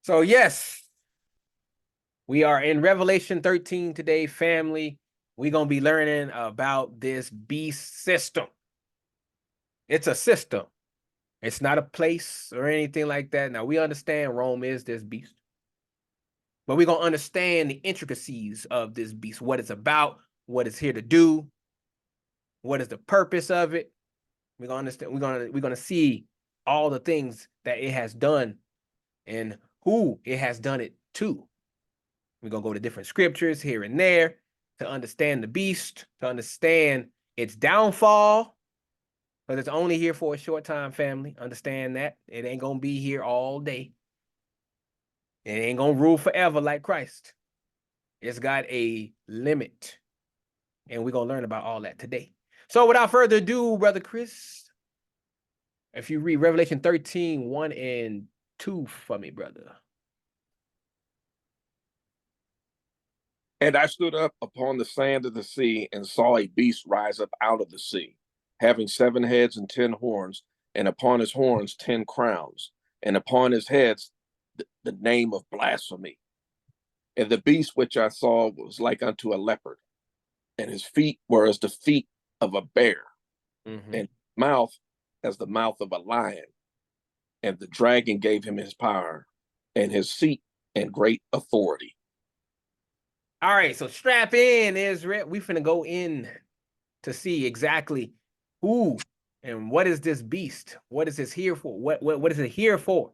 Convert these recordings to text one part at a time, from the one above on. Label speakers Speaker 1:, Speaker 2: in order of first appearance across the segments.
Speaker 1: So yes, we are in Revelation 13 today, family. We're going to be learning about this beast system. It's a system. It's not a place or anything like that. Now, we understand Rome is this beast. But we're going to understand the intricacies of this beast, what it's about, what it's here to do, what is the purpose of it. We're going to understand, we're going to see all the things that it has done and who it has done it to. We're going to go to different scriptures here and there to understand the beast, to understand its downfall, because it's only here for a short time, family. Understand that. It ain't going to be here all day. It ain't going to rule forever like Christ. It's got a limit, and we're going to learn about all that today. So without further ado, Brother Chris, if you read Revelation 13, 1 and 2 for me, brother.
Speaker 2: And I stood up upon the sand of the sea and saw a beast rise up out of the sea, having 7 heads and 10 horns, and upon his horns 10 crowns, and upon his heads the name of blasphemy. And the beast which I saw was like unto a leopard, and his feet were as the feet of a bear, and mouth as the mouth of a lion. And the dragon gave him his power, and his seat and great authority.
Speaker 1: All right, so strap in, Israel. We finna go in to see exactly who and what is this beast? What is this here for? What is it here for?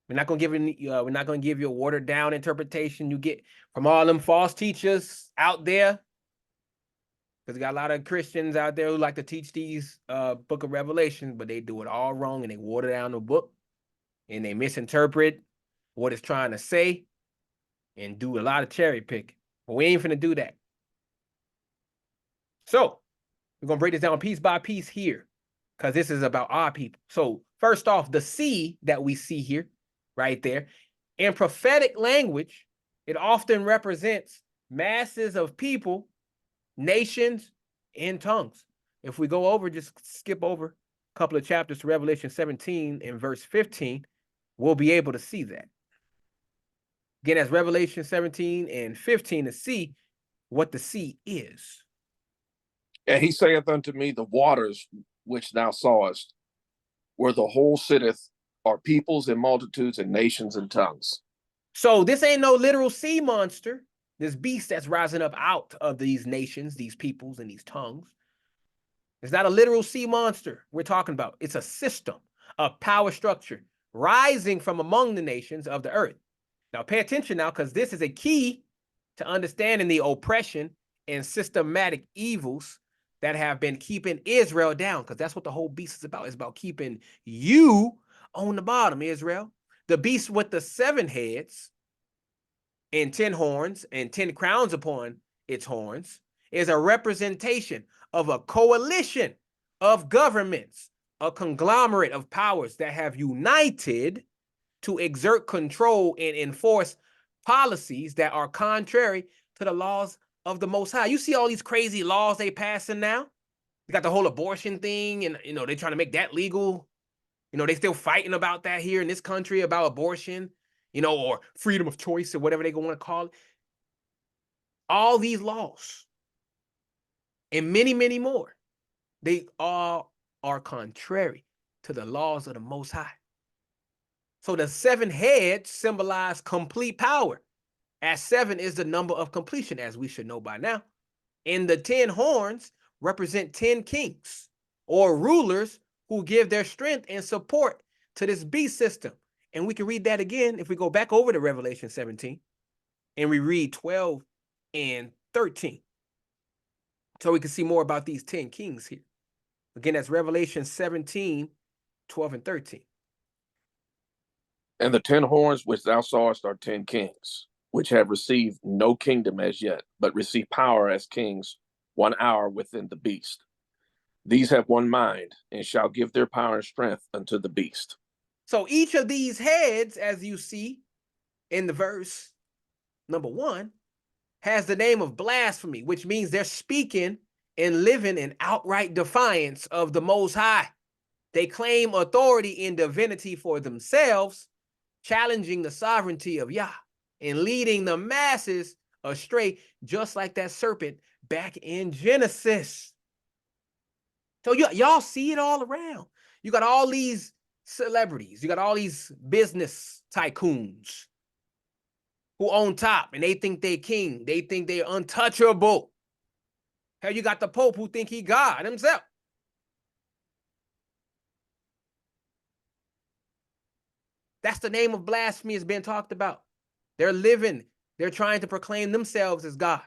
Speaker 1: We're not gonna give you a watered down interpretation you get from all them false teachers out there. Because we got a lot of Christians out there who like to teach these book of Revelation, but they do it all wrong and they water down the book and they misinterpret what it's trying to say and do a lot of cherry picking. But we ain't finna do that. So we're gonna break this down piece by piece here, because this is about our people. So first off, the sea that we see here, right there, in prophetic language, it often represents masses of people, nations, and tongues. If we go over, just skip over a couple of chapters to Revelation 17 and verse 15, we'll be able to see that. Again, as Revelation 17 and 15 to see what the sea is.
Speaker 2: And he saith unto me, the waters which thou sawest, where the whole sitteth, are peoples and multitudes and nations and tongues.
Speaker 1: So this ain't no literal sea monster, this beast that's rising up out of these nations, these peoples, and these tongues. It's not a literal sea monster we're talking about. It's a system, a power structure rising from among the nations of the earth. Now, pay attention now, because this is a key to understanding the oppression and systematic evils that have been keeping Israel down, because that's what the whole beast is about. It's about keeping you on the bottom, Israel. The beast with the 7 heads and 10 horns and 10 crowns upon its horns is a representation of a coalition of governments, a conglomerate of powers that have united to exert control and enforce policies that are contrary to the laws of the Most High. You see all these crazy laws they passing now? You got the whole abortion thing, and they're trying to make that legal. They still fighting about that here in this country, about abortion, or freedom of choice, or whatever they want to call it. All these laws and many, many more, they all are contrary to the laws of the Most High. So the 7 heads symbolize complete power, as 7 is the number of completion, as we should know by now. And the 10 horns represent 10 kings or rulers who give their strength and support to this beast system. And we can read that again if we go back over to Revelation 17 and we read 12 and 13. So we can see more about these 10 kings here. Again, that's Revelation 17, 12 and 13.
Speaker 2: And the 10 horns which thou sawest are 10 kings, which have received no kingdom as yet, but receive power as kings 1 hour within the beast. These have one mind, and shall give their power and strength unto the beast.
Speaker 1: So each of these heads, as you see in the verse number 1, has the name of blasphemy, which means they're speaking and living in outright defiance of the Most High. They claim authority and divinity for themselves, challenging the sovereignty of Yah and leading the masses astray, just like that serpent back in Genesis. So y'all see it all around. You got all these celebrities, you got all these business tycoons who on top, and they think they king, they think they're untouchable. Hell, you got the Pope who think he God himself. That's the name of blasphemy is being talked about. They're living, they're trying to proclaim themselves as God.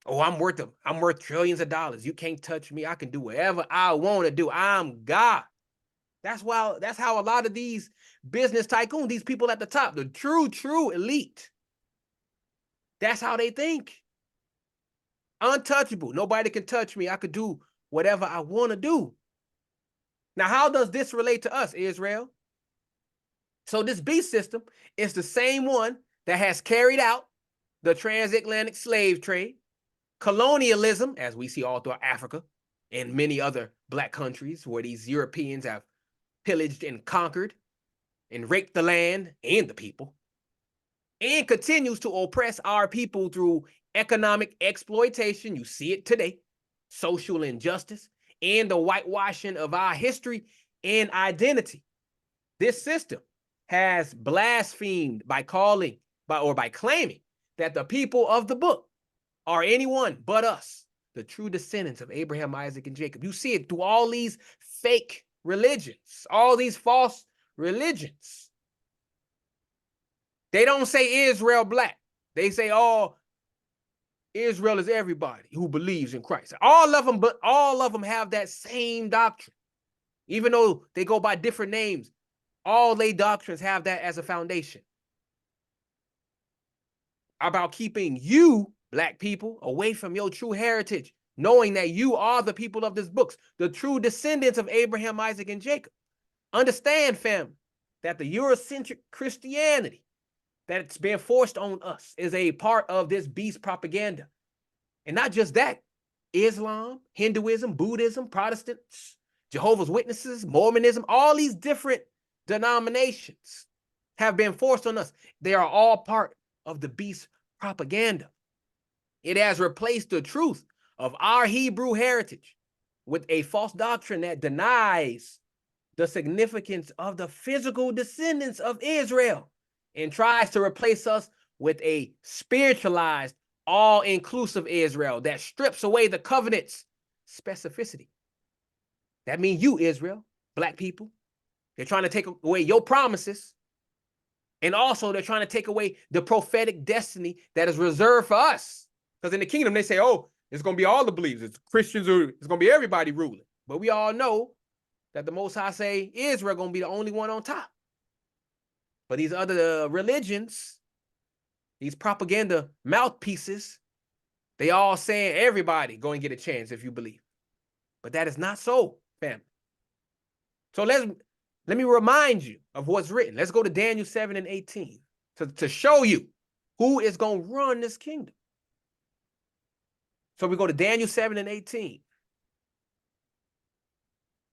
Speaker 1: Oh, I'm worth trillions of dollars. You can't touch me. I can do whatever I want to do. I'm God. That's how a lot of these business tycoons, these people at the top, the true elite, that's how they think. Untouchable. Nobody can touch me. I could do whatever I want to do. Now, how does this relate to us, Israel? So this beast system is the same one that has carried out the transatlantic slave trade, colonialism, as we see all throughout Africa and many other black countries where these Europeans have pillaged and conquered and raped the land and the people, and continues to oppress our people through economic exploitation. You see it today, social injustice, and the whitewashing of our history and identity. This system has blasphemed by claiming that the people of the book are anyone but us, the true descendants of Abraham, Isaac, and Jacob. You see it through all these fake religions, all these false religions. They don't say Israel black. They say, oh, Israel is everybody who believes in Christ. All of them, but all of them have that same doctrine. Even though they go by different names, all they doctrines have that as a foundation. About keeping you, black people, away from your true heritage, knowing that you are the people of this book, the true descendants of Abraham, Isaac, and Jacob. Understand, family, that the Eurocentric Christianity that's been forced on us is a part of this beast propaganda. And not just that, Islam, Hinduism, Buddhism, Protestants, Jehovah's Witnesses, Mormonism, all these different denominations have been forced on us. They are all part of the beast propaganda. It has replaced the truth of our Hebrew heritage with a false doctrine that denies the significance of the physical descendants of Israel and tries to replace us with a spiritualized, all-inclusive Israel that strips away the covenant's specificity. That means you, Israel, black people. They're trying to take away your promises. And also they're trying to take away the prophetic destiny that is reserved for us. Because in the kingdom, they say, oh, it's going to be all the believers. It's Christians, it's going to be everybody ruling. But we all know that the Most High say Israel going to be the only one on top. But these other religions, these propaganda mouthpieces, they all saying everybody going to get a chance if you believe. But that is not so, family. So let me remind you of what's written. Let's go to Daniel 7 and 18 to show you who is going to run this kingdom. So we go to Daniel 7 and 18.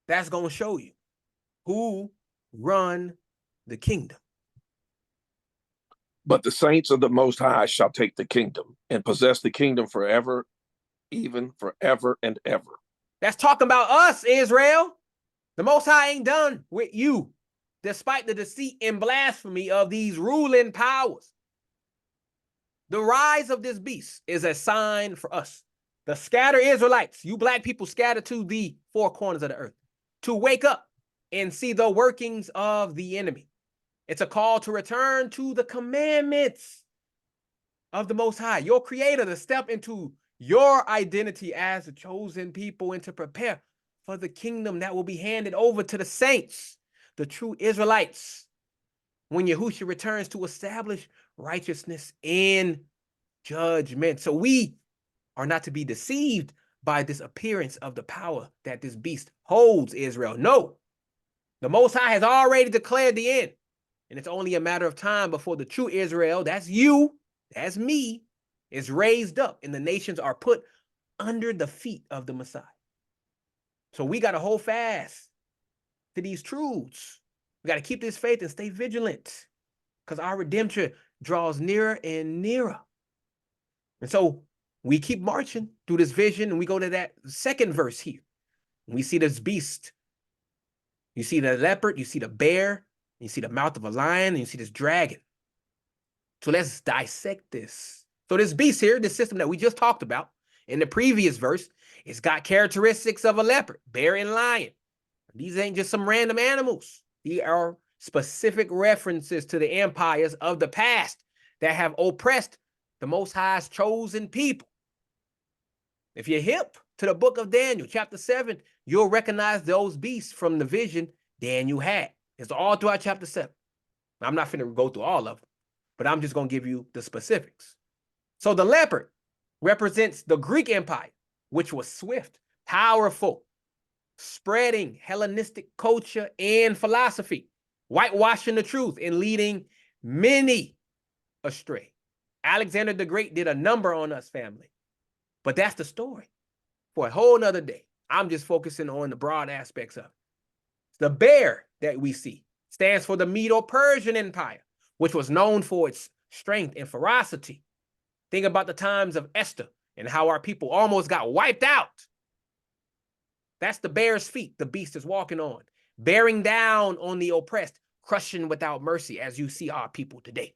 Speaker 1: That's going to show you who run the kingdom.
Speaker 2: But the saints of the Most High shall take the kingdom and possess the kingdom forever, even forever and ever.
Speaker 1: That's talking about us, Israel. The Most High ain't done with you, despite the deceit and blasphemy of these ruling powers. The rise of this beast is a sign for us, the scattered Israelites, you black people scattered to the four corners of the earth, to wake up and see the workings of the enemy. It's a call to return to the commandments of the Most High, your creator, to step into your identity as a chosen people and to prepare for the kingdom that will be handed over to the saints, the true Israelites, when Yahushua returns to establish righteousness and judgment. So we are not to be deceived by this appearance of the power that this beast holds, Israel. No, the Most High has already declared the end. And it's only a matter of time before the true Israel, that's you, that's me, is raised up and the nations are put under the feet of the Messiah. So we got to hold fast to these truths. We got to keep this faith and stay vigilant because our redemption draws nearer and nearer. And so we keep marching through this vision, and we go to that second verse here. We see this beast. You see the leopard, you see the bear, you see the mouth of a lion, and you see this dragon. So let's dissect this. So this beast here, this system that we just talked about in the previous verse, it's got characteristics of a leopard, bear, and lion. These ain't just some random animals. These are specific references to the empires of the past that have oppressed the Most High's chosen people. If you're hip to the book of Daniel, chapter 7, you'll recognize those beasts from the vision Daniel had. It's all throughout chapter 7. I'm not finna go through all of them, but I'm just going to give you the specifics. So the leopard represents the Greek Empire, which was swift, powerful, spreading Hellenistic culture and philosophy, whitewashing the truth and leading many astray. Alexander the Great did a number on us, family. But that's the story for a whole nother day. I'm just focusing on the broad aspects of it. The bear that we see stands for the Medo-Persian Empire, which was known for its strength and ferocity. Think about the times of Esther and how our people almost got wiped out. That's the bear's feet the beast is walking on, bearing down on the oppressed, crushing without mercy, as you see our people today.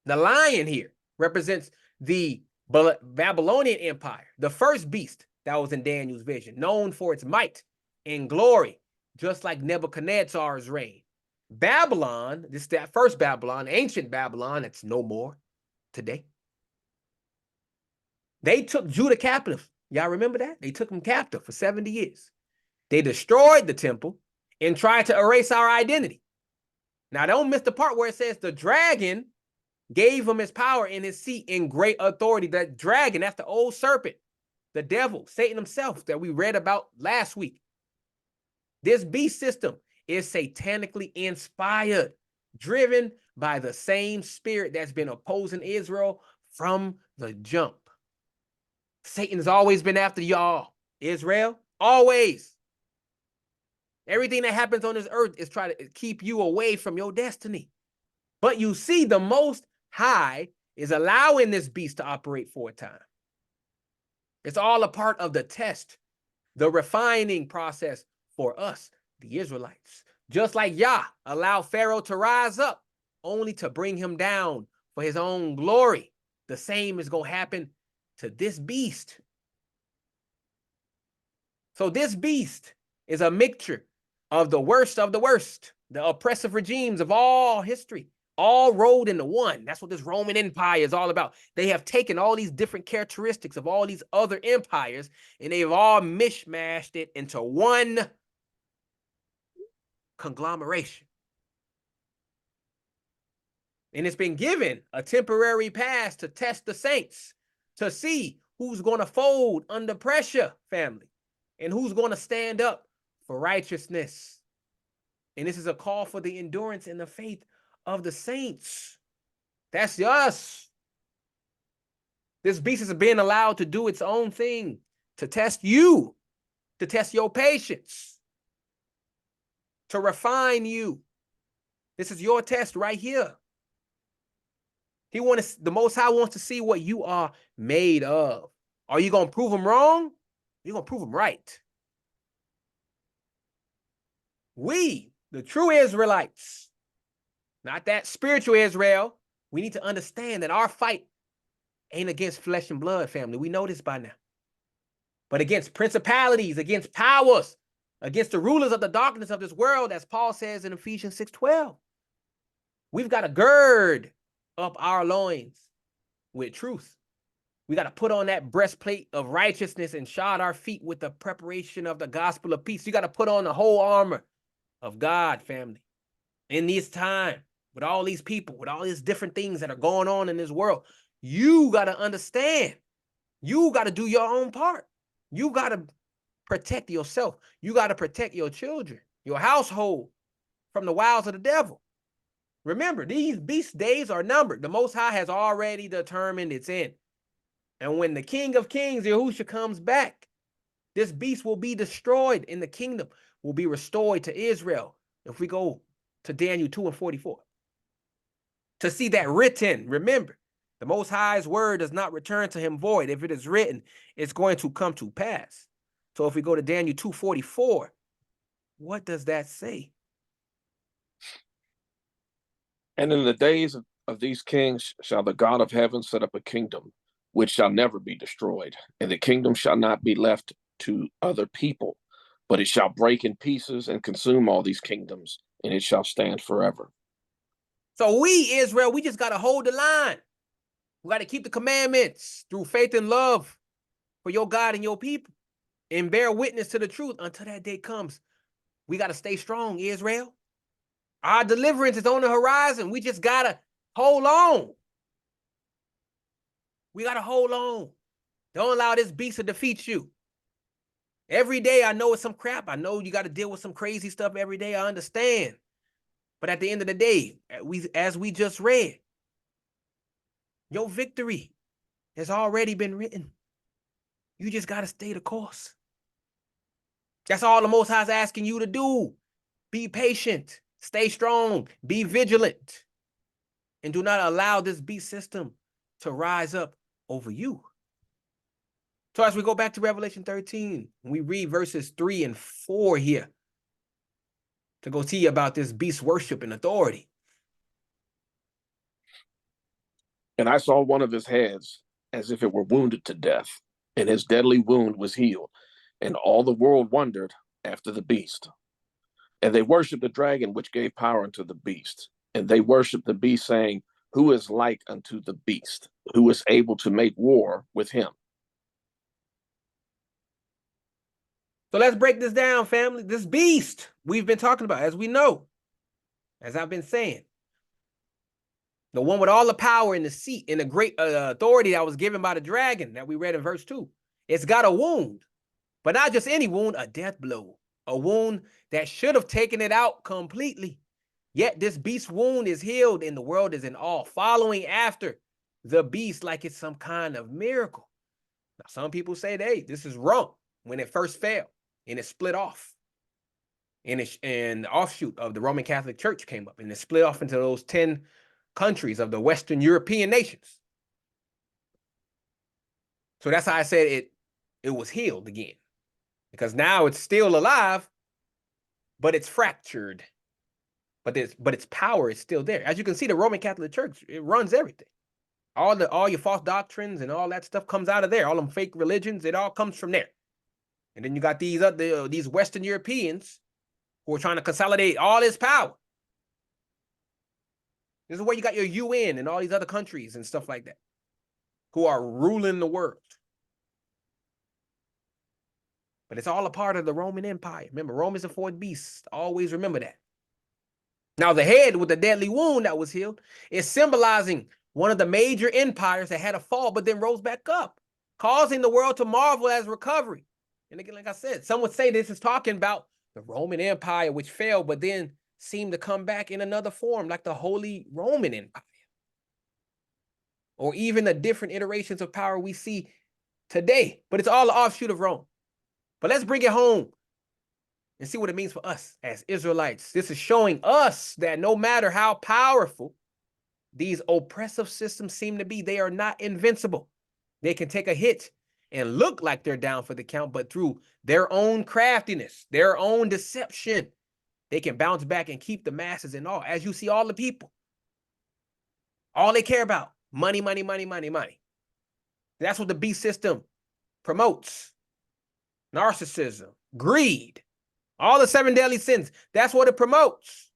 Speaker 1: The lion here represents the Babylonian Empire, the first beast that was in Daniel's vision, known for its might and glory, just like Nebuchadnezzar's reign. Babylon, this is that first Babylon, ancient Babylon, that's no more today. They took Judah captive. Y'all remember that? They took them captive for 70 years. They destroyed the temple and tried to erase our identity. Now, don't miss the part where it says the dragon gave him his power and his seat in great authority. That dragon, that's the old serpent, the devil, Satan himself that we read about last week. This beast system is satanically inspired, driven by the same spirit that's been opposing Israel from the jump. Satan has always been after y'all, Israel, always. Everything that happens on this earth is trying to keep you away from your destiny. But you see, the Most High is allowing this beast to operate for a time. It's all a part of the test, the refining process for us, the Israelites. Just like Yah allowed Pharaoh to rise up, only to bring him down for his own glory. The same is going to happen to this beast. So this beast is a mixture of the worst, the oppressive regimes of all history, all rolled into one. That's what this Roman Empire is all about. They have taken all these different characteristics of all these other empires, and they've all mishmashed it into one conglomeration. And it's been given a temporary pass to test the saints, to see who's going to fold under pressure, family, and who's going to stand up for righteousness. And this is a call for the endurance and the faith of the saints. That's us. This beast is being allowed to do its own thing, to test you, to test your patience, to refine you. This is your test right here. The Most High wants to see what you are made of. Are you going to prove him wrong? You're going to prove him right. We, the true Israelites, not that spiritual Israel, we need to understand that our fight ain't against flesh and blood, family. We know this by now. But against principalities, against powers, against the rulers of the darkness of this world, as Paul says in Ephesians 6:12. We've got to gird up our loins with truth. We got to put on that breastplate of righteousness and shod our feet with the preparation of the gospel of peace. You got to put on the whole armor of God, family. In this time, with all these people, with all these different things that are going on in this world, you got to understand. You got to do your own part. You got to protect yourself. You got to protect your children, your household from the wiles of the devil. Remember, these beast days are numbered. The Most High has already determined its end. And when the King of Kings, Yahushua, comes back, this beast will be destroyed and the kingdom will be restored to Israel. If we go to Daniel 2:44, to see that written, remember, the Most High's word does not return to him void. If it is written, it's going to come to pass. So if we go to Daniel 2:44, what does that say?
Speaker 2: And in the days of these kings shall the God of heaven set up a kingdom which shall never be destroyed, and the kingdom shall not be left to other people, but it shall break in pieces and consume all these kingdoms, and it shall stand forever.
Speaker 1: So we, Israel, we just got to hold the line. We got to keep the commandments through faith and love for your God and your people, and bear witness to the truth until that day comes. We got to stay strong, Israel. Our deliverance is on the horizon. We just got to hold on. We got to hold on. Don't allow this beast to defeat you. Every day, I know it's some crap. I know you got to deal with some crazy stuff every day. I understand. But at the end of the day, as we just read, your victory has already been written. You just got to stay the course. That's all the Most High is asking you to do. Be patient, stay strong, be vigilant, and do not allow this beast system to rise up over you. So as we go back to Revelation 13, we read verses 3 and 4 here to go see about this beast worship and authority.
Speaker 2: And I saw one of his heads as if it were wounded to death, and his deadly wound was healed, and all the world wondered after the beast. And they worshiped the dragon which gave power unto the beast. And they worshiped the beast, saying, Who is like unto the beast? Who is able to make war with him?
Speaker 1: So let's break this down, family. This beast we've been talking about, as we know, as I've been saying, the one with all the power in the seat and the great authority that was given by the dragon that we read in verse 2. It's got a wound, but not just any wound, a death blow, a wound that should have taken it out completely. Yet this beast wound is healed and the world is in awe, following after the beast like it's some kind of miracle. Now, some people say, hey, this is wrong when it first fell and it split off. And the offshoot of the Roman Catholic Church came up and it split off into those 10 countries of the Western European nations. So that's how I said it was healed again. Because now it's still alive, but it's fractured. But its power is still there. As you can see, the Roman Catholic Church, it runs everything. All your false doctrines and all that stuff comes out of there. All them fake religions, it all comes from there. And then you got these Western Europeans who are trying to consolidate all this power. This is where you got your UN and all these other countries and stuff like that who are ruling the world. But it's all a part of the Roman Empire. Remember, Rome is the fourth beast. Always remember that. Now, the head with the deadly wound that was healed is symbolizing one of the major empires that had a fall but then rose back up, causing the world to marvel as recovery. And again, like I said, some would say this is talking about the Roman Empire, which fell but then seemed to come back in another form, like the Holy Roman Empire. Or even the different iterations of power we see today. But it's all an offshoot of Rome. But let's bring it home and see what it means for us as Israelites. This is showing us that no matter how powerful these oppressive systems seem to be, they are not invincible. They can take a hit and look like they're down for the count, but through their own craftiness, their own deception, they can bounce back and keep the masses in awe. As you see, all the people, all they care about, money, money, money, money, money. That's what the beast system promotes. Narcissism, greed, all the 7 deadly sins. That's what it promotes.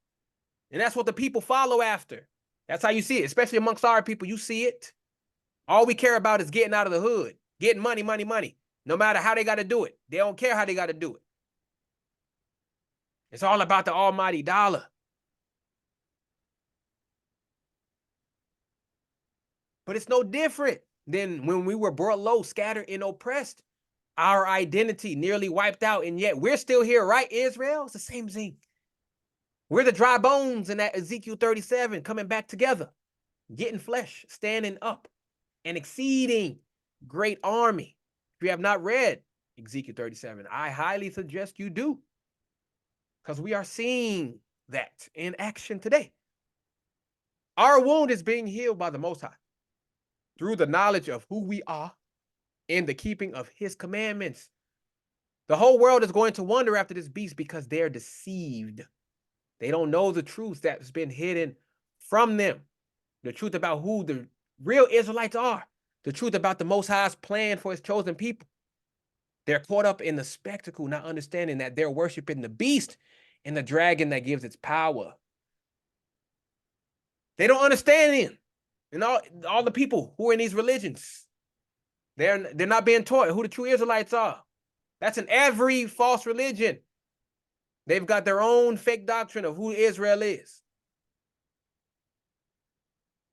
Speaker 1: And that's what the people follow after. That's how you see it, especially amongst our people. You see it. All we care about is getting out of the hood, getting money, money, money. No matter how they got to do it. They don't care how they got to do it. It's all about the almighty dollar. But it's no different than when we were brought low, scattered, and oppressed. Our identity nearly wiped out, and yet we're still here, right, Israel? It's the same thing. We're the dry bones in that Ezekiel 37 coming back together, getting flesh, standing up, an exceeding great army. If you have not read Ezekiel 37, I highly suggest you do. because we are seeing that in action today. Our wound is being healed by the Most High through the knowledge of who we are in the keeping of his commandments. The whole world is going to wonder after this beast because they're deceived. They don't know the truth that's been hidden from them. The truth about who the real Israelites are. The truth about the Most High's plan for his chosen people. They're caught up in the spectacle, not understanding that they're worshiping the beast and the dragon that gives its power. They don't understand him. And all the people who are in these religions, they're not being taught who the true Israelites are. That's in every false religion. They've got their own fake doctrine of who Israel is.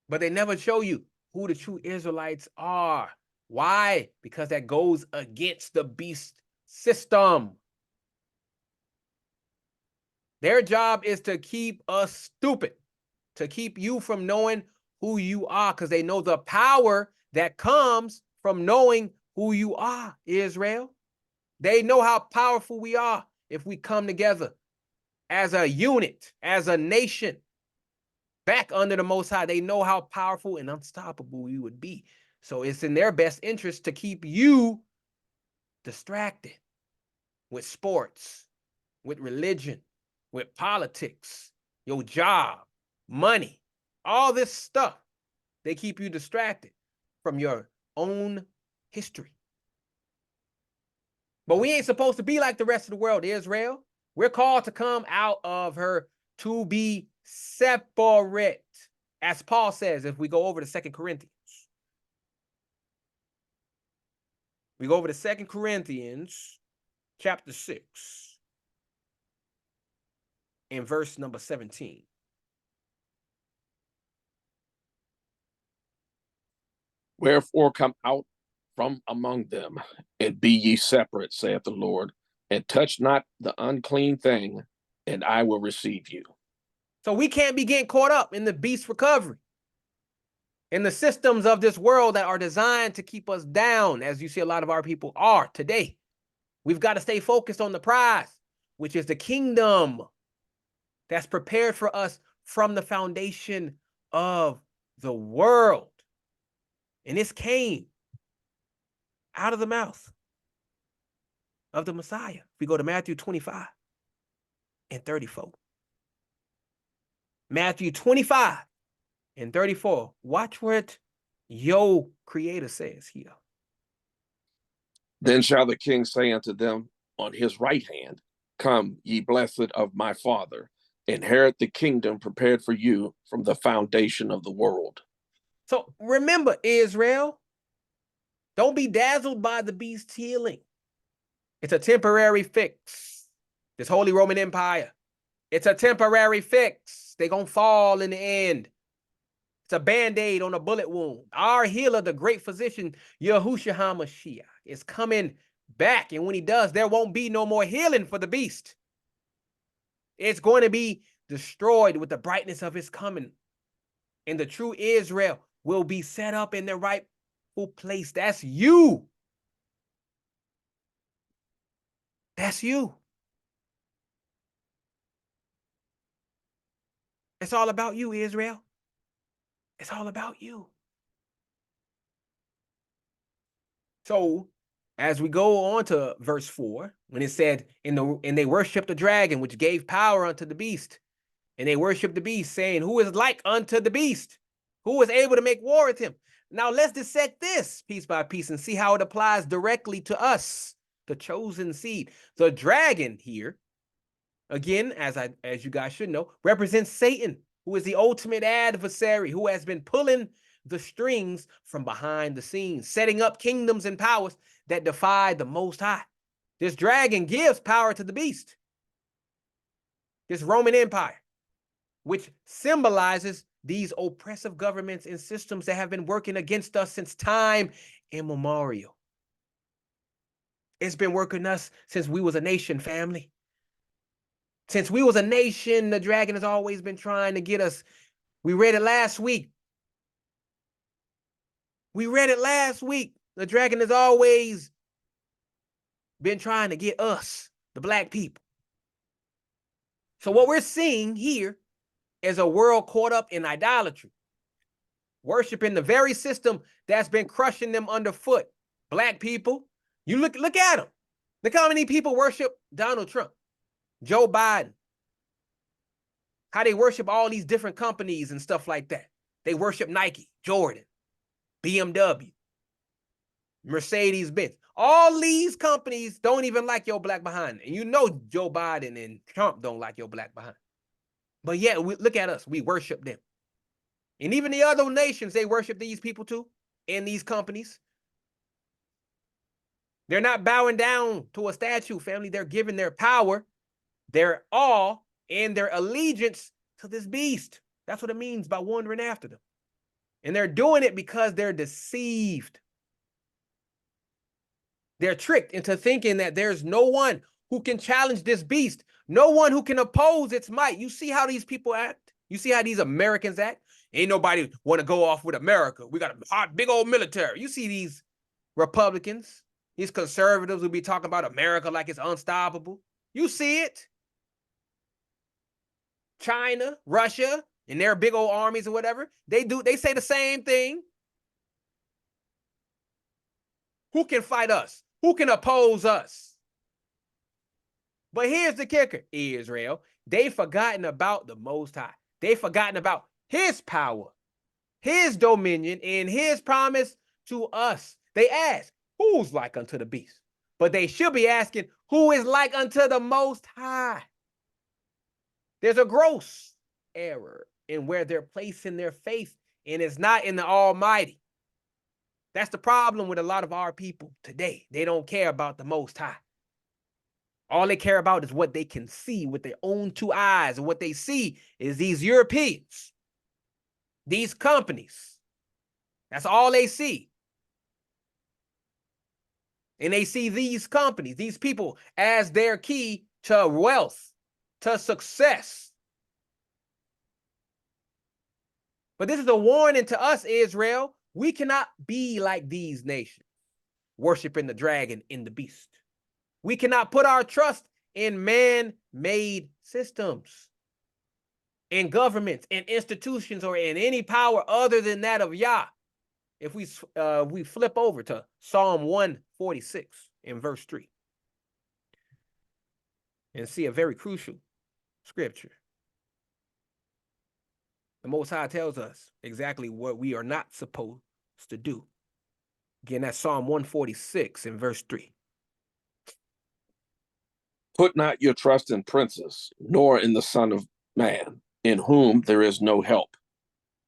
Speaker 1: But they never show you who the true Israelites are. Why? Because that goes against the beast system. Their job is to keep us stupid, to keep you from knowing who you are, because they know the power that comes from knowing who you are, Israel. They know how powerful we are if we come together as a unit, as a nation, back under the Most High. They know how powerful and unstoppable we would be. So it's in their best interest to keep you distracted with sports, with religion, with politics, your job, money, all this stuff. They keep you distracted from your own history. But we ain't supposed to be like the rest of the world, Israel. We're called to come out of her to be separate, as Paul says, if we go over to 2 Corinthians. We go over to 2 Corinthians chapter 6 and verse number 17.
Speaker 2: Wherefore come out from among them, and be ye separate, saith the Lord, and touch not the unclean thing, and I will receive you.
Speaker 1: So we can't be getting caught up in the beast recovery, in the systems of this world that are designed to keep us down, as you see a lot of our people are today. We've got to stay focused on the prize, which is the kingdom that's prepared for us from the foundation of the world. And this came out of the mouth of the Messiah. If we go to Matthew 25 and 34. Matthew 25 and 34. Watch what your creator says here.
Speaker 2: Then shall the king say unto them on his right hand, Come, ye blessed of my Father, inherit the kingdom prepared for you from the foundation of the world.
Speaker 1: So remember, Israel, don't be dazzled by the beast's healing. It's a temporary fix. This Holy Roman Empire, it's a temporary fix. They're going to fall in the end. It's a Band-Aid on a bullet wound. Our healer, the great physician, Yahushua HaMashiach, is coming back. And when he does, there won't be no more healing for the beast. It's going to be destroyed with the brightness of his coming. And the true Israel will be set up in their rightful place. That's you. That's you. It's all about you, Israel. It's all about you. So, as we go on to verse 4, when it said, and they worshiped the dragon, which gave power unto the beast, and they worshiped the beast, saying, who is like unto the beast? Who is able to make war with him? Now, let's dissect this piece by piece and see how it applies directly to us, the chosen seed. The dragon here, again, as you guys should know, represents Satan, who is the ultimate adversary, who has been pulling the strings from behind the scenes, setting up kingdoms and powers that defy the Most High. This dragon gives power to the beast, this Roman Empire, which symbolizes these oppressive governments and systems that have been working against us since time immemorial. It's been working us since we was a nation, family. Since we was a nation, the dragon has always been trying to get us. We read it last week. The dragon has always been trying to get us, the black people. So what we're seeing here is a world caught up in idolatry, worshiping the very system that's been crushing them underfoot. Black people, you look at them. Look how many people worship Donald Trump, Joe Biden, how they worship all these different companies and stuff like that. They worship Nike, Jordan, BMW, Mercedes-Benz. All these companies don't even like your black behind. And you know Joe Biden and Trump don't like your black behind. But yeah, look at us. We worship them. And even the other nations, they worship these people too, and these companies. They're not bowing down to a statue, family. They're giving their power, their awe, and their allegiance to this beast. That's what it means by wandering after them. And they're doing it because they're deceived. They're tricked into thinking that there's no one who can challenge this beast, no one who can oppose its might. You see how these people act? You see how these Americans act? Ain't nobody want to go off with America. We got a hot, big old military. You see these Republicans, these conservatives will be talking about America like it's unstoppable. You see it. China, Russia, and their big old armies or whatever, they say the same thing. Who can fight us? Who can oppose us? But here's the kicker, Israel. They've forgotten about the Most High. They've forgotten about his power, his dominion, and his promise to us. They ask, who's like unto the beast? But they should be asking, who is like unto the Most High? There's a gross error in where they're placing their faith, and it's not in the Almighty. That's the problem with a lot of our people today. They don't care about the Most High. All they care about is what they can see with their own two eyes. And what they see is these Europeans, these companies. That's all they see. And they see these companies, these people, as their key to wealth, to success. But this is a warning to us, Israel. We cannot be like these nations, worshiping the dragon and the beast. We cannot put our trust in man-made systems, in governments, in institutions, or in any power other than that of Yah. If we flip over to Psalm 146 in verse 3 and see a very crucial scripture. The Most High tells us exactly what we are not supposed to do. Again, that's Psalm 146 in verse 3.
Speaker 2: Put not your trust in princes, nor in the Son of Man, in whom there is no help.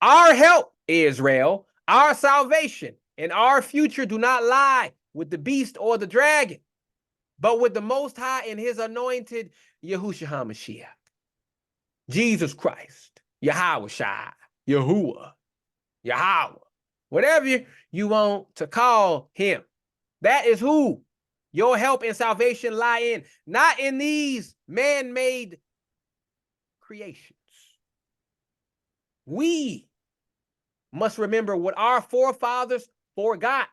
Speaker 1: Our help, Israel, our salvation, and our future do not lie with the beast or the dragon, but with the Most High and his anointed Yahushua HaMashiach. Jesus Christ, Yahweh Shai, Yahuwah, Yahweh, whatever you want to call him. That is who your help and salvation lie in, not in these man-made creations. We must remember what our forefathers forgot.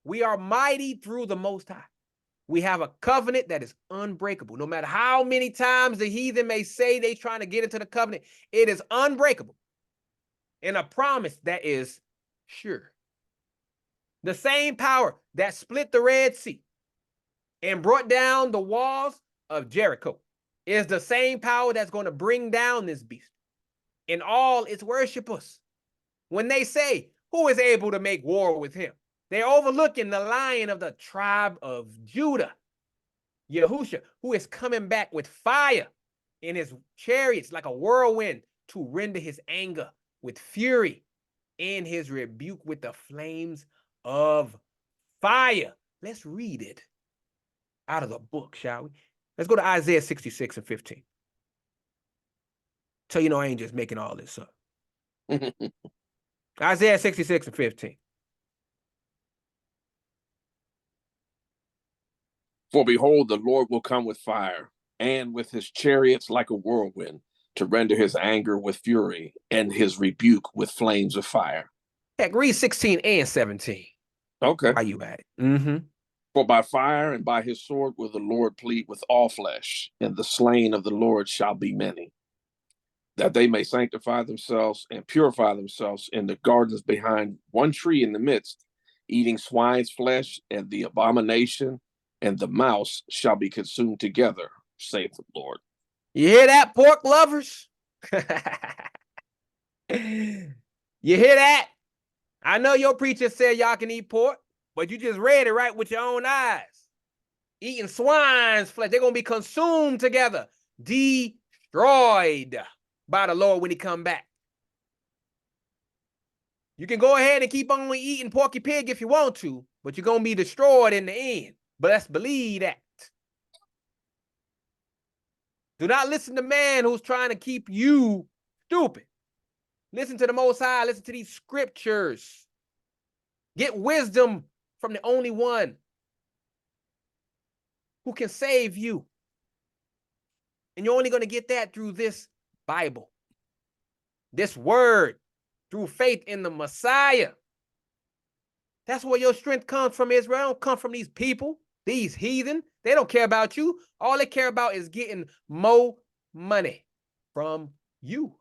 Speaker 1: We are mighty through the Most High. We have a covenant that is unbreakable. No matter how many times the heathen may say they're trying to get into the covenant, it is unbreakable. And a promise that is sure. The same power that split the Red Sea and brought down the walls of Jericho is the same power that's going to bring down this beast and all its worshipers. When they say, who is able to make war with him? They're overlooking the Lion of the tribe of Judah, Yahushua, who is coming back with fire in his chariots like a whirlwind to render his anger with fury and his rebuke with the flames of fire. Let's read it out of the book, shall we? Let's go to Isaiah 66 and 15. So you know I ain't just making all this up. Isaiah 66 and 15.
Speaker 2: For behold, the Lord will come with fire, and with his chariots like a whirlwind, to render his anger with fury, and his rebuke with flames of fire.
Speaker 1: Heck, read 16 and 17.
Speaker 2: Okay.
Speaker 1: Why you at it? Mm-hmm.
Speaker 2: For by fire and by his sword will the Lord plead with all flesh, and the slain of the Lord shall be many, that they may sanctify themselves and purify themselves in the gardens behind one tree in the midst, eating swine's flesh, and the abomination and the mouse shall be consumed together, saith the Lord.
Speaker 1: You hear that, pork lovers? You hear that? I know your preacher said y'all can eat pork, but you just read it right with your own eyes. Eating swine's flesh, they're going to be consumed together, destroyed by the Lord when he come back. You can go ahead and keep on eating porky pig if you want to, but you're going to be destroyed in the end. But let's believe that. Do not listen to man who's trying to keep you stupid. Listen to the Most High. Listen to these scriptures. Get wisdom from the only one who can save you. And you're only going to get that through this Bible, this word, through faith in the Messiah. That's where your strength comes from, Israel. It don't come from these people, these heathen. They don't care about you. All they care about is getting more money from you.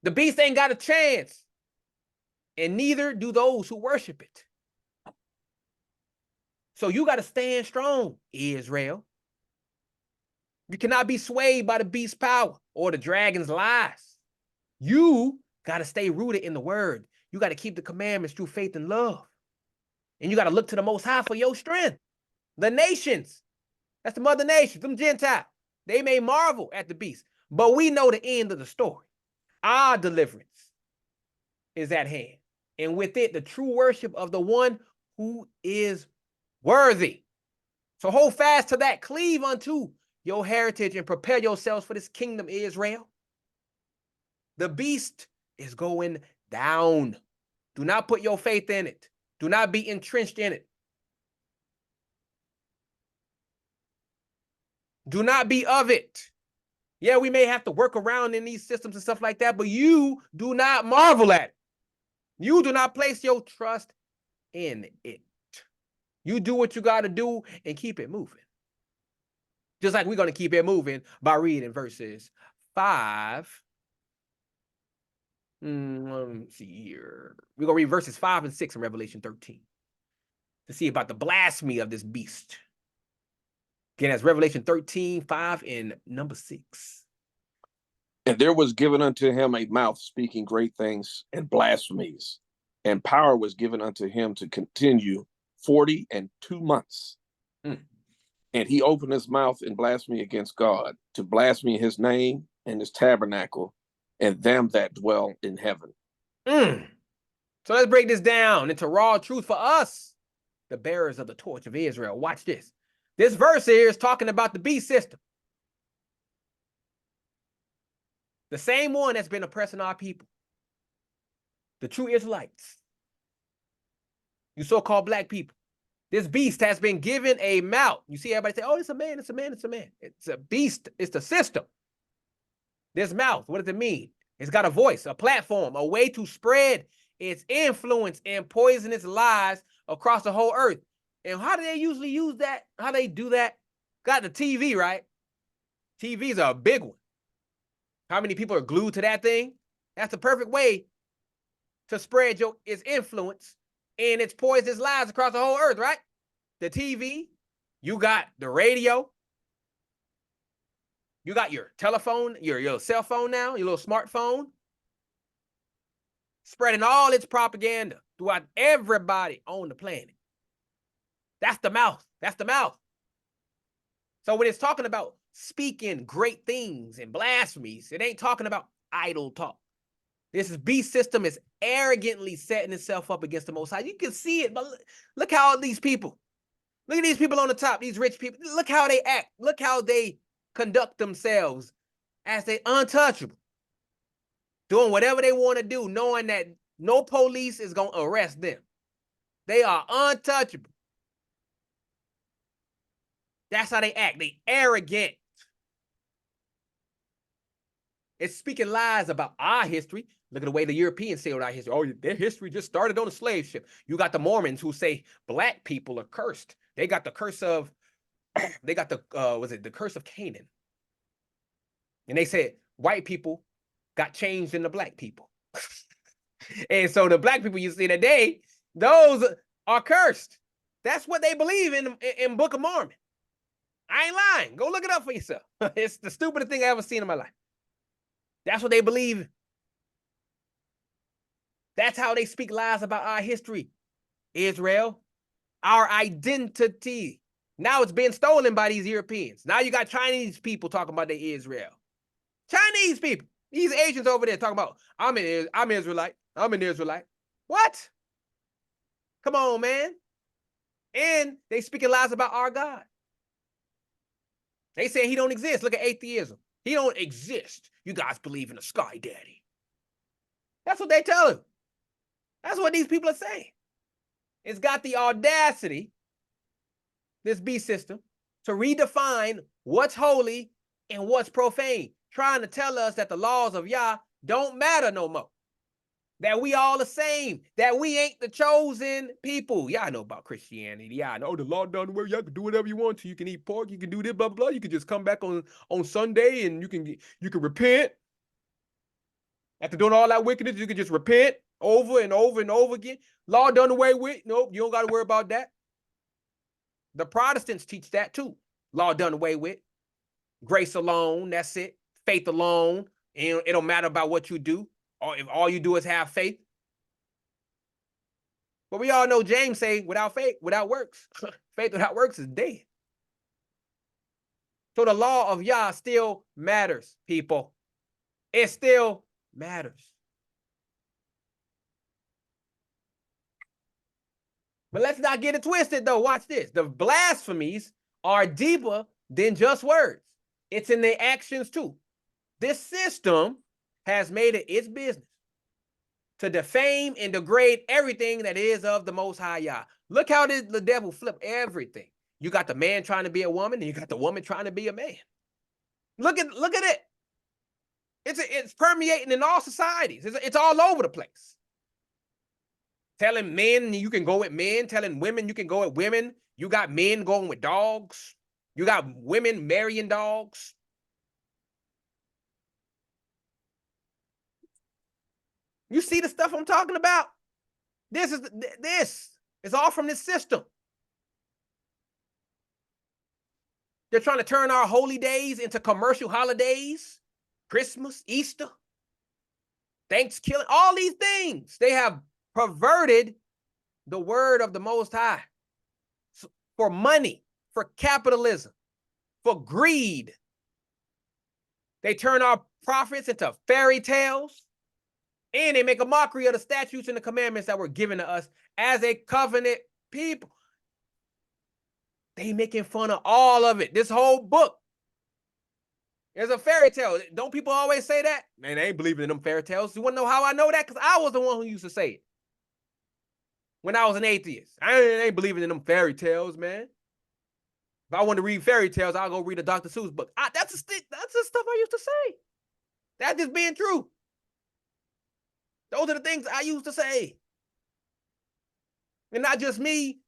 Speaker 1: The beast ain't got a chance, and neither do those who worship it. So you got to stand strong, Israel. You cannot be swayed by the beast's power or the dragon's lies. You got to stay rooted in the word. You got to keep the commandments through faith and love. And you got to look to the Most High for your strength. The nations, that's the mother nations, them Gentiles, they may marvel at the beast, but we know the end of the story. Our deliverance is at hand, and with it, the true worship of the one who is worthy. So hold fast to that. Cleave unto your heritage and prepare yourselves for this kingdom, Israel. The beast is going down. Do not put your faith in it. Do not be entrenched in it. Do not be of it. Yeah, we may have to work around in these systems and stuff like that, but you do not marvel at it. You do not place your trust in it. You do what you got to do and keep it moving. Just like we're going to keep it moving by reading verses 5. Let me see here. We're going to read verses 5 and 6 in Revelation 13 to see about the blasphemy of this beast. Again, that's Revelation 13, 5, and number 6.
Speaker 2: And there was given unto him a mouth speaking great things and blasphemies, and power was given unto him to continue 42 months. And he opened his mouth in blasphemy against God, to blaspheme his name and his tabernacle, and them that dwell in heaven.
Speaker 1: So let's break this down into raw truth for us, the bearers of the torch of Israel. Watch this. This verse here is talking about the beast system. The same one that's been oppressing our people. The true Israelites. You so-called black people. This beast has been given a mouth. You see everybody say, oh, it's a man, it's a man, it's a man. It's a beast. It's the system. This mouth, what does it mean? It's got a voice, a platform, a way to spread its influence and poisonous lies across the whole earth. And how do they usually use that? How they do that? Got the TV, right? TV's a big one. How many people are glued to that thing? That's the perfect way to spread its influence and its poisonous lies across the whole earth, right? The TV, you got the radio, you got your telephone, your cell phone now, your little smartphone, spreading all its propaganda throughout everybody on the planet. That's the mouth. That's the mouth. So when it's talking about speaking great things and blasphemies, it ain't talking about idle talk. This beast system is arrogantly setting itself up against the Most High. You can see it, but look how these people, look at these people on the top, these rich people, look how they act. Look how they conduct themselves as they untouchable, doing whatever they want to do, knowing that no police is going to arrest them. They are untouchable. That's how they act. They arrogant. It's speaking lies about our history. Look at the way the Europeans say about our history. Oh, their history just started on a slave ship. You got the Mormons who say black people are cursed. They got the curse of, they got the, was it the curse of Canaan? And they said white people got changed into black people. And so the black people you see today, those are cursed. That's what they believe in Book of Mormon. I ain't lying. Go look it up for yourself. It's the stupidest thing I ever seen in my life. That's what they believe. That's how they speak lies about our history, Israel, our identity. Now it's being stolen by these Europeans. Now you got Chinese people talking about their Israel. Chinese people. These Asians over there talking about, I'm Israelite. I'm an Israelite. What? Come on, man. And they speaking lies about our God. They say he don't exist. Look at atheism. He don't exist. You guys believe in a sky daddy. That's what they tell him. That's what these people are saying. It's got the audacity, this beast system, to redefine what's holy and what's profane, trying to tell us that the laws of Yah don't matter no more. That we all the same, that we ain't the chosen people. Y'all know about Christianity. Y'all know the law done where y'all can do whatever you want to. You can eat pork, you can do this, blah, blah, blah. You can just come back on Sunday and you can repent. After doing all that wickedness, you can just repent over and over and over again. Law done away with. Nope, you don't got to worry about that. The Protestants teach that too. Law done away with. Grace alone, that's it. Faith alone. And it don't matter about what you do. Or if all you do is have faith. But we all know James say, without faith, without works, faith without works is dead. So the law of Yah still matters, people. It still matters. But let's not get it twisted, though. Watch this. The blasphemies are deeper than just words. It's in their actions, too. This system has made it its business to defame and degrade everything that is of the Most High Yah. Look how the devil flipped everything. You got the man trying to be a woman, and you got the woman trying to be a man. Look at it. It's permeating in all societies. It's all over the place. Telling men you can go with men, telling women you can go with women. You got men going with dogs. You got women marrying dogs. You see the stuff I'm talking about? This is all from this system. They're trying to turn our holy days into commercial holidays. Christmas, Easter, Thanksgiving, all these things. They have perverted the word of the Most High for money, for capitalism, for greed. They turn our prophets into fairy tales, and they make a mockery of the statutes and the commandments that were given to us as a covenant people. They making fun of all of it. This whole book is a fairy tale. Don't people always say that? Man, they ain't believing in them fairy tales. You want to know how I know that? Because I was the one who used to say it when I was an atheist. I ain't believing in them fairy tales, man. If I want to read fairy tales, I'll go read a Dr. Seuss book. That's the stuff I used to say. That's just being true. Those are the things I used to say. And not just me,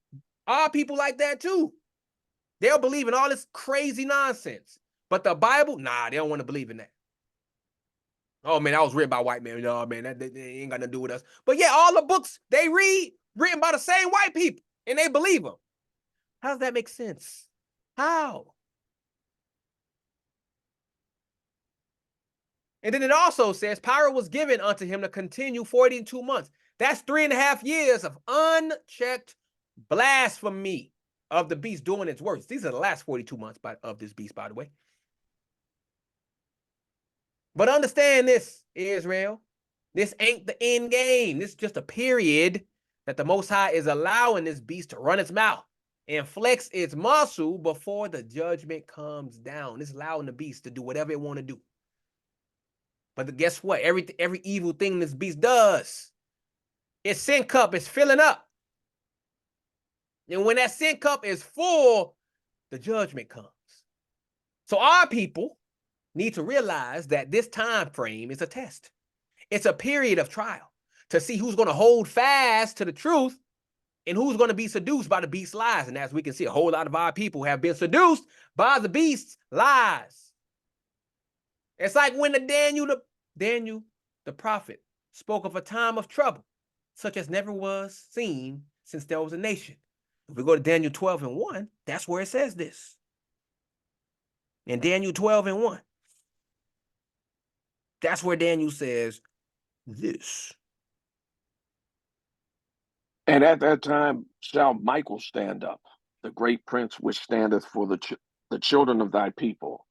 Speaker 1: our people like that too. They'll believe in all this crazy nonsense. But the Bible, nah, they don't want to believe in that. Oh, man, that was written by white men. No, man, that ain't got nothing to do with us. But yeah, all the books they read, written by the same white people, and they believe them. How does that make sense? How? And then it also says, power was given unto him to continue 42 months. That's 3.5 years of unchecked blasphemy of the beast doing its worst. These are the last 42 months of this beast, by the way. But understand this, Israel. This ain't the end game. This is just a period that the Most High is allowing this beast to run its mouth and flex its muscle before the judgment comes down. It's allowing the beast to do whatever it want to do. But guess what? Every evil thing this beast does, its sin cup is filling up. And when that sin cup is full, the judgment comes. So our people need to realize that this time frame is a test. It's a period of trial to see who's going to hold fast to the truth And who's going to be seduced by the beast's lies? And as we can see, a whole lot of our people have been seduced by the beast's lies. It's like when Daniel the prophet spoke of a time of trouble, such as never was seen since there was a nation. If we go to Daniel 12:1, that's where it says this. In Daniel 12:1, that's where Daniel says this.
Speaker 2: And at that time shall Michael stand up, the great prince which standeth for the children of thy people.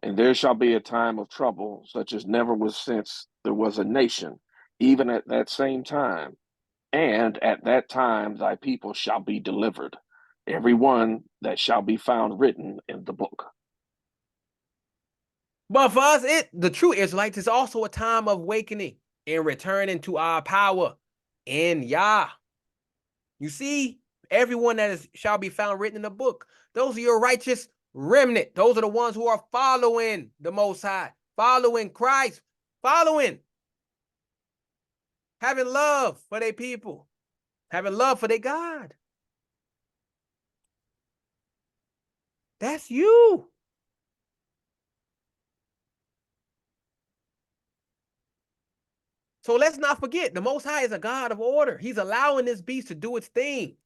Speaker 2: And there shall be a time of trouble, such as never was since there was a nation, even at that same time. And at that time thy people shall be delivered, every one that shall be found written in the book.
Speaker 1: But for us, the true Israelites, is also a time of awakening and returning to our power in Yah. You see, everyone that shall be found written in the book, those are your righteous remnant. Those are the ones who are following the Most High, following Christ, following, having love for their people, having love for their God. That's you. So let's not forget, the Most High is a God of order. He's allowing this beast to do its thing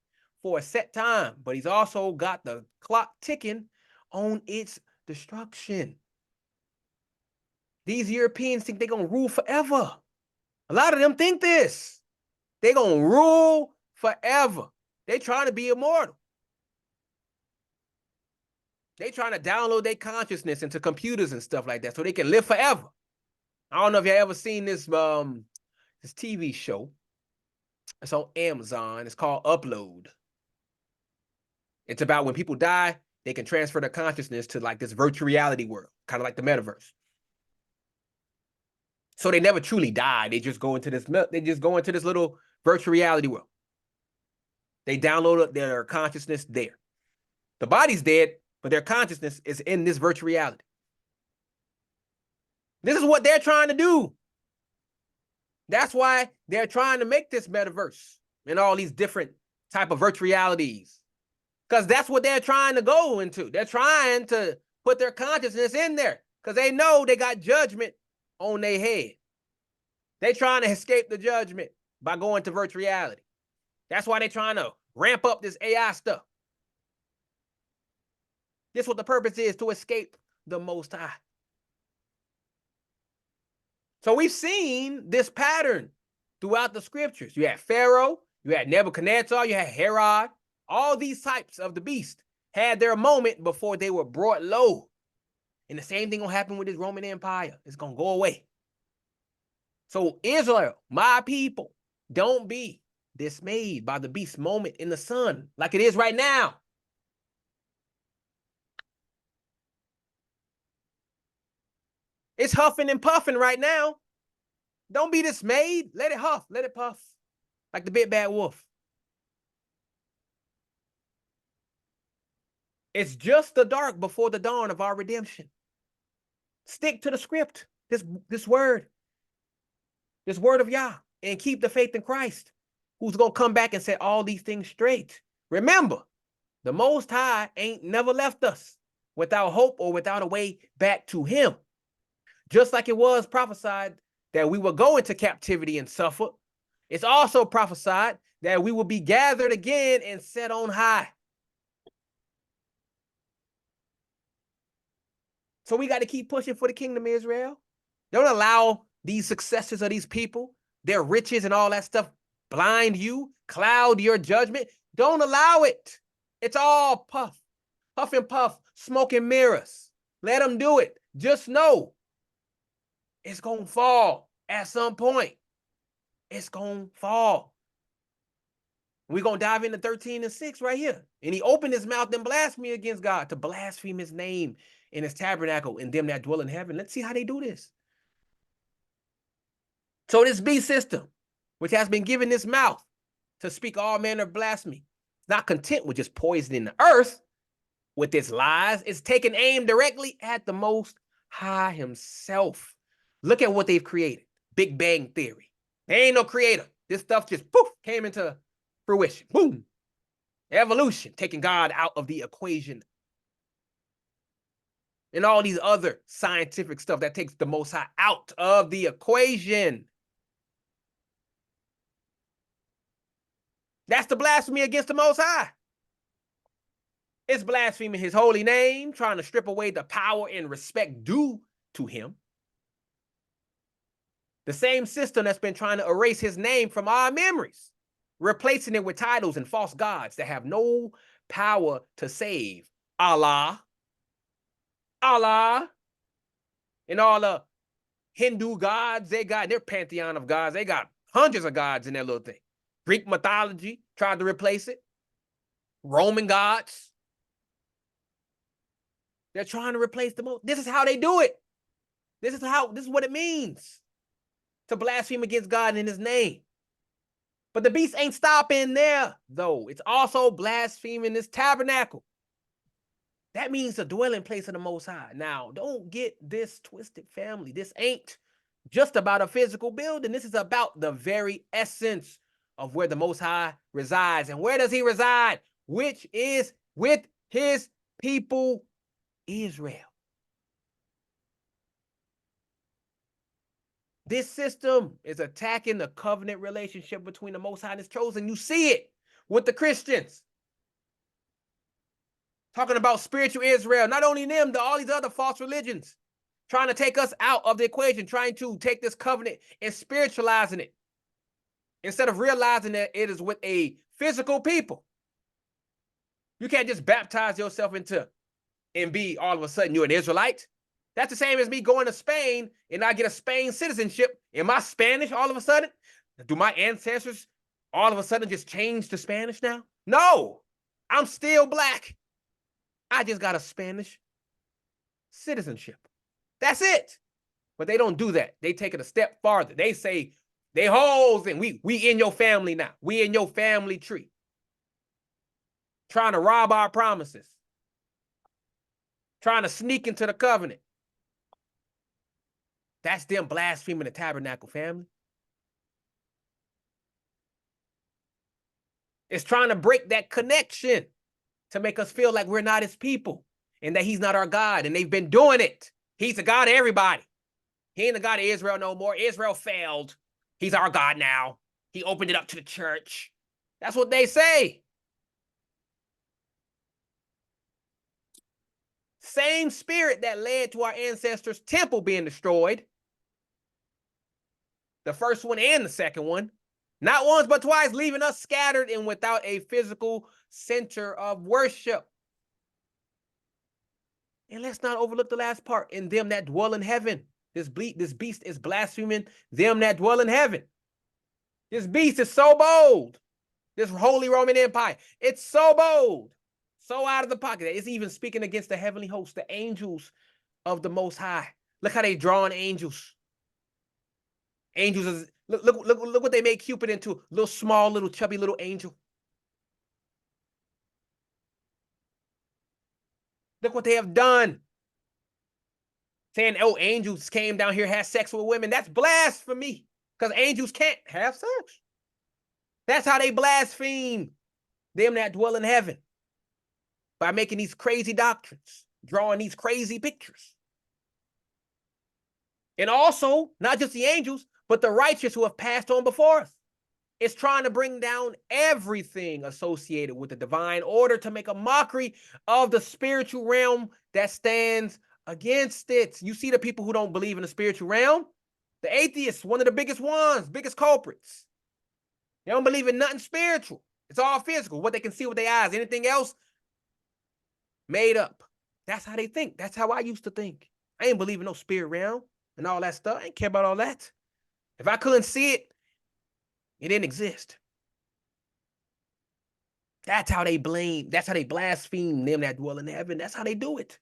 Speaker 1: for a set time, but he's also got the clock ticking on its destruction. These Europeans think they're going to rule forever. A lot of them think this. They're going to rule forever. They're trying to be immortal. They're trying to download their consciousness into computers and stuff like that so they can live forever. I don't know if you ever seen this TV show. It's on Amazon. It's called Upload. It's about when people die, they can transfer their consciousness to like this virtual reality world, kind of like the metaverse. So they never truly die. They just go into this little virtual reality world. They download their consciousness there. The body's dead, but their consciousness is in this virtual reality. This is what they're trying to do. That's why they're trying to make this metaverse and all these different type of virtual realities. Because that's what they're trying to go into. They're trying to put their consciousness in there because they know they got judgment on their head. They're trying to escape the judgment by going to virtual reality. That's why they're trying to ramp up this AI stuff. This is what the purpose is, to escape the Most High. So we've seen this pattern throughout the scriptures. You had Pharaoh, you had Nebuchadnezzar, you had Herod. All these types of the beast had their moment before they were brought low. And the same thing will happen with this Roman Empire. It's going to go away. So Israel, my people, don't be dismayed by the beast moment in the sun like it is right now. It's huffing and puffing right now. Don't be dismayed. Let it huff. Let it puff. Like the big bad wolf. It's just the dark before the dawn of our redemption. Stick to the script, this word of Yah, and keep the faith in Christ, who's going to come back and set all these things straight. Remember, the Most High ain't never left us without hope or without a way back to him. Just like it was prophesied that we will go into captivity and suffer, it's also prophesied that we will be gathered again and set on high. So we got to keep pushing for the kingdom, Israel. Don't allow these successes of these people, their riches and all that stuff, blind you, cloud your judgment. Don't allow it. It's all puff and puff, smoke and mirrors. Let them do it. Just know it's going to fall at some point. It's going to fall. We're going to dive into 13:6 right here. And he opened his mouth and blasphemed against God, to blaspheme his name in his tabernacle and them that dwell in heaven. Let's see how they do this. So this beast system, which has been given this mouth to speak all manner of blasphemy, is not content with just poisoning the earth with its lies. It's taking aim directly at the Most High himself. Look at what they've created. Big Bang Theory. There ain't no creator. This stuff just poof came into fruition. Boom. Evolution, taking God out of the equation. And all these other scientific stuff that takes the Most High out of the equation. That's the blasphemy against the Most High. It's blaspheming his holy name, trying to strip away the power and respect due to him. The same system that's been trying to erase his name from our memories, replacing it with titles and false gods that have no power to save. Allah, and all the Hindu gods, they got their pantheon of gods. They got hundreds of gods in their little thing. Greek mythology tried to replace it. Roman gods. They're trying to replace the most. This is how they do it. This is what it means to blaspheme against God in his name. But the beast ain't stopping there, though. It's also blaspheming this tabernacle. That means the dwelling place of the Most High. Now, don't get this twisted, family. This ain't just about a physical building. This is about the very essence of where the Most High resides. And where does he reside? Which is with his people, Israel. This system is attacking the covenant relationship between the Most High and his chosen. You see it with the Christians. Talking about spiritual Israel, not only them, all these other false religions, trying to take us out of the equation, trying to take this covenant and spiritualizing it, instead of realizing that it is with a physical people. You can't just baptize yourself into and be all of a sudden you're an Israelite. That's the same as me going to Spain and I get a Spain citizenship. Am I Spanish all of a sudden? Do my ancestors all of a sudden just change to Spanish now? No, I'm still black. I just got a Spanish citizenship. That's it. But they don't do that. They take it a step farther. They say, they hoes and we in your family now. We in your family tree. Trying to rob our promises. Trying to sneak into the covenant. That's them blaspheming the tabernacle, family. It's trying to break that connection to make us feel like we're not his people and that he's not our God. And they've been doing it. He's the God of everybody. He ain't the God of Israel no more. Israel failed. He's our God now. He opened it up to the church. That's what they say. Same spirit that led to our ancestors' temple being destroyed. The first one and the second one. Not once, but twice, leaving us scattered and without a physical center of worship. And let's not overlook the last part. In them that dwell in heaven. This beast is blaspheming them that dwell in heaven. This beast is so bold. This Holy Roman Empire. It's so bold. So out of the pocket. It's even speaking against the heavenly host, the angels of the Most High. Look how they drawing angels. Angels is look what they made Cupid into. Little small, little chubby little angel. Look what they have done. Saying, oh, angels came down here, had sex with women. That's blasphemy. Because angels can't have sex. That's how they blaspheme them that dwell in heaven. By making these crazy doctrines. Drawing these crazy pictures. And also, not just the angels, but the righteous who have passed on before us. It's trying to bring down everything associated with the divine order to make a mockery of the spiritual realm that stands against it. You see the people who don't believe in the spiritual realm? The atheists, one of the biggest ones, biggest culprits. They don't believe in nothing spiritual. It's all physical, what they can see with their eyes. Anything else, made up. That's how they think. That's how I used to think. I ain't believe in no spirit realm and all that stuff. I ain't care about all that. If I couldn't see it, it didn't exist. That's how they blaspheme them that dwell in heaven. That's how they do it.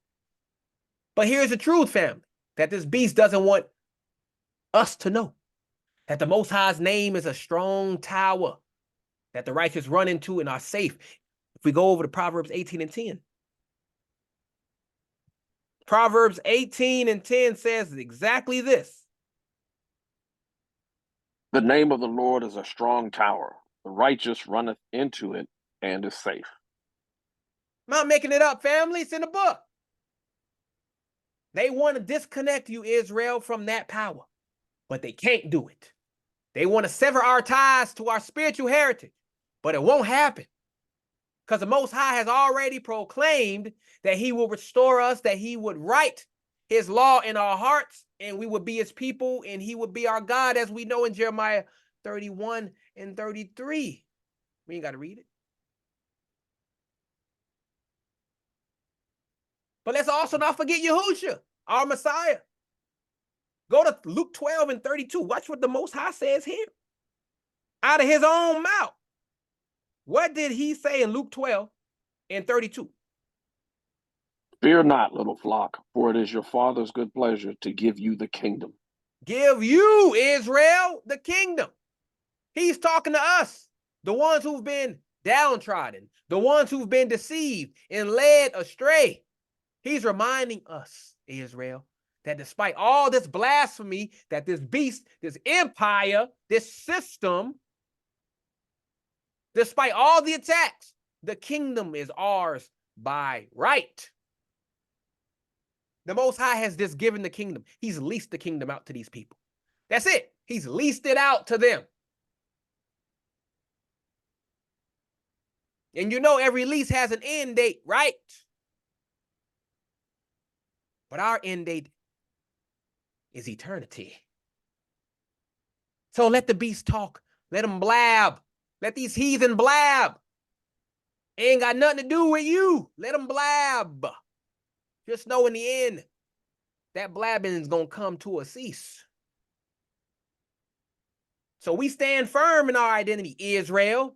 Speaker 1: But here's the truth, family, that this beast doesn't want us to know that the Most High's name is a strong tower that the righteous run into and are safe. If we go over to Proverbs 18 and 10. Proverbs 18 and 10 says exactly this.
Speaker 2: The name of the Lord is a strong tower. The righteous runneth into it and is safe.
Speaker 1: I'm not making it up, family. It's in the book. They want to disconnect you, Israel, from that power, but they can't do it. They want to sever our ties to our spiritual heritage, but it won't happen because the Most High has already proclaimed that he will restore us, that he would write his law in our hearts, and we would be his people, and he would be our God, as we know in Jeremiah 31 and 33. We ain't got to read it. But let's also not forget Yahushua, our Messiah. Go to Luke 12 and 32. Watch what the Most High says here. Out of his own mouth. What did he say in Luke 12 and 32?
Speaker 2: Fear not, little flock, for it is your Father's good pleasure to give you the kingdom.
Speaker 1: Give you, Israel, the kingdom. He's talking to us, the ones who've been downtrodden, the ones who've been deceived and led astray. He's reminding us, Israel, that despite all this blasphemy, that this beast, this empire, this system, despite all the attacks, the kingdom is ours by right. The Most High has just given the kingdom. He's leased the kingdom out to these people. That's it. He's leased it out to them. And you know every lease has an end date, right? But our end date is eternity. So let the beast talk. Let them blab. Let these heathen blab. Ain't got nothing to do with you. Let them blab. Just know in the end, that blabbing is going to come to a cease. So we stand firm in our identity, Israel.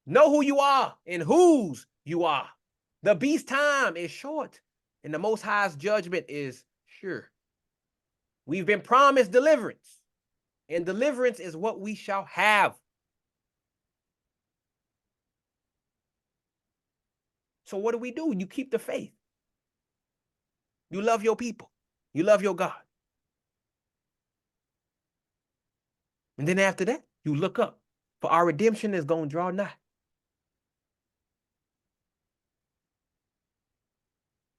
Speaker 1: Know who you are and whose you are. The beast time is short, and the Most High's judgment is sure. We've been promised deliverance, and deliverance is what we shall have. So what do? You keep the faith. You love your people. You love your God. And then after that, you look up, for our redemption is going to draw nigh.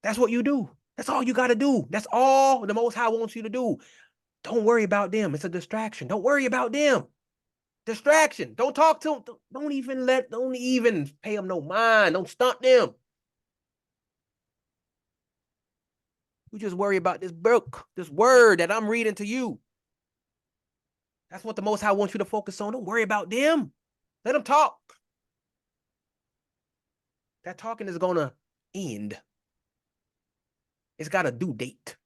Speaker 1: That's what you do. That's all you got to do. That's all the Most High wants you to do. Don't worry about them. It's a distraction. Don't worry about them. Distraction. Don't talk to them. Don't even pay them no mind. Don't stunt them. You just worry about this book, this word that I'm reading to you. That's what the Most High wants you to focus on. Don't worry about them. Let them talk. That talking is going to end. It's got a due date.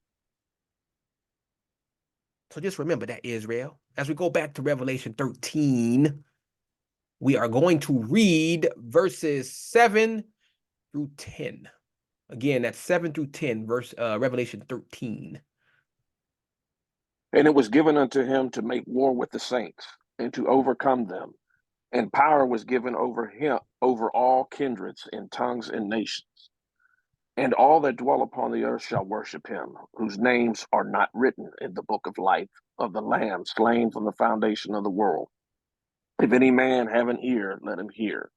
Speaker 1: So just remember that, Israel. As we go back to Revelation 13, we are going to read verses 7 through 10. Again, that's 7 through 10, Revelation 13.
Speaker 2: And it was given unto him to make war with the saints and to overcome them. And power was given over him, over all kindreds and tongues and nations. And all that dwell upon the earth shall worship him, whose names are not written in the book of life of the Lamb slain from the foundation of the world. If any man have an ear, let him hear.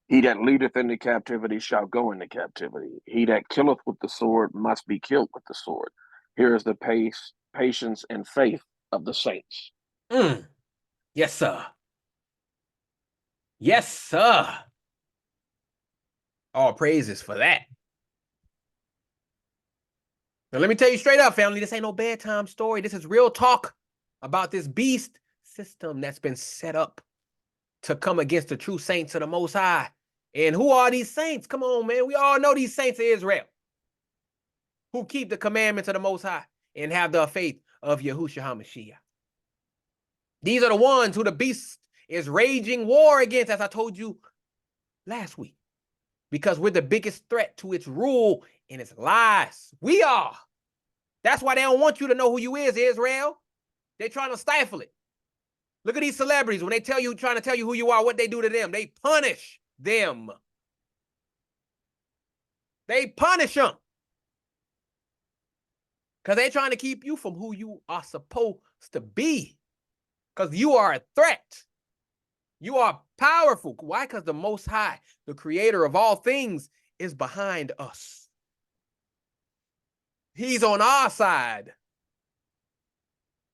Speaker 2: He that leadeth into captivity shall go into captivity. He that killeth with the sword must be killed with the sword. Here is the patience, and faith of the saints.
Speaker 1: Yes, sir. Yes, sir. All praises for that. Now, let me tell you straight up, family, this ain't no bedtime story. This is real talk about this beast system that's been set up to come against the true saints of the Most High. And who are these saints? Come on, man. We all know these saints of Israel who keep the commandments of the Most High and have the faith of Yahushua HaMashiach. These are the ones who the beast is raging war against, as I told you last week, because we're the biggest threat to its rule and its lies. We are. That's why they don't want you to know who you is, Israel. They're trying to stifle it. Look at these celebrities. When they trying to tell you who you are, what they do to them, they punish them. They punish them. Because they're trying to keep you from who you are supposed to be. Because you are a threat. You are powerful. Why? Because the Most High, the creator of all things, is behind us. He's on our side.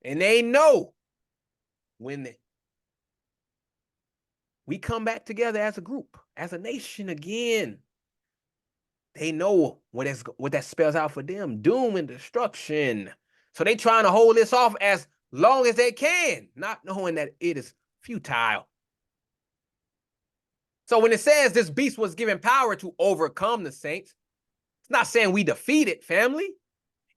Speaker 1: And they know when we come back together as a group, as a nation again, they know what that spells out for them: doom and destruction. So they trying to hold this off as long as they can, not knowing that it is futile. So when it says this beast was given power to overcome the saints, it's not saying we defeated, family.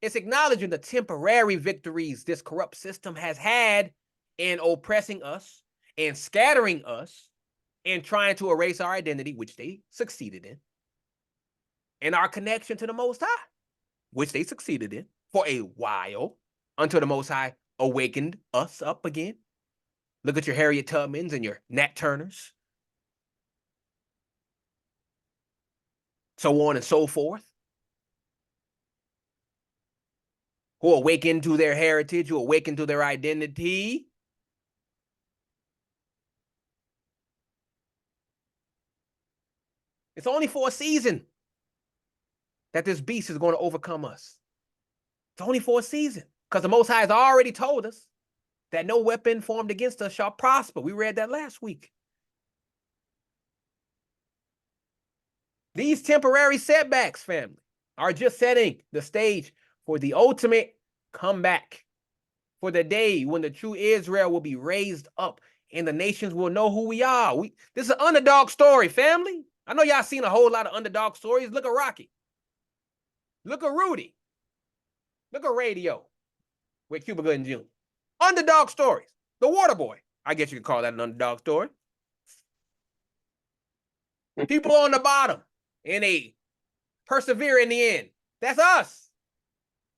Speaker 1: It's acknowledging the temporary victories this corrupt system has had in oppressing us and scattering us and trying to erase our identity, which they succeeded in, and our connection to the Most High, which they succeeded in for a while, until the Most High awakened us up again. Look at your Harriet Tubmans and your Nat Turners, so on and so forth, who awaken to their heritage, who awaken to their identity. It's only for a season that this beast is going to overcome us. It's only for a season, because the Most High has already told us that no weapon formed against us shall prosper. We read that last week. These temporary setbacks, family, are just setting the stage for the ultimate comeback, for the day when the true Israel will be raised up and the nations will know who we are. This is an underdog story, family. I know y'all seen a whole lot of underdog stories. Look at Rocky. Look at Rudy. Look at Radio with Cuba Gooding Jr. Underdog stories. The Water Boy. I guess you could call that an underdog story. People on the bottom and they persevere in the end. That's us.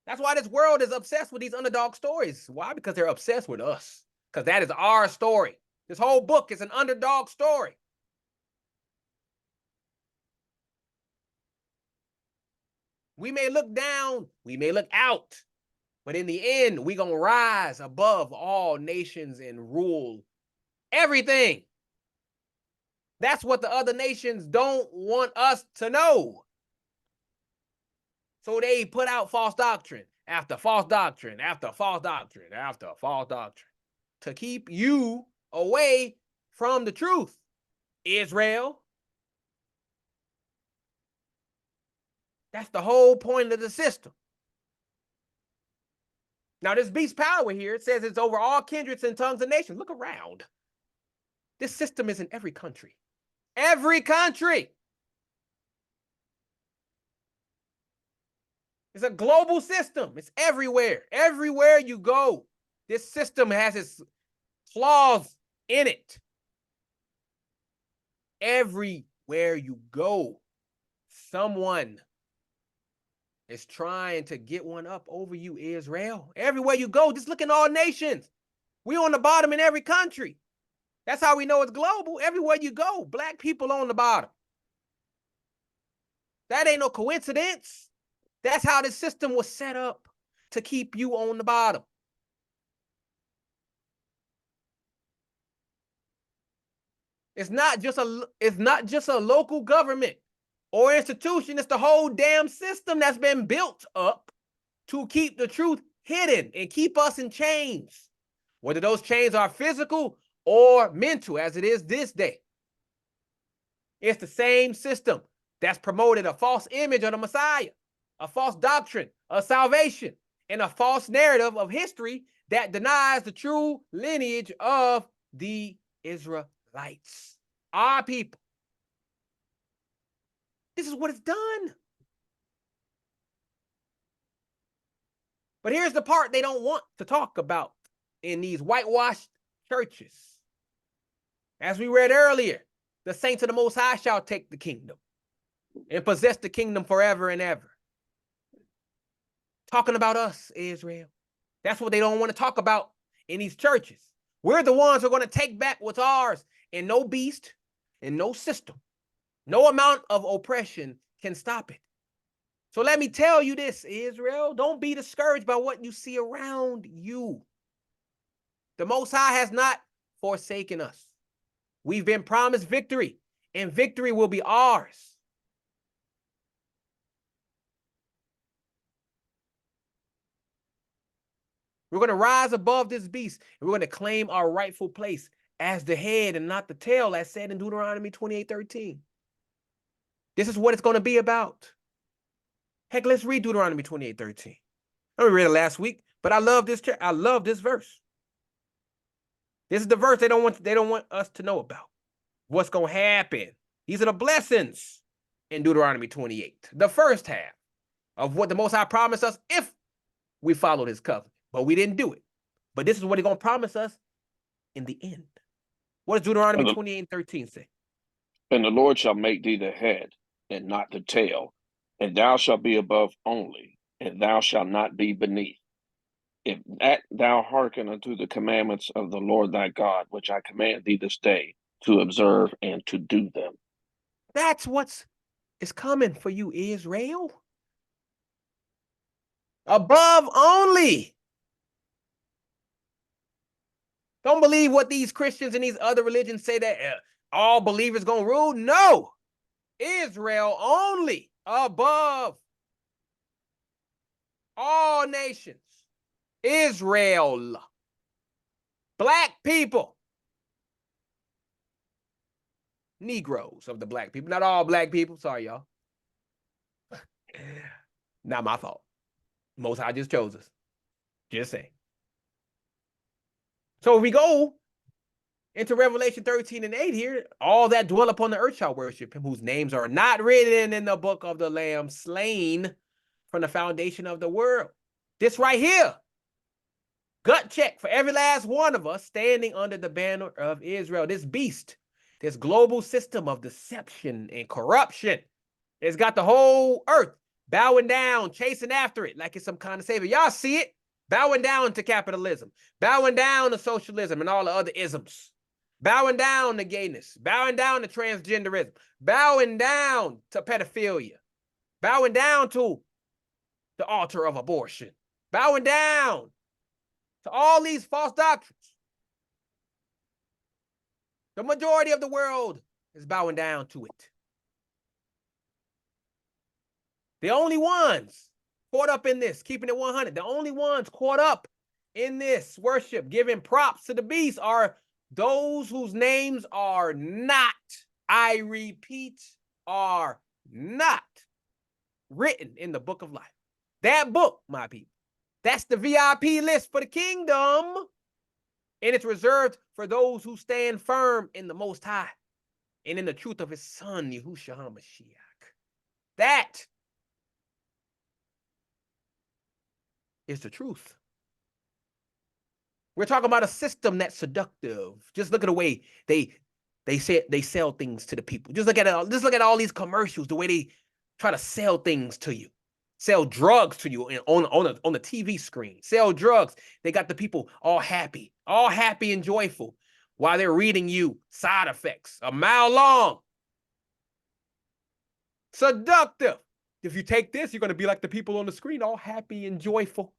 Speaker 1: That's why this world is obsessed with these underdog stories. Why? Because they're obsessed with us. Because that is our story. This whole book is an underdog story. We may look down, we may look out, but in the end, we're going to rise above all nations and rule everything. That's what the other nations don't want us to know. So they put out false doctrine after false doctrine after false doctrine after false doctrine to keep you away from the truth. Israel. That's the whole point of the system. Now, this beast power here, it says it's over all kindreds and tongues and nations. Look around. This system is in every country. Every country. It's a global system. It's everywhere. Everywhere you go, this system has its claws in it. Everywhere you go, someone is trying to get one up over you, Israel. Everywhere you go, just look in all nations. We on the bottom in every country. That's how we know it's global. Everywhere you go, black people on the bottom. That ain't no coincidence. That's how this system was set up, to keep you on the bottom. It's not just a local government or institution. It's the whole damn system that's been built up to keep the truth hidden and keep us in chains, whether those chains are physical or mental, as it is this day. It's the same system that's promoted a false image of the Messiah, a false doctrine of salvation, and a false narrative of history that denies the true lineage of the Israelites, our people. This is what it's done. But here's the part they don't want to talk about in these whitewashed churches. As we read earlier, the saints of the Most High shall take the kingdom and possess the kingdom forever and ever. Talking about us, Israel. That's what they don't want to talk about in these churches. We're the ones who are going to take back what's ours, and no beast and no system, no amount of oppression can stop it. So let me tell you this, Israel, don't be discouraged by what you see around you. The Most High has not forsaken us. We've been promised victory, and victory will be ours. We're going to rise above this beast, and we're going to claim our rightful place as the head and not the tail, as said in Deuteronomy 28:13. This is what it's going to be about. Heck, let's read Deuteronomy 28:13. I read it last week, but I love this. I love this verse. This is the verse they don't want us to know about. What's going to happen? These are the blessings in Deuteronomy 28. The first half of what the Most High promised us if we followed his covenant. But we didn't do it. But this is what he's going to promise us in the end. What does Deuteronomy 28:13 say?
Speaker 2: And the Lord shall make thee the head and not the tail, and thou shalt be above only, and thou shalt not be beneath. If that thou hearken unto the commandments of the Lord thy God, which I command thee this day, to observe and to do them.
Speaker 1: That's what's is coming for you, Israel. Above only. Don't believe what these Christians and these other religions say that all believers gonna rule. No. Israel only, above all nations. Israel. Black people. Negroes of the black people. Not all black people. Sorry, y'all. Not my fault. Most High just chose us. Just saying. So if we go into Revelation 13:8 here, all that dwell upon the earth shall worship him, whose names are not written in the book of the Lamb, slain from the foundation of the world. This right here, gut check for every last one of us standing under the banner of Israel. This beast, this global system of deception and corruption, it's got the whole earth bowing down, chasing after it like it's some kind of savior. Y'all see it? Bowing down to capitalism, bowing down to socialism and all the other isms, bowing down to gayness, bowing down to transgenderism, bowing down to pedophilia, bowing down to the altar of abortion, bowing down to all these false doctrines. The majority of the world is bowing down to it. The only ones caught up in this, keeping it 100, the only ones caught up in this worship, giving props to the beast, are those whose names are not, I repeat, are not written in the book of life. That book, my people, that's the VIP list for the kingdom. And it's reserved for those who stand firm in the Most High and in the truth of his son, Yahushua HaMashiach. That is the truth. We're talking about a system that's seductive. Just look at the way they sell things to the people. Just look at all these commercials, the way they try to sell things to you, sell drugs to you on the TV screen, sell drugs. They got the people all happy and joyful while they're reading you side effects a mile long. Seductive. If you take this, you're going to be like the people on the screen, all happy and joyful.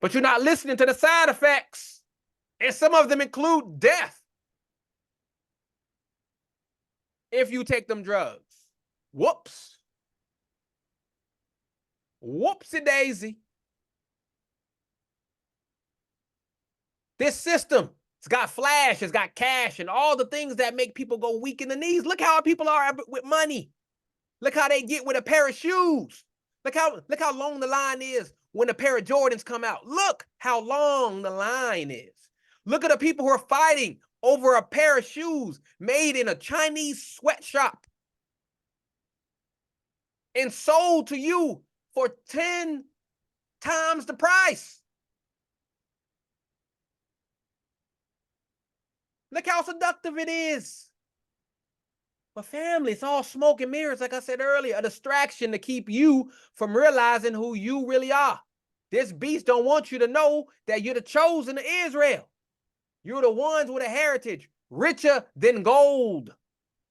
Speaker 1: But you're not listening to the side effects. And some of them include death if you take them drugs. Whoops. Whoopsie daisy. This system, it's got flash, it's got cash, and all the things that make people go weak in the knees. Look how people are with money. Look how they get with a pair of shoes. Look how long the line is when a pair of Jordans come out. Look how long the line is. Look at the people who are fighting over a pair of shoes made in a Chinese sweatshop and sold to you for 10 times the price. Look how seductive it is. But family, it's all smoke and mirrors, like I said earlier, a distraction to keep you from realizing who you really are. This beast don't want you to know that you're the chosen of Israel. You're the ones with a heritage richer than gold,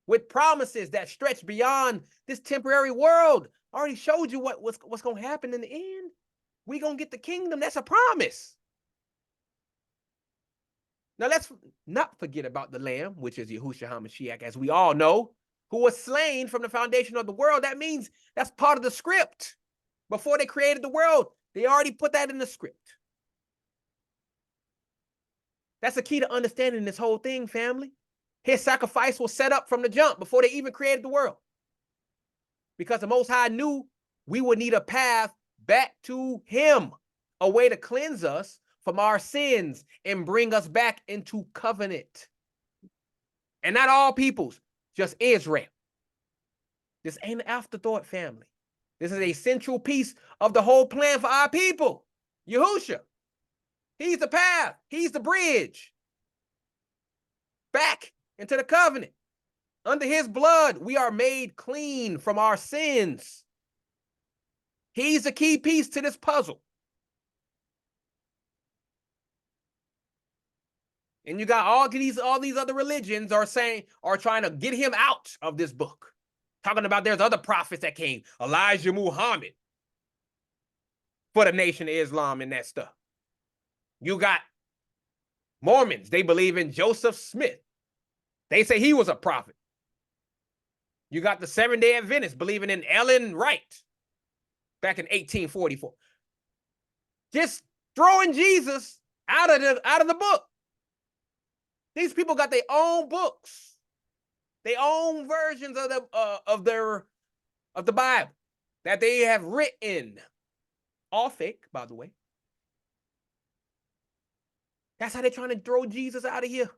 Speaker 1: with promises that stretch beyond this temporary world. I already showed you what's going to happen in the end. We're going to get the kingdom. That's a promise. Now let's not forget about the Lamb, which is Yahushua HaMashiach, as we all know, who was slain from the foundation of the world. That means that's part of the script. Before they created the world, they already put that in the script. That's the key to understanding this whole thing, family. His sacrifice was set up from the jump before they even created the world. Because the Most High knew we would need a path back to him, a way to cleanse us from our sins and bring us back into covenant. And not all peoples, just Israel. This ain't an afterthought, family. This is a central piece of the whole plan for our people. Yahushua, he's the path. He's the bridge back into the covenant. Under his blood, we are made clean from our sins. He's the key piece to this puzzle. And you got all these other religions are trying to get him out of this book. Talking about there's other prophets that came, Elijah Muhammad, for the Nation of Islam and that stuff. You got Mormons, they believe in Joseph Smith. They say he was a prophet. You got the Seventh-day Adventists believing in Ellen Wright back in 1844. Just throwing Jesus out of the book. These people got their own books, their own versions of the Bible that they have written, all fake, by the way. That's how they're trying to throw Jesus out of here.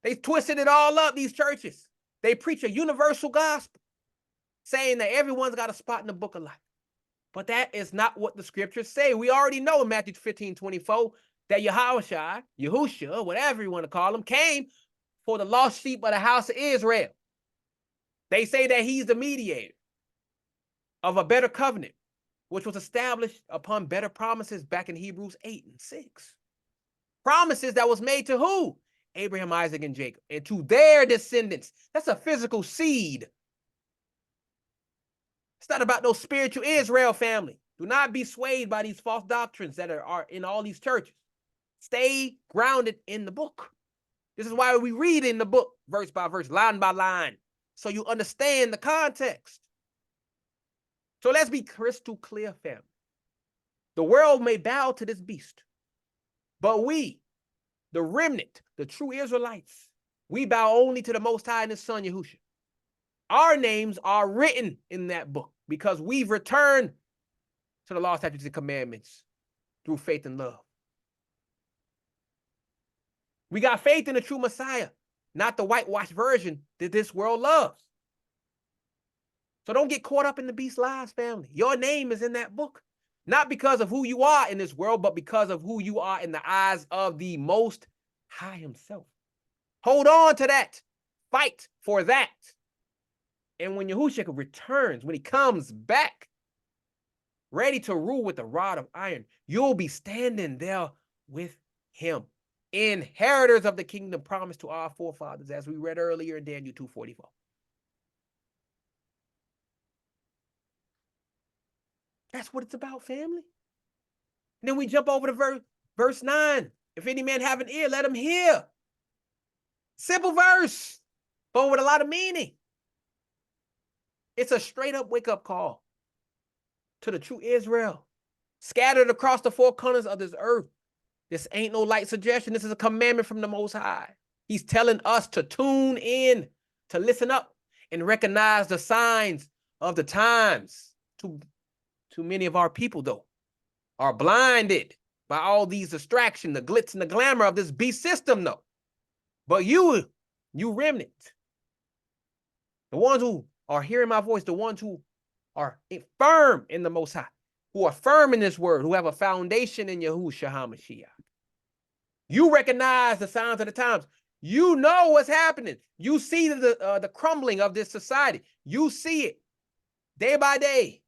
Speaker 1: They twisted it all up, these churches. They preach a universal gospel, saying that everyone's got a spot in the book of life. But that is not what the scriptures say. We already know in Matthew 15:24 that Yahushua, whatever you want to call him, came for the lost sheep of the house of Israel. They say that he's the mediator of a better covenant, which was established upon better promises back in Hebrews 8:6. Promises that was made to who? Abraham, Isaac, and Jacob, and to their descendants. That's a physical seed. It's not about no spiritual Israel family. Do not be swayed by these false doctrines that are in all these churches. Stay grounded in the book. This is why we read in the book, verse by verse, line by line, so you understand the context. So let's be crystal clear, family. The world may bow to this beast, but we, the remnant, the true Israelites, we bow only to the Most High and his Son, Yahushua. Our names are written in that book because we've returned to the law, statutes, and commandments through faith and love. We got faith in the true Messiah, not the whitewashed version that this world loves. So don't get caught up in the beast's lies, family. Your name is in that book, not because of who you are in this world, but because of who you are in the eyes of the Most High himself. Hold on to that. Fight for that. And when Yahushua returns, when he comes back, ready to rule with a rod of iron, you'll be standing there with him. Inheritors of the kingdom promised to our forefathers, as we read earlier in Daniel 2:44. That's what it's about, family. And then we jump over to verse 9. If any man have an ear, let him hear. Simple verse, but with a lot of meaning. It's a straight up wake up call to the true Israel, scattered across the four corners of this earth. This ain't no light suggestion. This is a commandment from the Most High. He's telling us to tune in, to listen up, and recognize the signs of the times. Too many of our people, though, are blinded by all these distractions, the glitz and the glamour of this beast system, though. But you remnant, the ones who are hearing my voice, the ones who are firm in the Most High, who are firm in this word, who have a foundation in Yahushua HaMashiach. You recognize the signs of the times. You know what's happening. You see the crumbling of this society. You see it day by day.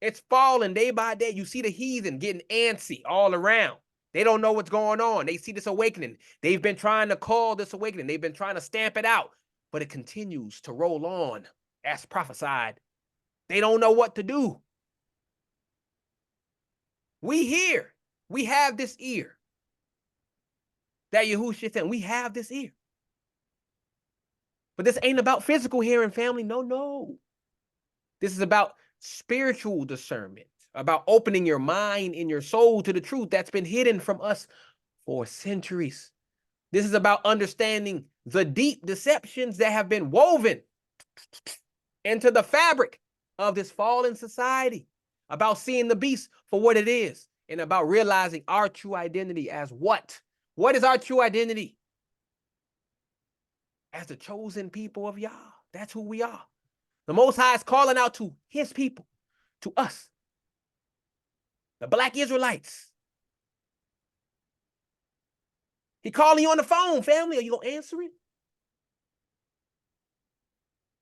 Speaker 1: It's falling day by day. You see the heathen getting antsy all around. They don't know what's going on. They see this awakening. They've been trying to call this awakening. They've been trying to stamp it out, but it continues to roll on as prophesied. They don't know what to do. We hear. We have this ear. that Yahushua said, we have this ear. But this ain't about physical hearing, family. No, no. This is about spiritual discernment, about opening your mind and your soul to the truth that's been hidden from us for centuries. This is about understanding the deep deceptions that have been woven into the fabric of this fallen society, about seeing the beast for what it is, and about realizing our true identity as what? What is our true identity? As the chosen people of Yah. That's who we are. The Most High is calling out to his people, to us, the Black Israelites. He calling you on the phone, family. Are you going to answer it?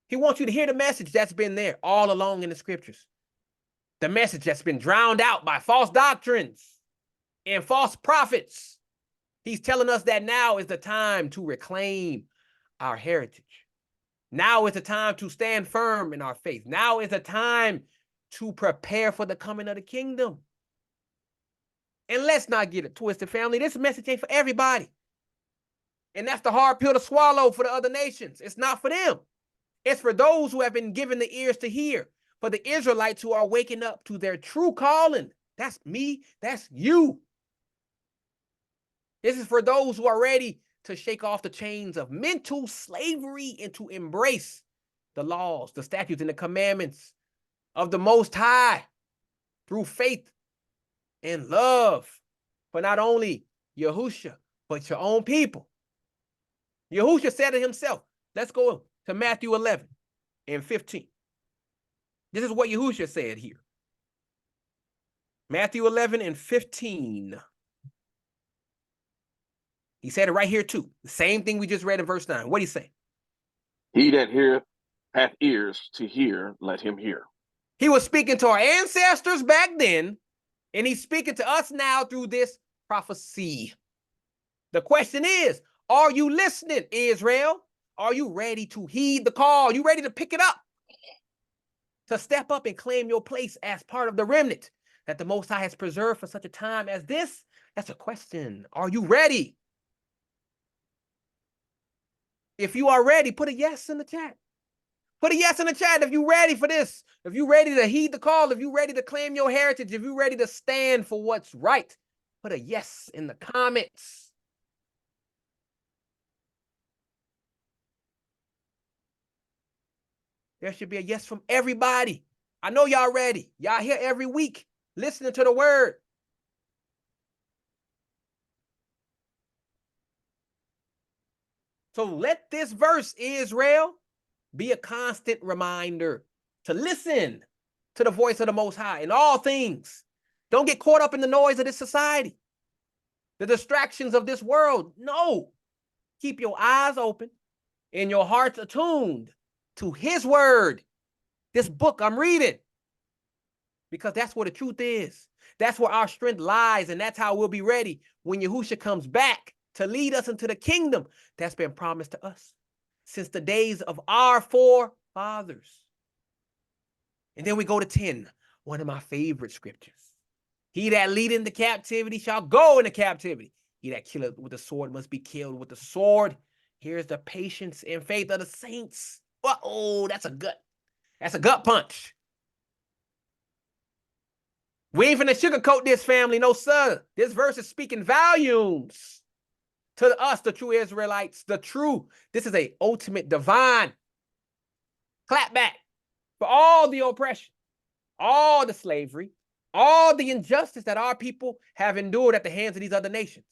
Speaker 1: He wants you to hear the message that's been there all along in the scriptures. The message that's been drowned out by false doctrines and false prophets. He's telling us that now is the time to reclaim our heritage. Now is the time to stand firm in our faith. Now is the time to prepare for the coming of the kingdom. And let's not get it twisted, family. This message ain't for everybody. And that's the hard pill to swallow for the other nations. It's not for them. It's for those who have been given the ears to hear. For the Israelites who are waking up to their true calling. That's me. That's you. This is for those who are ready to shake off the chains of mental slavery and to embrace the laws, the statutes, and the commandments of the Most High through faith and love for not only Yahushua, but your own people. Yahushua said it himself. Let's go to Matthew 11 and 15. This is what Yahushua said here. Matthew 11 and 15. He said it right here too. The same thing we just read in verse 9. What did he say?
Speaker 2: He that heareth hath ears to hear, let him hear.
Speaker 1: He was speaking to our ancestors back then, and he's speaking to us now through this prophecy. The question is, are you listening, Israel? Are you ready to heed the call? Are you ready to pick it up? To step up and claim your place as part of the remnant that the Most High has preserved for such a time as this? That's a question. Are you ready? If you are ready, put a yes in the chat. Put a yes in the chat if you're ready for this. If you're ready to heed the call, if you're ready to claim your heritage, if you're ready to stand for what's right, put a yes in the comments. There should be a yes from everybody. I know y'all ready. Y'all here every week listening to the word. So let this verse, Israel, be a constant reminder to listen to the voice of the Most High in all things. Don't get caught up in the noise of this society, the distractions of this world. No. Keep your eyes open and your hearts attuned to his word, this book I'm reading, because that's where the truth is. That's where our strength lies, and that's how we'll be ready when Yahushua comes back to lead us into the kingdom that's been promised to us since the days of our forefathers. And then we go to 10, one of my favorite scriptures. He that leadeth into captivity shall go into captivity. He that killeth with the sword must be killed with the sword. Here's the patience and faith of the saints. Oh, that's a gut punch. We ain't finna sugarcoat this, family. No, sir. This verse is speaking volumes to us, the true Israelites, this is a ultimate divine clapback for all the oppression, all the slavery, all the injustice that our people have endured at the hands of these other nations.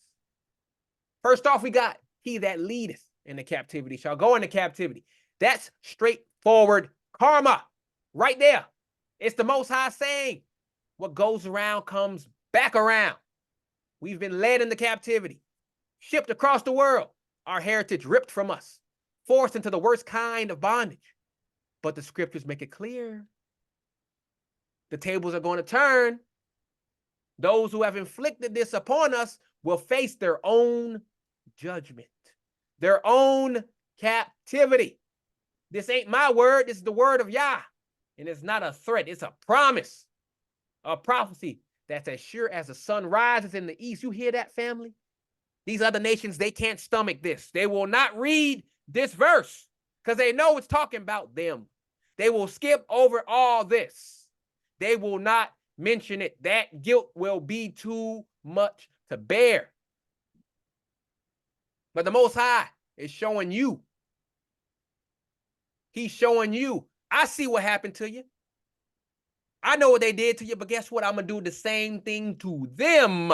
Speaker 1: First off, we got, he that leadeth into captivity shall go into captivity. That's straightforward karma right there. It's the Most High saying, what goes around comes back around. We've been led into captivity, shipped across the world, our heritage ripped from us, forced into the worst kind of bondage. But the scriptures make it clear. The tables are going to turn. Those who have inflicted this upon us will face their own judgment, their own captivity. This ain't my word. This is the word of Yah. And it's not a threat. It's a promise, a prophecy that's as sure as the sun rises in the east. You hear that, family? These other nations, they can't stomach this. They will not read this verse because they know it's talking about them. They will skip over all this. They will not mention it. That guilt will be too much to bear. But the Most High is showing you. He's showing you. I see what happened to you. I know what they did to you, but guess what? I'm going to do the same thing to them.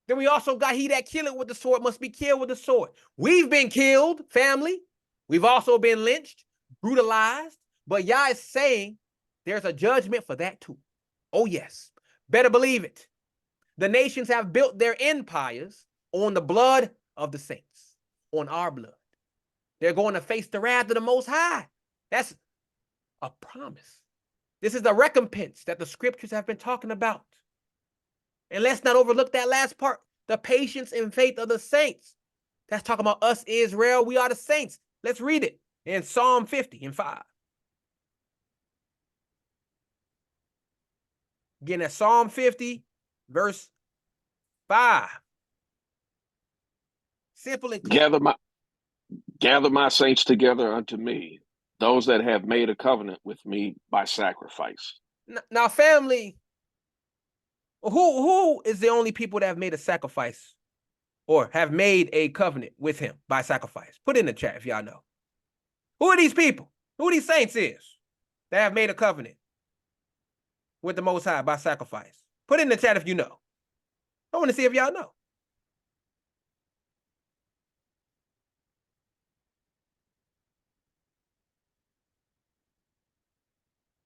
Speaker 1: Then we also got he that killeth with the sword must be killed with the sword. We've been killed, family. We've also been lynched, brutalized. But Yah is saying there's a judgment for that too. Oh, yes. Better believe it. The nations have built their empires on the blood of the saints, on our blood. They're going to face the wrath of the Most High. That's a promise. This is the recompense that the scriptures have been talking about. And let's not overlook that last part, the patience and faith of the saints. That's talking about us, Israel. We are the saints. Let's read it in Psalm 50 and 5. Again, at Psalm 50, verse 5. Simple and clear.
Speaker 2: Gather my saints together unto me, those that have made a covenant with me by sacrifice.
Speaker 1: Now, family, who is the only people that have made a sacrifice or have made a covenant with him by sacrifice? Put in the chat if y'all know. Who are these people? Who these saints is that have made a covenant with the Most High by sacrifice? Put in the chat if you know. I want to see if y'all know.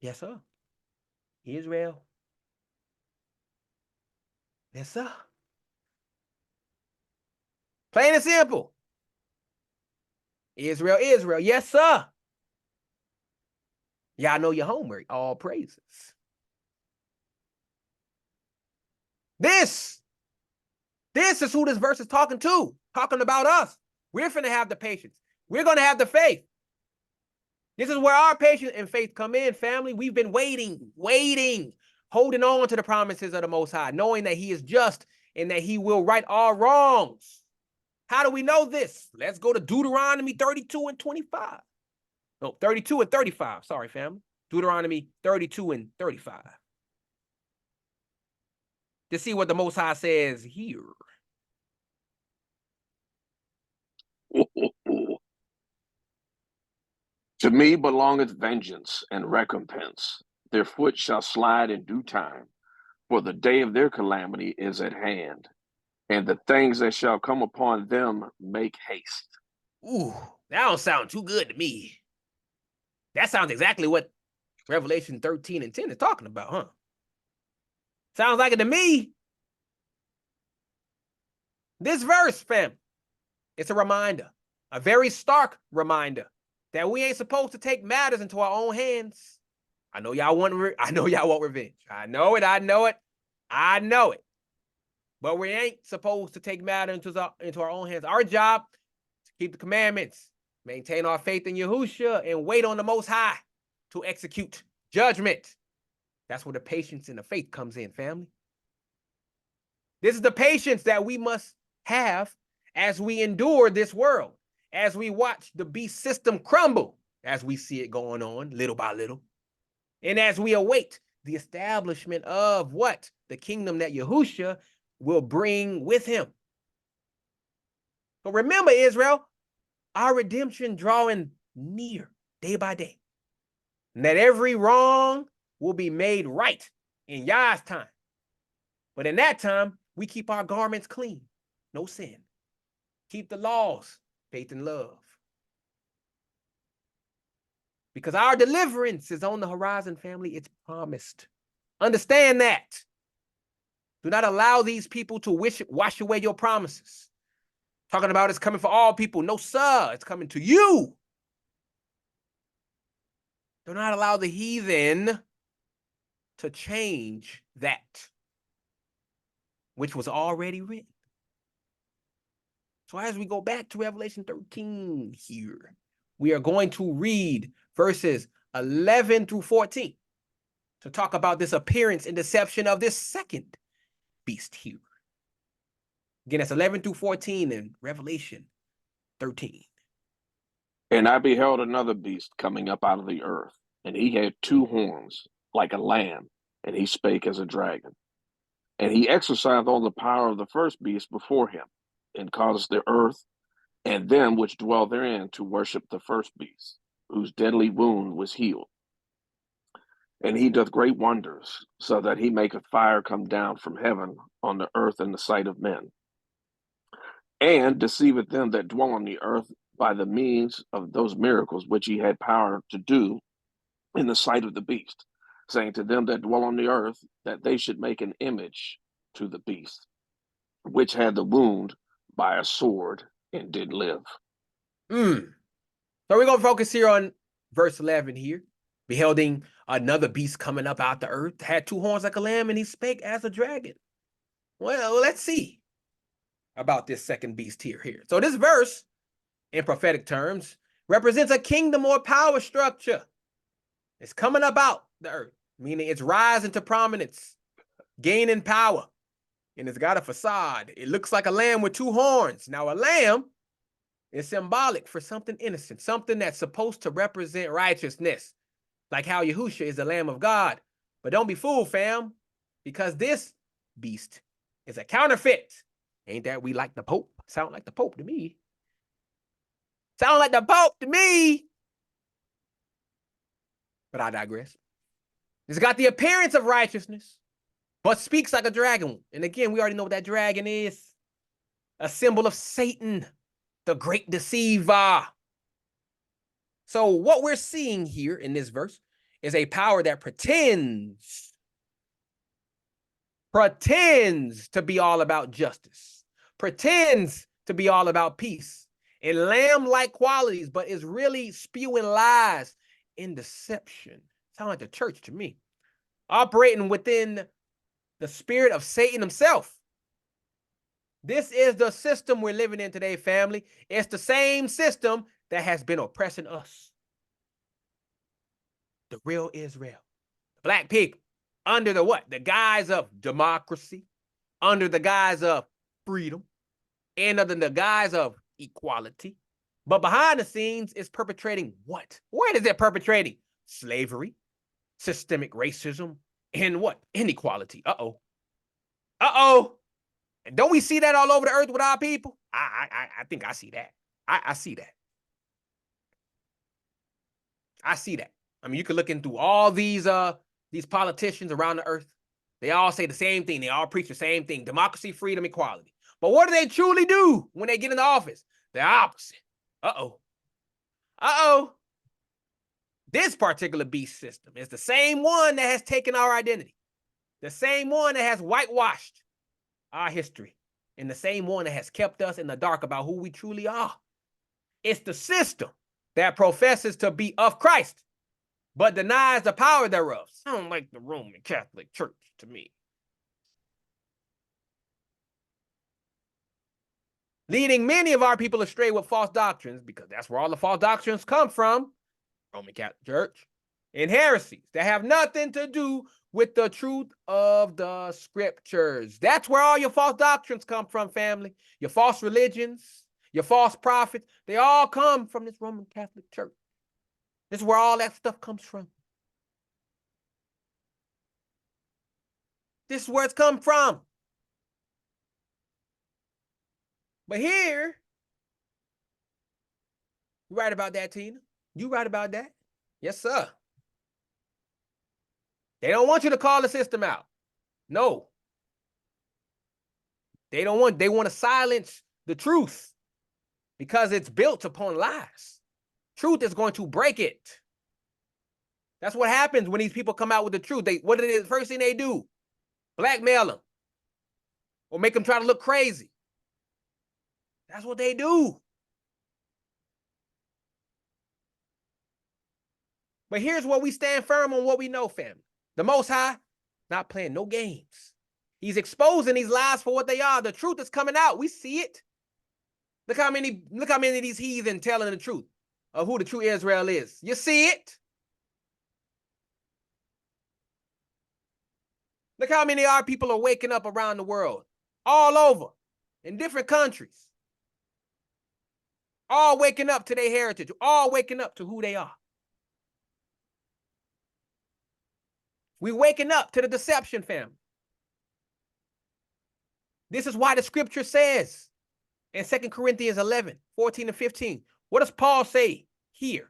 Speaker 1: Yes, sir. Israel. Yes, sir. Plain and simple. Israel, Israel. Yes, sir. Y'all know your homework. All praises. This is who this verse is talking to. Talking about us. We're finna have the patience. We're going to have the faith. This is where our patience and faith come in, family. We've been waiting, holding on to the promises of the Most High, knowing that he is just and that he will right all wrongs. How do we know this? Let's go to Deuteronomy 32 and 25. No, 32 and 35. Sorry, family. Deuteronomy 32 and 35. To see what the Most High says here.
Speaker 2: To me belongeth vengeance and recompense. Their foot shall slide in due time, for the day of their calamity is at hand, and the things that shall come upon them make haste.
Speaker 1: Ooh, that don't sound too good to me. That sounds exactly what Revelation 13 and 10 is talking about, huh? Sounds like it to me. This verse, fam, it's a reminder, a very stark reminder that we ain't supposed to take matters into our own hands. I know y'all want revenge. I know it. But we ain't supposed to take matters into our own hands. Our job is to keep the commandments, maintain our faith in Yahushua, and wait on the Most High to execute judgment. That's where the patience and the faith comes in, family. This is the patience that we must have as we endure this world, as we watch the beast system crumble, as we see it going on little by little, and as we await the establishment of what? The kingdom that Yahushua will bring with him. But remember, Israel, our redemption drawing near day by day, and that every wrong will be made right in Yah's time. But in that time, we keep our garments clean, no sin. Keep the laws, faith and love. Because our deliverance is on the horizon, family. It's promised. Understand that. Do not allow these people to wash away your promises. Talking about it's coming for all people. No, sir. It's coming to you. Do not allow the heathen to change that which was already written. So as we go back to Revelation 13 here, we are going to read verses 11 through 14. to talk about this appearance and deception of this second beast here. Again, that's 11 through 14 in Revelation 13.
Speaker 2: And I beheld another beast coming up out of the earth, and he had two horns like a lamb, and he spake as a dragon. And he exercised all the power of the first beast before him, and caused the earth and them which dwell therein to worship the first beast, whose deadly wound was healed. And he doth great wonders, so that he maketh fire come down from heaven on the earth in the sight of men, and deceiveth them that dwell on the earth by the means of those miracles which he had power to do in the sight of the beast, saying to them that dwell on the earth that they should make an image to the beast, which had the wound by a sword and did live.
Speaker 1: So we're going to focus here on verse 11 here. Beholding another beast coming up out the earth, had two horns like a lamb, and he spake as a dragon. Well, let's see about this second beast here. So this verse, in prophetic terms, represents a kingdom or power structure. It's coming up out the earth, meaning it's rising to prominence, gaining power, and it's got a facade. It looks like a lamb with two horns. Now, a lamb is symbolic for something innocent, something that's supposed to represent righteousness, like how Yahusha is the Lamb of God. But don't be fooled, fam, because this beast is a counterfeit. Ain't that we like the Pope? Sound like the Pope to me. Sound like the Pope to me. But I digress. It's got the appearance of righteousness, but speaks like a dragon. And again, we already know what that dragon is. A symbol of Satan, the great deceiver. So what we're seeing here in this verse is a power that pretends to be all about justice, pretends to be all about peace and lamb-like qualities, but is really spewing lies and deception. Sound like the church to me, operating within the spirit of Satan himself. This is the system we're living in today, family. It's the same system that has been oppressing us. The real Israel, the black people, under the what? The guise of democracy, under the guise of freedom, and under the guise of equality. But behind the scenes, it's perpetrating what? What is it perpetrating? Slavery, systemic racism, and what? Inequality. Uh-oh. Uh-oh. And don't we see that all over the earth with our people? I think I see that. I see that. I see that. I mean, you can look into all these politicians around the earth. They all say the same thing. They all preach the same thing: democracy, freedom, equality. But what do they truly do when they get in the office? The opposite. Uh-oh. Uh-oh. This particular beast system is the same one that has taken our identity, the same one that has whitewashed our history, and the same one that has kept us in the dark about who we truly are. It's the system that professes to be of Christ, but denies the power thereof. Sound like the Roman Catholic Church to me. Leading many of our people astray with false doctrines, because that's where all the false doctrines come from, Roman Catholic Church, and heresies that have nothing to do with the truth of the scriptures. That's where all your false doctrines come from, family. Your false religions, your false prophets, they all come from this Roman Catholic Church. This is where all that stuff comes from. This is where it's come from. But here, you right about that, Tina. You right about that. Yes, sir. They don't want you to call the system out. No. They want to silence the truth because it's built upon lies. Truth is going to break it. That's what happens when these people come out with the truth. What is the first thing they do? Blackmail them or make them try to look crazy. That's what they do. But here's where we stand firm on what we know, family. The Most High, not playing no games. He's exposing these lies for what they are. The truth is coming out. We see it. Look how many of these heathen telling the truth of who the true Israel is. You see it. Look how many our people are waking up around the world, all over, in different countries. All waking up to their heritage, all waking up to who they are. We waking up to the deception, family. This is why the scripture says in 2 Corinthians 11, 14 and 15, what does Paul say here?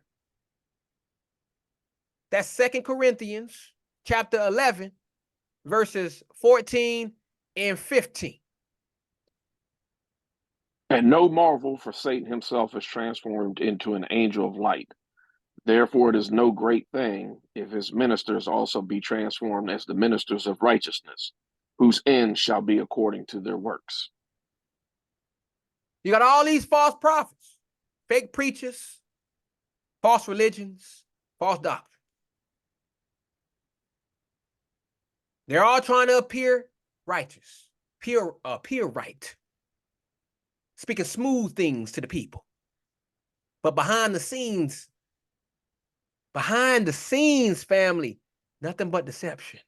Speaker 1: That's 2 Corinthians chapter 11, verses 14 and 15.
Speaker 2: And no marvel, for Satan himself is transformed into an angel of light. Therefore, it is no great thing if his ministers also be transformed as the ministers of righteousness, whose end shall be according to their works.
Speaker 1: You got all these false prophets, fake preachers, false religions, false doctrine. They're all trying to appear righteous, appear right, speaking smooth things to the people. But behind the scenes, family, nothing but deception.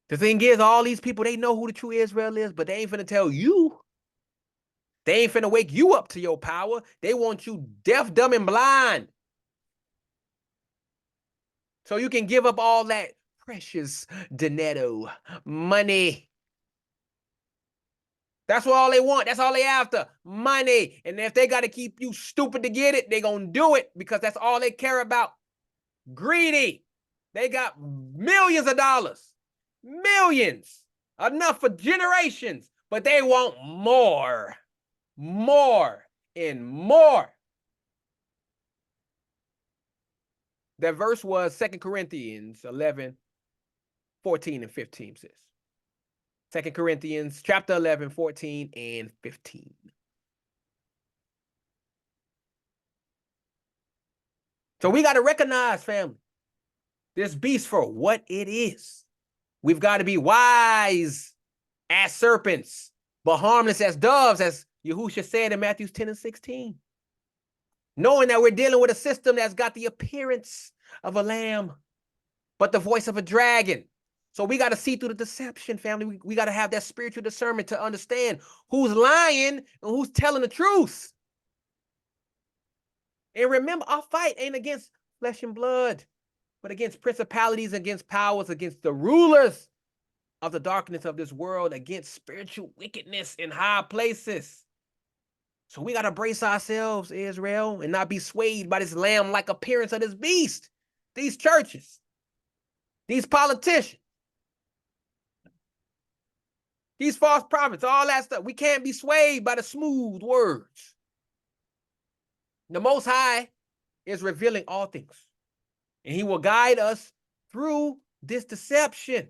Speaker 1: The thing is, all these people, they know who the true Israel is, but they ain't finna tell you. They ain't finna wake you up to your power. They want you deaf, dumb, and blind. So you can give up all that precious dinero, money. That's what all they want. That's all they after, money. And if they got to keep you stupid to get it, they going to do it because that's all they care about. Greedy. They got millions of dollars, millions, enough for generations, but they want more, and more. That verse was 2 Corinthians 11, 14 and 15 says. 2 Corinthians chapter 11, 14 and 15. So we got to recognize, family, this beast for what it is. We've got to be wise as serpents, but harmless as doves, as Yahushua said in Matthew 10 and 16. Knowing that we're dealing with a system that's got the appearance of a lamb, but the voice of a dragon. So we got to see through the deception, family. We got to have that spiritual discernment to understand who's lying and who's telling the truth. And remember, our fight ain't against flesh and blood, but against principalities, against powers, against the rulers of the darkness of this world, against spiritual wickedness in high places. So we got to brace ourselves, Israel, and not be swayed by this lamb-like appearance of this beast, these churches, these politicians, these false prophets, all that stuff. We can't be swayed by the smooth words. The Most High is revealing all things, and he will guide us through this deception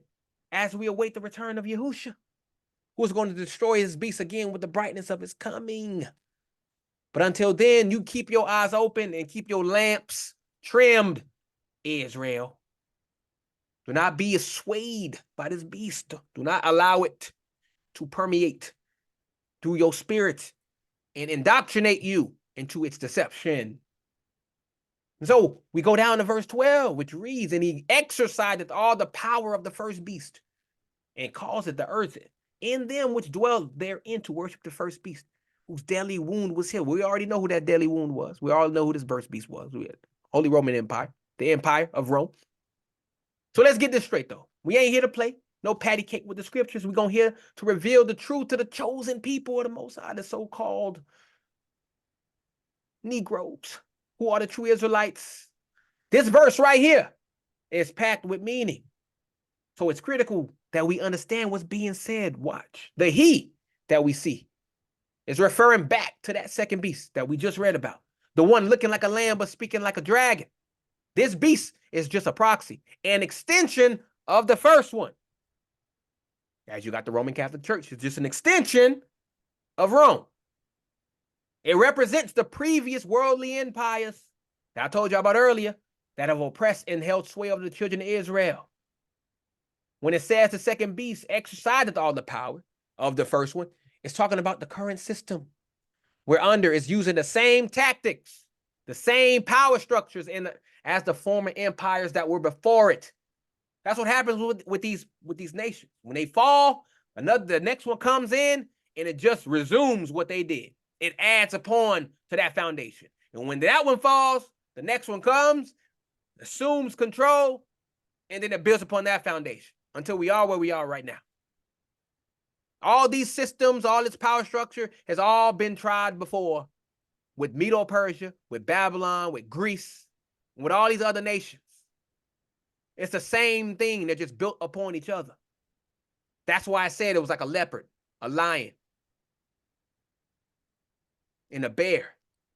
Speaker 1: as we await the return of Yahushua, who is going to destroy his beast again with the brightness of his coming. But until then, you keep your eyes open and keep your lamps trimmed, Israel. Do not be swayed by this beast. Do not allow it to permeate through your spirit and indoctrinate you into its deception. And so we go down to verse 12, which reads, and he exercised all the power of the first beast and caused the earth in them which dwell therein to worship the first beast, whose deadly wound was here. We already know who that deadly wound was. We all know who this first beast was. We had Holy Roman Empire, the Empire of Rome. So let's get this straight, though. We ain't here to play no patty cake with the scriptures. We're going to here to reveal the truth to the chosen people of the Most High, the so-called Negroes, who are the true Israelites. This verse right here is packed with meaning. So it's critical that we understand what's being said. Watch. The he that we see is referring back to that second beast that we just read about. The one looking like a lamb but speaking like a dragon. This beast is just a proxy, an extension of the first one. As you got the Roman Catholic Church, it's just an extension of Rome. It represents the previous worldly empires that I told you about earlier that have oppressed and held sway over the children of Israel. When it says the second beast exercised all the power of the first one, it's talking about the current system. We're under is using the same tactics, the same power structures as the former empires that were before it. That's what happens with these nations. When they fall, the next one comes in and it just resumes what they did. It adds upon to that foundation. And when that one falls, the next one comes, assumes control, and then it builds upon that foundation until we are where we are right now. All these systems, all this power structure has all been tried before with Medo-Persia, with Babylon, with Greece, with all these other nations. It's the same thing. They're just built upon each other. That's why I said it was like a leopard, a lion, and a bear.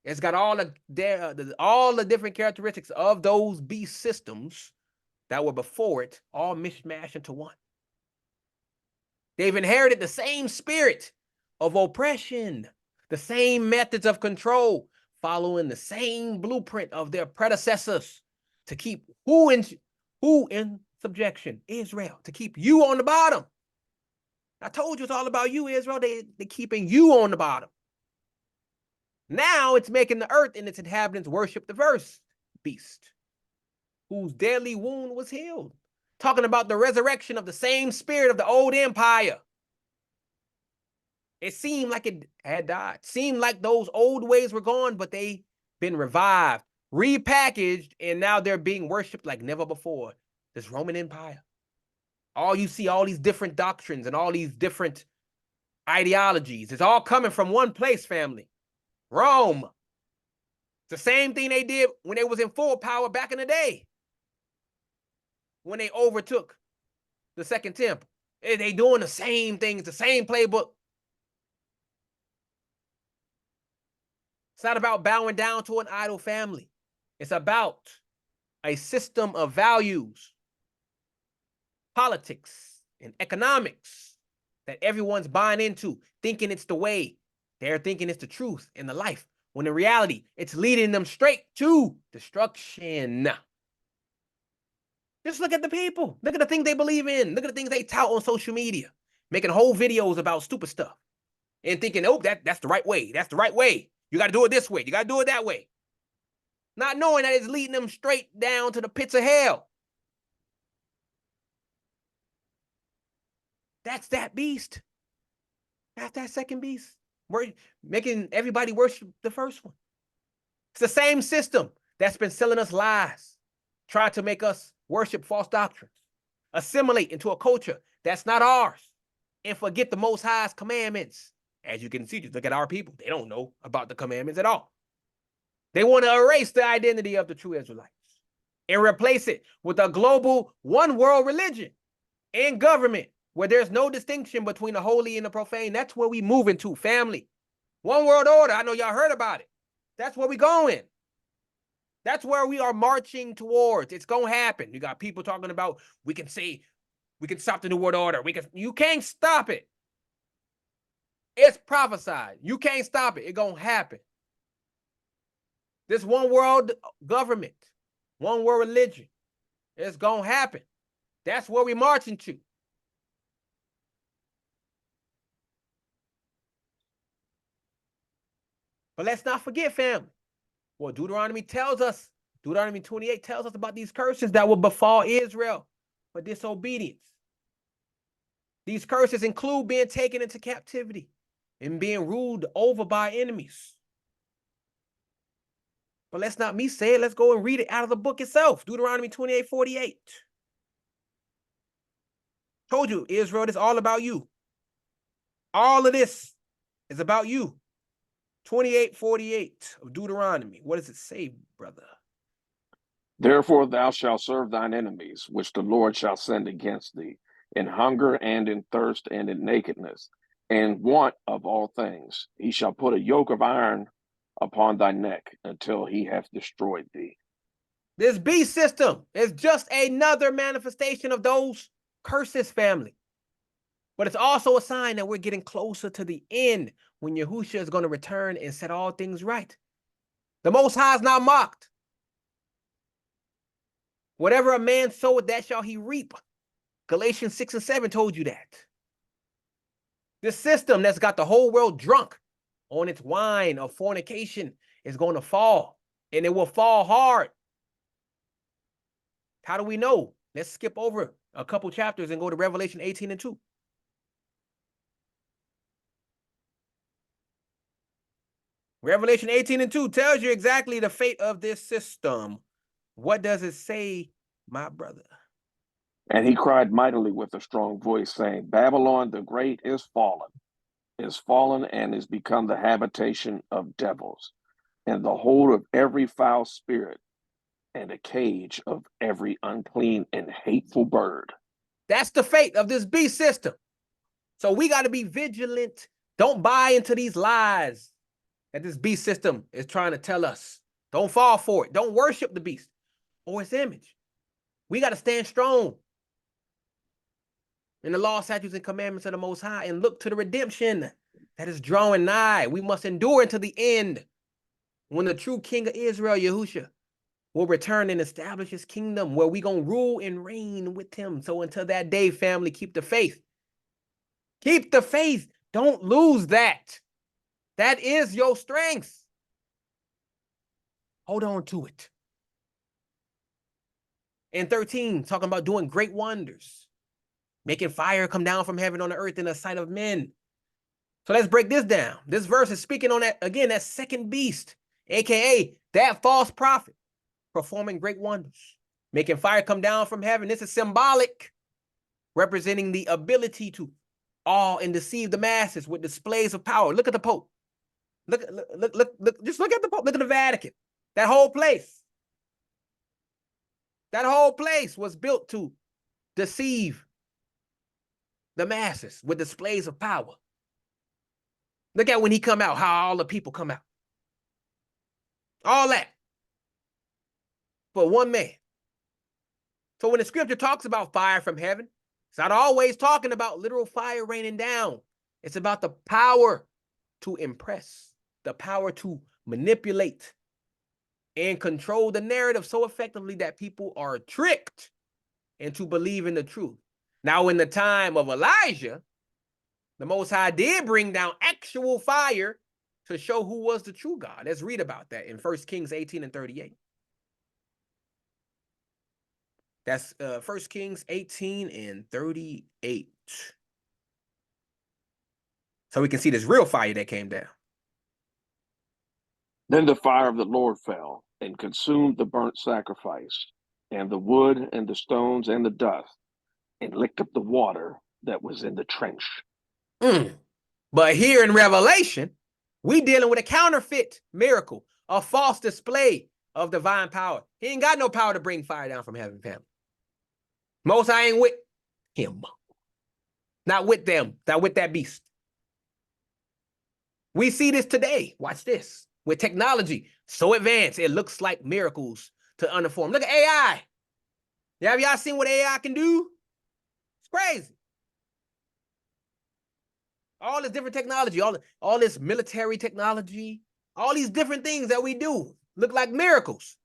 Speaker 1: It's got all the different characteristics of those beast systems that were before it, all mishmashed into one. They've inherited the same spirit of oppression, the same methods of control, following the same blueprint of their predecessors to keep who in subjection? Israel, to keep you on the bottom. I told you it's all about you, Israel. They're keeping you on the bottom. Now it's making the earth and its inhabitants worship the first beast, whose deadly wound was healed. Talking about the resurrection of the same spirit of the old empire. It seemed like it had died. Seemed like those old ways were gone, but they've been revived, repackaged, and now they're being worshipped like never before. This Roman Empire. All you see, all these different doctrines and all these different ideologies, it's all coming from one place, family. Rome. It's the same thing they did when they was in full power back in the day. When they overtook the Second Temple. They doing the same things, the same playbook. It's not about bowing down to an idol family. It's about a system of values, politics, and economics that everyone's buying into, thinking it's the way. They're thinking it's the truth and the life, when in reality, it's leading them straight to destruction. Just look at the people. Look at the things they believe in. Look at the things they tout on social media, making whole videos about stupid stuff and thinking, oh, that's the right way. That's the right way. You got to do it this way. You got to do it that way. Not knowing that it's leading them straight down to the pits of hell. That's that beast. That's that second beast. We're making everybody worship the first one. It's the same system that's been selling us lies, trying to make us worship false doctrines, assimilate into a culture that's not ours, and forget the Most High's commandments. As you can see, just look at our people. They don't know about the commandments at all. They want to erase the identity of the true Israelites and replace it with a global one world religion and government where there's no distinction between the holy and the profane. That's where we move into, family. One world order. I know y'all heard about it. That's where we going. That's where we are marching towards. It's going to happen. You got people talking about, we can stop the New World Order. You can't stop it. It's prophesied. You can't stop it. It's going to happen. This one world government, one world religion, it's going to happen. That's where we're marching to. But let's not forget, family. Well, Deuteronomy 28 tells us about these curses that will befall Israel for disobedience. These curses include being taken into captivity and being ruled over by enemies. But let's not me say it. Let's go and read it out of the book itself. Deuteronomy 28:48. Told you, Israel, this is all about you. All of this is about you. 28:48 of Deuteronomy. What does it say, brother?
Speaker 2: Therefore thou shalt serve thine enemies, which the Lord shall send against thee, in hunger and in thirst and in nakedness, and want of all things. He shall put a yoke of iron upon thy neck until he hath destroyed thee.
Speaker 1: This beast system is just another manifestation of those curses, family. But it's also a sign that we're getting closer to the end when Yahushua is going to return and set all things right. The Most High is not mocked. Whatever a man soweth, that shall he reap. Galatians 6:7 told you that. This system that's got the whole world drunk on its wine of fornication is going to fall, and it will fall hard. How do we know? Let's skip over a couple chapters and go to Revelation 18:2. Revelation 18:2 tells you exactly the fate of this system. What does it say, my brother?
Speaker 2: And he cried mightily with a strong voice, saying, Babylon the Great is fallen, and is become the habitation of devils, and the hold of every foul spirit, and a cage of every unclean and hateful bird.
Speaker 1: That's the fate of this beast system. So we got to be vigilant. Don't buy into these lies that this beast system is trying to tell us. Don't fall for it. Don't worship the beast or its image. We got to stand strong in the law, statutes, and commandments of the Most High and look to the redemption that is drawing nigh. We must endure until the end when the true king of Israel, Yahushua, will return and establish his kingdom where we going to rule and reign with him. So until that day, family, keep the faith. Keep the faith. Don't lose that. That is your strength. Hold on to it. And 13, talking about doing great wonders, making fire come down from heaven on the earth in the sight of men. So let's break this down. This verse is speaking on that, again, that second beast, aka that false prophet, performing great wonders, making fire come down from heaven. This is symbolic, representing the ability to awe and deceive the masses with displays of power. Look at the Pope. Look, just look at the Pope. Look at the Vatican. That whole place. That whole place was built to deceive the masses with displays of power. Look at when he come out, how all the people come out. All that for one man. So when the scripture talks about fire from heaven, it's not always talking about literal fire raining down. It's about the power to impress, the power to manipulate and control the narrative so effectively that people are tricked into believing the truth. Now, in the time of Elijah, the Most High did bring down actual fire to show who was the true God. Let's read about that in 1 Kings 18:38. That's 1 Kings 18:38. So we can see this real fire that came down.
Speaker 2: Then the fire of the Lord fell and consumed the burnt sacrifice, and the wood, and the stones, and the dust, and licked up the water that was in the trench.
Speaker 1: But here in Revelation, we dealing with a counterfeit miracle, a false display of divine power. He ain't got no power to bring fire down from heaven, family. Most High ain't with him. Not with them, not with that beast. We see this today. Watch this. With technology so advanced, it looks like miracles to uninformed. Look at AI. Have y'all seen what AI can do? It's crazy. All this different technology, all this military technology, all these different things that we do look like miracles.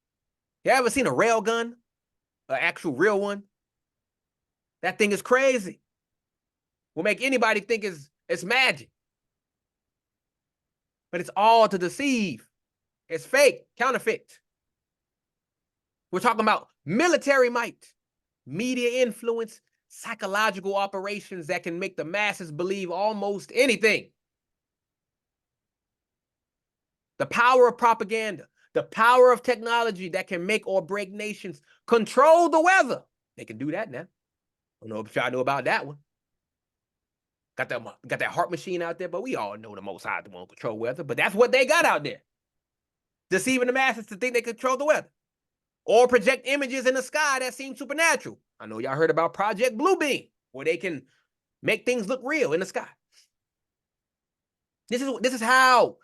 Speaker 1: You ever seen a rail gun? An actual real one? That thing is crazy. Will make anybody think it's magic. But it's all to deceive. It's fake, counterfeit. We're talking about military might, media influence, psychological operations that can make the masses believe almost anything. The power of propaganda, the power of technology that can make or break nations, control the weather. They can do that now. I don't know if y'all know about that one. Got that heart machine out there, but we all know the Most High won't control weather. But that's what they got out there, deceiving the masses to think they control the weather, or project images in the sky that seem supernatural. I know y'all heard about Project Bluebeam, where they can make things look real in the sky. This is how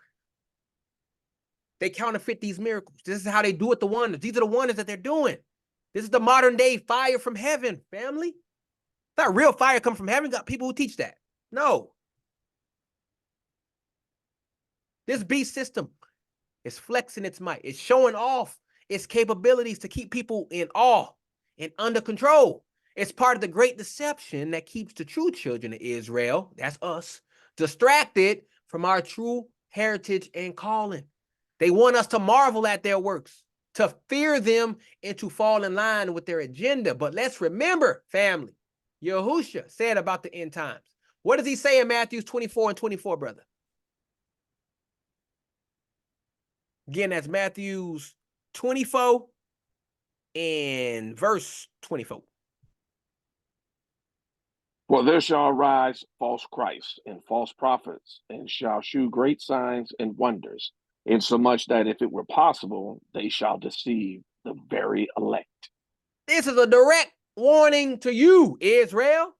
Speaker 1: they counterfeit these miracles. This is how they do it. The wonders. These are the wonders that they're doing. This is the modern day fire from heaven, family. It's not real fire come from heaven. Got people who teach that. No. This beast system is flexing its might. It's showing off its capabilities to keep people in awe and under control. It's part of the great deception that keeps the true children of Israel, that's us, distracted from our true heritage and calling. They want us to marvel at their works, to fear them and to fall in line with their agenda. But let's remember, family, Yahushua said about the end times. What does he say in Matthew 24 and 24, brother? Again, that's Matthew's 24 and verse 24.
Speaker 2: For there shall arise false Christs and false prophets, and shall shew great signs and wonders, insomuch that if it were possible, they shall deceive the very elect.
Speaker 1: This is a direct warning to you, Israel.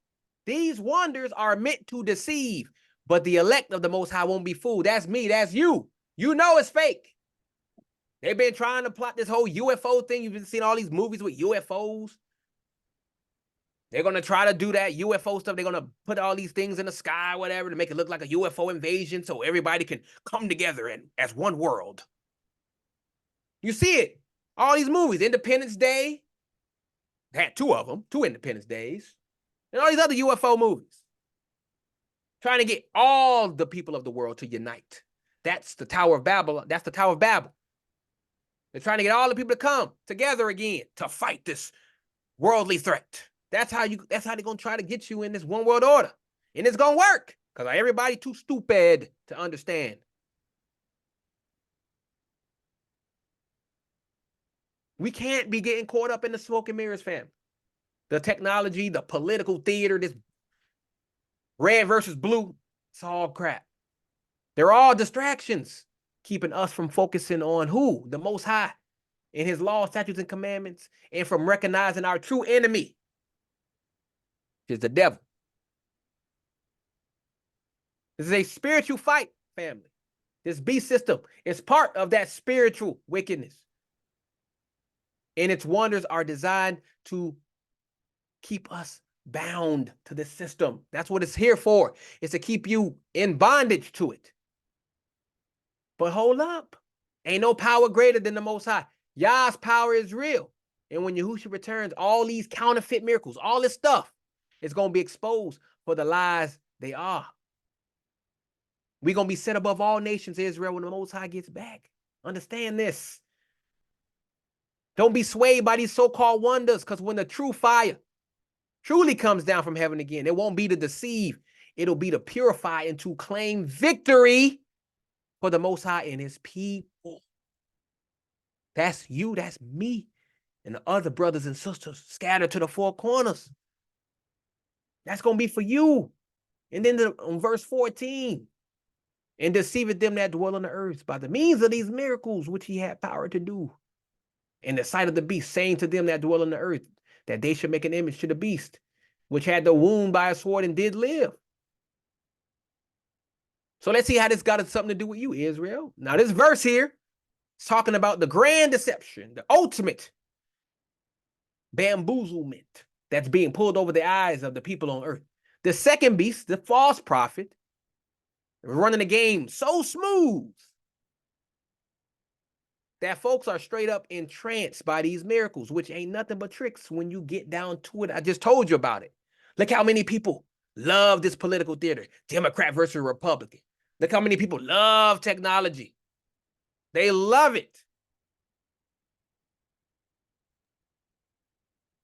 Speaker 1: These wonders are meant to deceive, but the elect of the Most High won't be fooled. That's me, that's you. You know it's fake. They've been trying to plot this whole UFO thing. You've been seeing all these movies with UFOs. They're going to try to do that UFO stuff. They're going to put all these things in the sky, whatever, to make it look like a UFO invasion so everybody can come together and as one world. You see it. All these movies, Independence Day. They had two of them, 2 Independence Days. And all these other UFO movies. Trying to get all the people of the world to unite. That's the Tower of Babel. That's the Tower of Babel. They're trying to get all the people to come together again to fight this worldly threat. That's how they're gonna try to get you in this one world order. And it's gonna work. Because everybody too stupid to understand. We can't be getting caught up in the smoke and mirrors, fam. The technology, the political theater, this red versus blue, it's all crap. They're all distractions, keeping us from focusing on who? The Most High in his law, statutes, and commandments, and from recognizing our true enemy, which is the devil. This is a spiritual fight, family. This beast system is part of that spiritual wickedness. And its wonders are designed to keep us bound to this system. That's what it's here for. It's to keep you in bondage to it. But hold up. Ain't no power greater than the Most High. Yah's power is real. And when Yahushua returns, all these counterfeit miracles, all this stuff is going to be exposed for the lies they are. We're going to be set above all nations, Israel, when the Most High gets back. Understand this. Don't be swayed by these so-called wonders, because when the true fire truly comes down from heaven again, it won't be to deceive. It'll be to purify and to claim victory for the Most High and his people. That's you, that's me, and the other brothers and sisters scattered to the 4 corners. That's going to be for you. And then on verse 14, and deceiveth them that dwell on the earth by the means of these miracles which he had power to do in the sight of the beast, saying to them that dwell on the earth that they should make an image to the beast, which had the wound by a sword and did live. So let's see how this got something to do with you, Israel. Now this verse here is talking about the grand deception, the ultimate bamboozlement that's being pulled over the eyes of the people on earth. The second beast, the false prophet, running the game so smooth that folks are straight up entranced by these miracles, which ain't nothing but tricks when you get down to it. I just told you about it. Look how many people love this political theater, Democrat versus Republican. Look how many people love technology. They love it.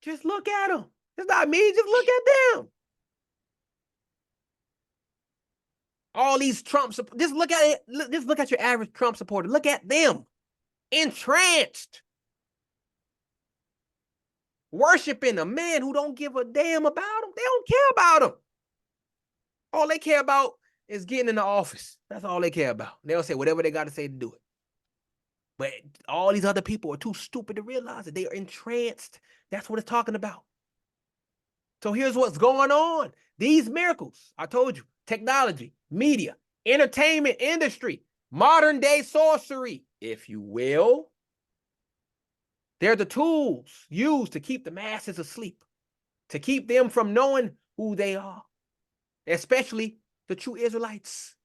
Speaker 1: Just look at them. It's not me, just look at them. All these Trump supporters, just look at it. Just look at your average Trump supporter. Look at them. Entranced. Worshiping a man who don't give a damn about them. They don't care about them. All they care about is getting in the office. That's all they care about. They'll say whatever they got to say to do it. But all these other people are too stupid to realize that they are entranced. That's what it's talking about. So here's what's going on. These miracles, I told you, technology, media, entertainment industry, modern day sorcery, if you will. They're the tools used to keep the masses asleep, to keep them from knowing who they are, especially the true Israelites,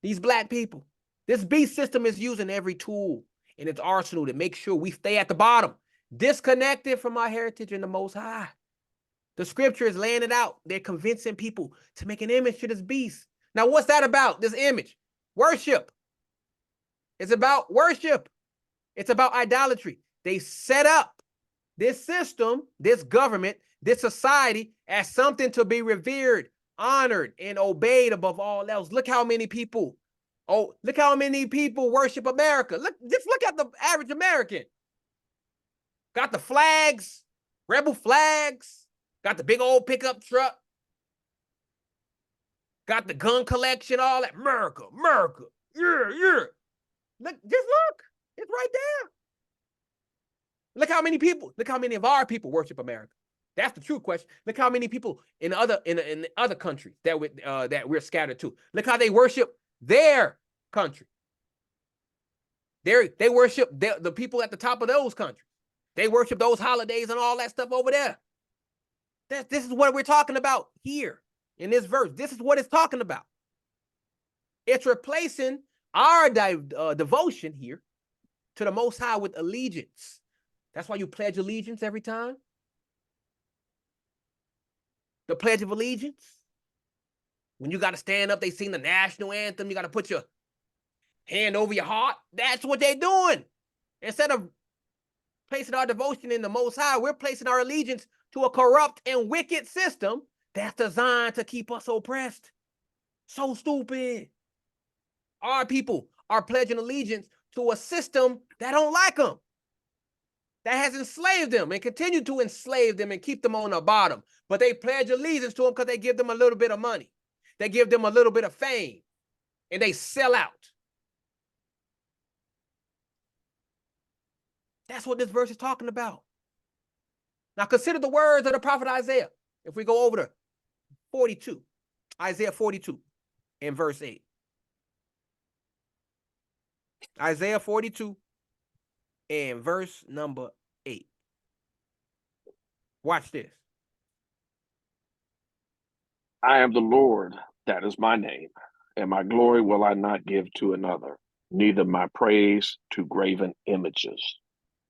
Speaker 1: these black people. This beast system is using every tool in its arsenal to make sure we stay at the bottom, disconnected from our heritage in the Most High. The scripture is laying it out. They're convincing people to make an image to this beast. Now, what's that about, this image? Worship. It's about worship. It's about idolatry. They set up this system, this government, this society as something to be revered, honored, and obeyed above all else. Look how many people, look how many people worship America. Just look at the average American. Got the flags, rebel flags, got the big old pickup truck, got the gun collection, all that. America, America, yeah. Look, just look. It's right there. Look how many people, look how many of our people worship America. That's the true question. Look how many people in other countries that we're scattered to. Look how they worship their country. They worship the people at the top of those countries. They worship those holidays and all that stuff over there. This is what we're talking about here in this verse. This is what it's talking about. It's replacing our devotion here to the Most High with allegiance. That's why you pledge allegiance every time. The Pledge of Allegiance. When you got to stand up, they sing the national anthem. You got to put your hand over your heart. That's what they're doing. Instead of placing our devotion in the Most High, we're placing our allegiance to a corrupt and wicked system that's designed to keep us oppressed. So stupid. Our people are pledging allegiance to a system that don't like them, that has enslaved them and continue to enslave them and keep them on the bottom. But they pledge allegiance to them because they give them a little bit of money. They give them a little bit of fame, and they sell out. That's what this verse is talking about. Now consider the words of the prophet Isaiah. If we go over to 42, Isaiah 42 and verse 8. Isaiah 42 and verse number 8. Watch this.
Speaker 2: I am the Lord, that is my name, and my glory will I not give to another, neither my praise to graven images.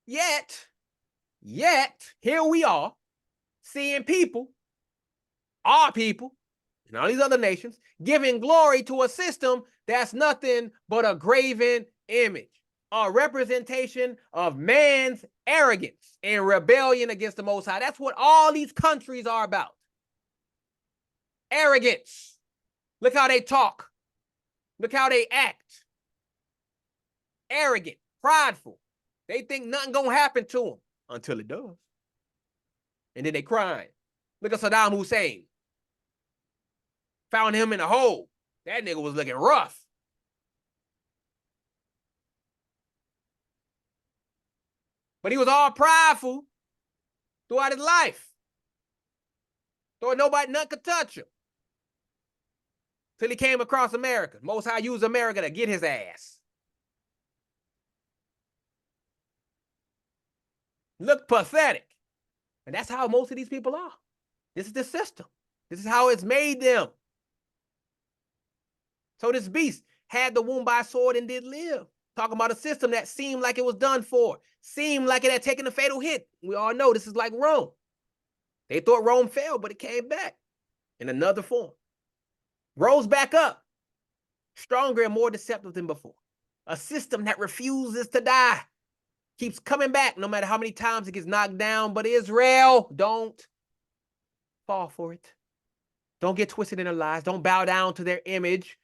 Speaker 1: Yet, here we are, seeing people, our people, and all these other nations, giving glory to a system that's nothing but a graven image, a representation of man's arrogance and rebellion against the Most High. That's what all these countries are about. Arrogance. Look how they talk. Look how they act. Arrogant, prideful. They think nothing gonna happen to them until it does. And then they crying. Look at Saddam Hussein. Found him in a hole. That nigga was looking rough. But he was all prideful throughout his life. Thought nothing could touch him. Till he came across America. Most High used America to get his ass. Look pathetic. And that's how most of these people are. This is the system. This is how it's made them. So this beast had the wound by a sword and did live. Talking about a system that seemed like it was done for. Seemed like it had taken a fatal hit. We all know this is like Rome. They thought Rome fell, but it came back in another form. Rose back up, stronger and more deceptive than before. A system that refuses to die. Keeps coming back no matter how many times it gets knocked down. But Israel, don't fall for it. Don't get twisted in their lies. Don't bow down to their image.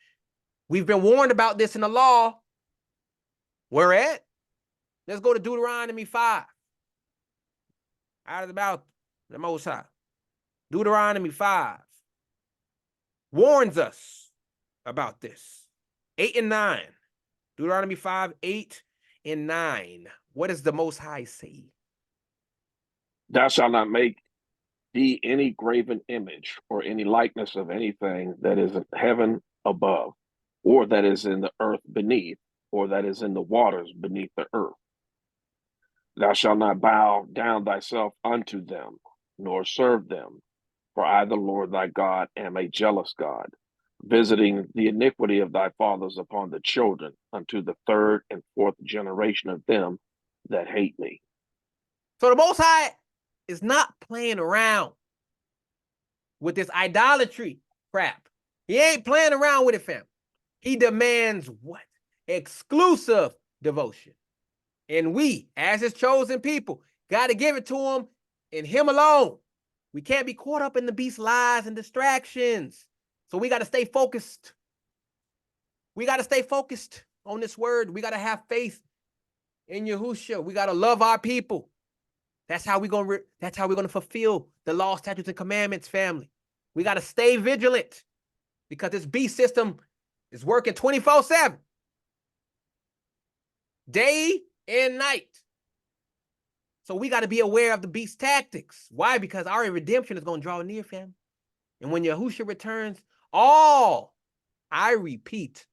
Speaker 1: We've been warned about this in the law. Where at? Let's go to Deuteronomy 5. Out of the mouth of the Most High. Deuteronomy 5 warns us about this. 8 and 9. Deuteronomy 5, 8 and 9. What does the Most High say?
Speaker 2: Thou shalt not make thee any graven image or any likeness of anything that is in heaven above, or that is in the earth beneath, or that is in the waters beneath the earth. Thou shalt not bow down thyself unto them, nor serve them. For I, the Lord thy God, am a jealous God, visiting the iniquity of thy fathers upon the children unto the third and fourth generation of them that hate me.
Speaker 1: So the Most High is not playing around with this idolatry crap. He ain't playing around with it, fam. He demands what? Exclusive devotion. And we, as his chosen people, got to give it to him and him alone. We can't be caught up in the beast's lies and distractions. So we got to stay focused. We got to stay focused on this word. We got to have faith in Yahushua. We got to love our people. That's how we're going to fulfill the law, statutes, and commandments, family. We got to stay vigilant because this beast system is working 24/7. Day and night. So we got to be aware of the beast's tactics. Why? Because our redemption is going to draw near, fam. And when Yahushua returns, all, I repeat,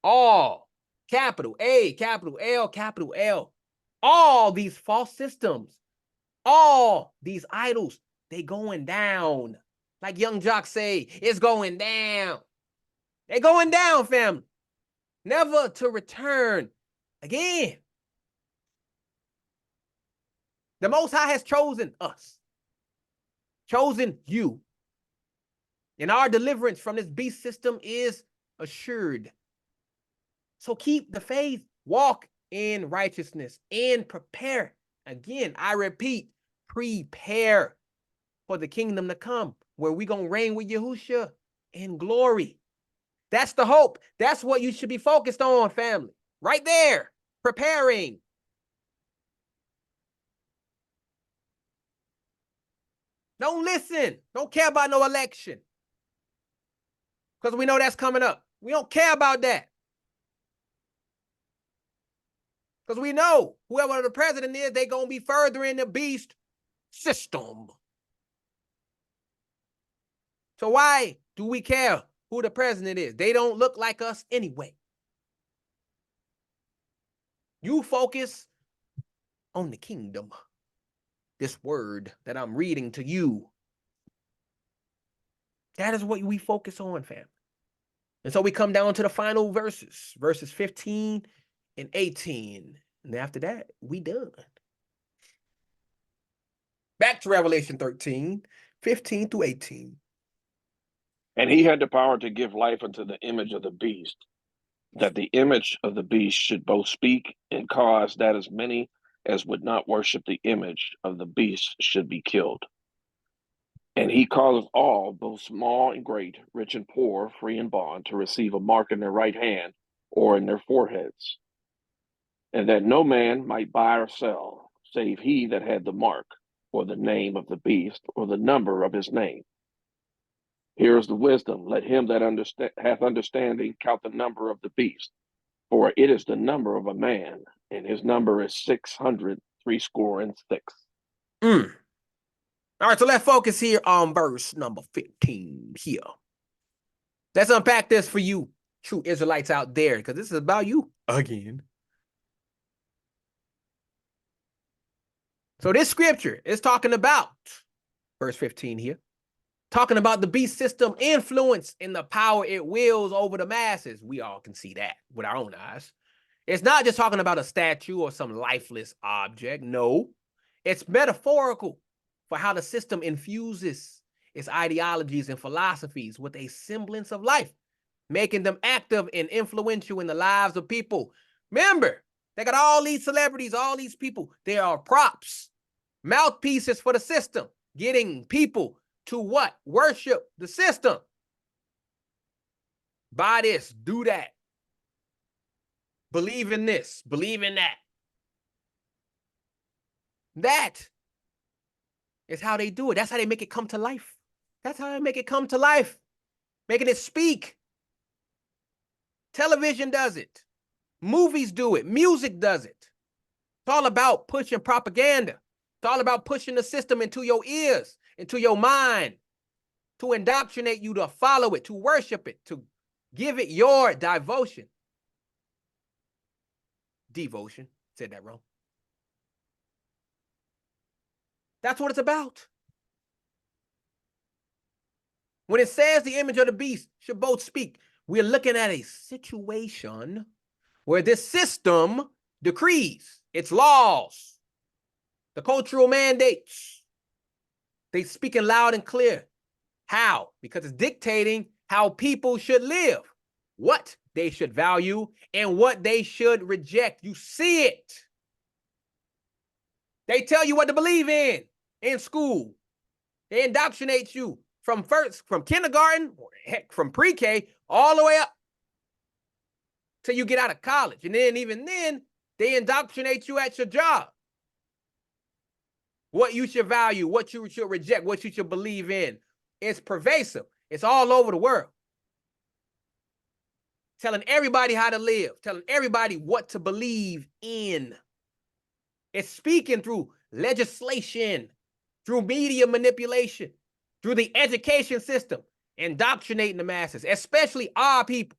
Speaker 1: all, capital A, capital L, capital L, all these false systems, all these idols, they going down. Like Young Jock say, it's going down. They going down, family. Never to return again. The Most High has chosen us, chosen you. And our deliverance from this beast system is assured. So keep the faith, walk in righteousness, and prepare. Again, I repeat, prepare for the kingdom to come, where we're going to reign with Yahushua in glory. That's the hope. That's what you should be focused on, family. Right there, preparing. Don't listen. Don't care about no election. Because we know that's coming up. We don't care about that. Because we know whoever the president is, they're going to be furthering the beast system. So why do we care who the president is? They don't look like us anyway. You focus on the kingdom. This word that I'm reading to you. That is what we focus on, fam. And so we come down to the final verses, verses 15 and 18. And after that, we done. Back to Revelation 13, 15 through 18.
Speaker 2: And he had the power to give life unto the image of the beast, that the image of the beast should both speak and cause that as many as would not worship the image of the beast should be killed. And he causeth all, both small and great, rich and poor, free and bond, to receive a mark in their right hand or in their foreheads, and that no man might buy or sell, save he that had the mark, or the name of the beast, or the number of his name. Here is the wisdom. Let him that hath understanding count the number of the beast, for it is the number of a man, and his number is 666.
Speaker 1: All right, so let's focus here on verse number 15 here. Let's unpack this for you, true Israelites out there, because this is about you again. So this scripture is talking about, verse 15 here, talking about the beast system influence and the power it wields over the masses. We all can see that with our own eyes. It's not just talking about a statue or some lifeless object. No, it's metaphorical for how the system infuses its ideologies and philosophies with a semblance of life, making them active and influential in the lives of people. Remember, they got all these celebrities, all these people. They are props, mouthpieces for the system, getting people to what? Worship the system. Buy this, do that. Believe in this, believe in that. That is how they do it. That's how they make it come to life. That's how they make it come to life. Making it speak. Television does it. Movies do it. Music does it. It's all about pushing propaganda. It's all about pushing the system into your ears, into your mind, to indoctrinate you to follow it, to worship it, to give it your devotion. Devotion. Said that wrong. That's what it's about. When it says the image of the beast should both speak, we're looking at a situation where this system decrees its laws, the cultural mandates. They speaking loud and clear. How? Because it's dictating how people should live, what they should value, and what they should reject. You see it. They tell you what to believe in school. They indoctrinate you from kindergarten, heck, from pre-K all the way up till you get out of college. And then even then, they indoctrinate you at your job. What you should value, what you should reject, what you should believe in. It's pervasive. It's all over the world. Telling everybody how to live, telling everybody what to believe in. It's speaking through legislation, through media manipulation, through the education system, indoctrinating the masses, especially our people,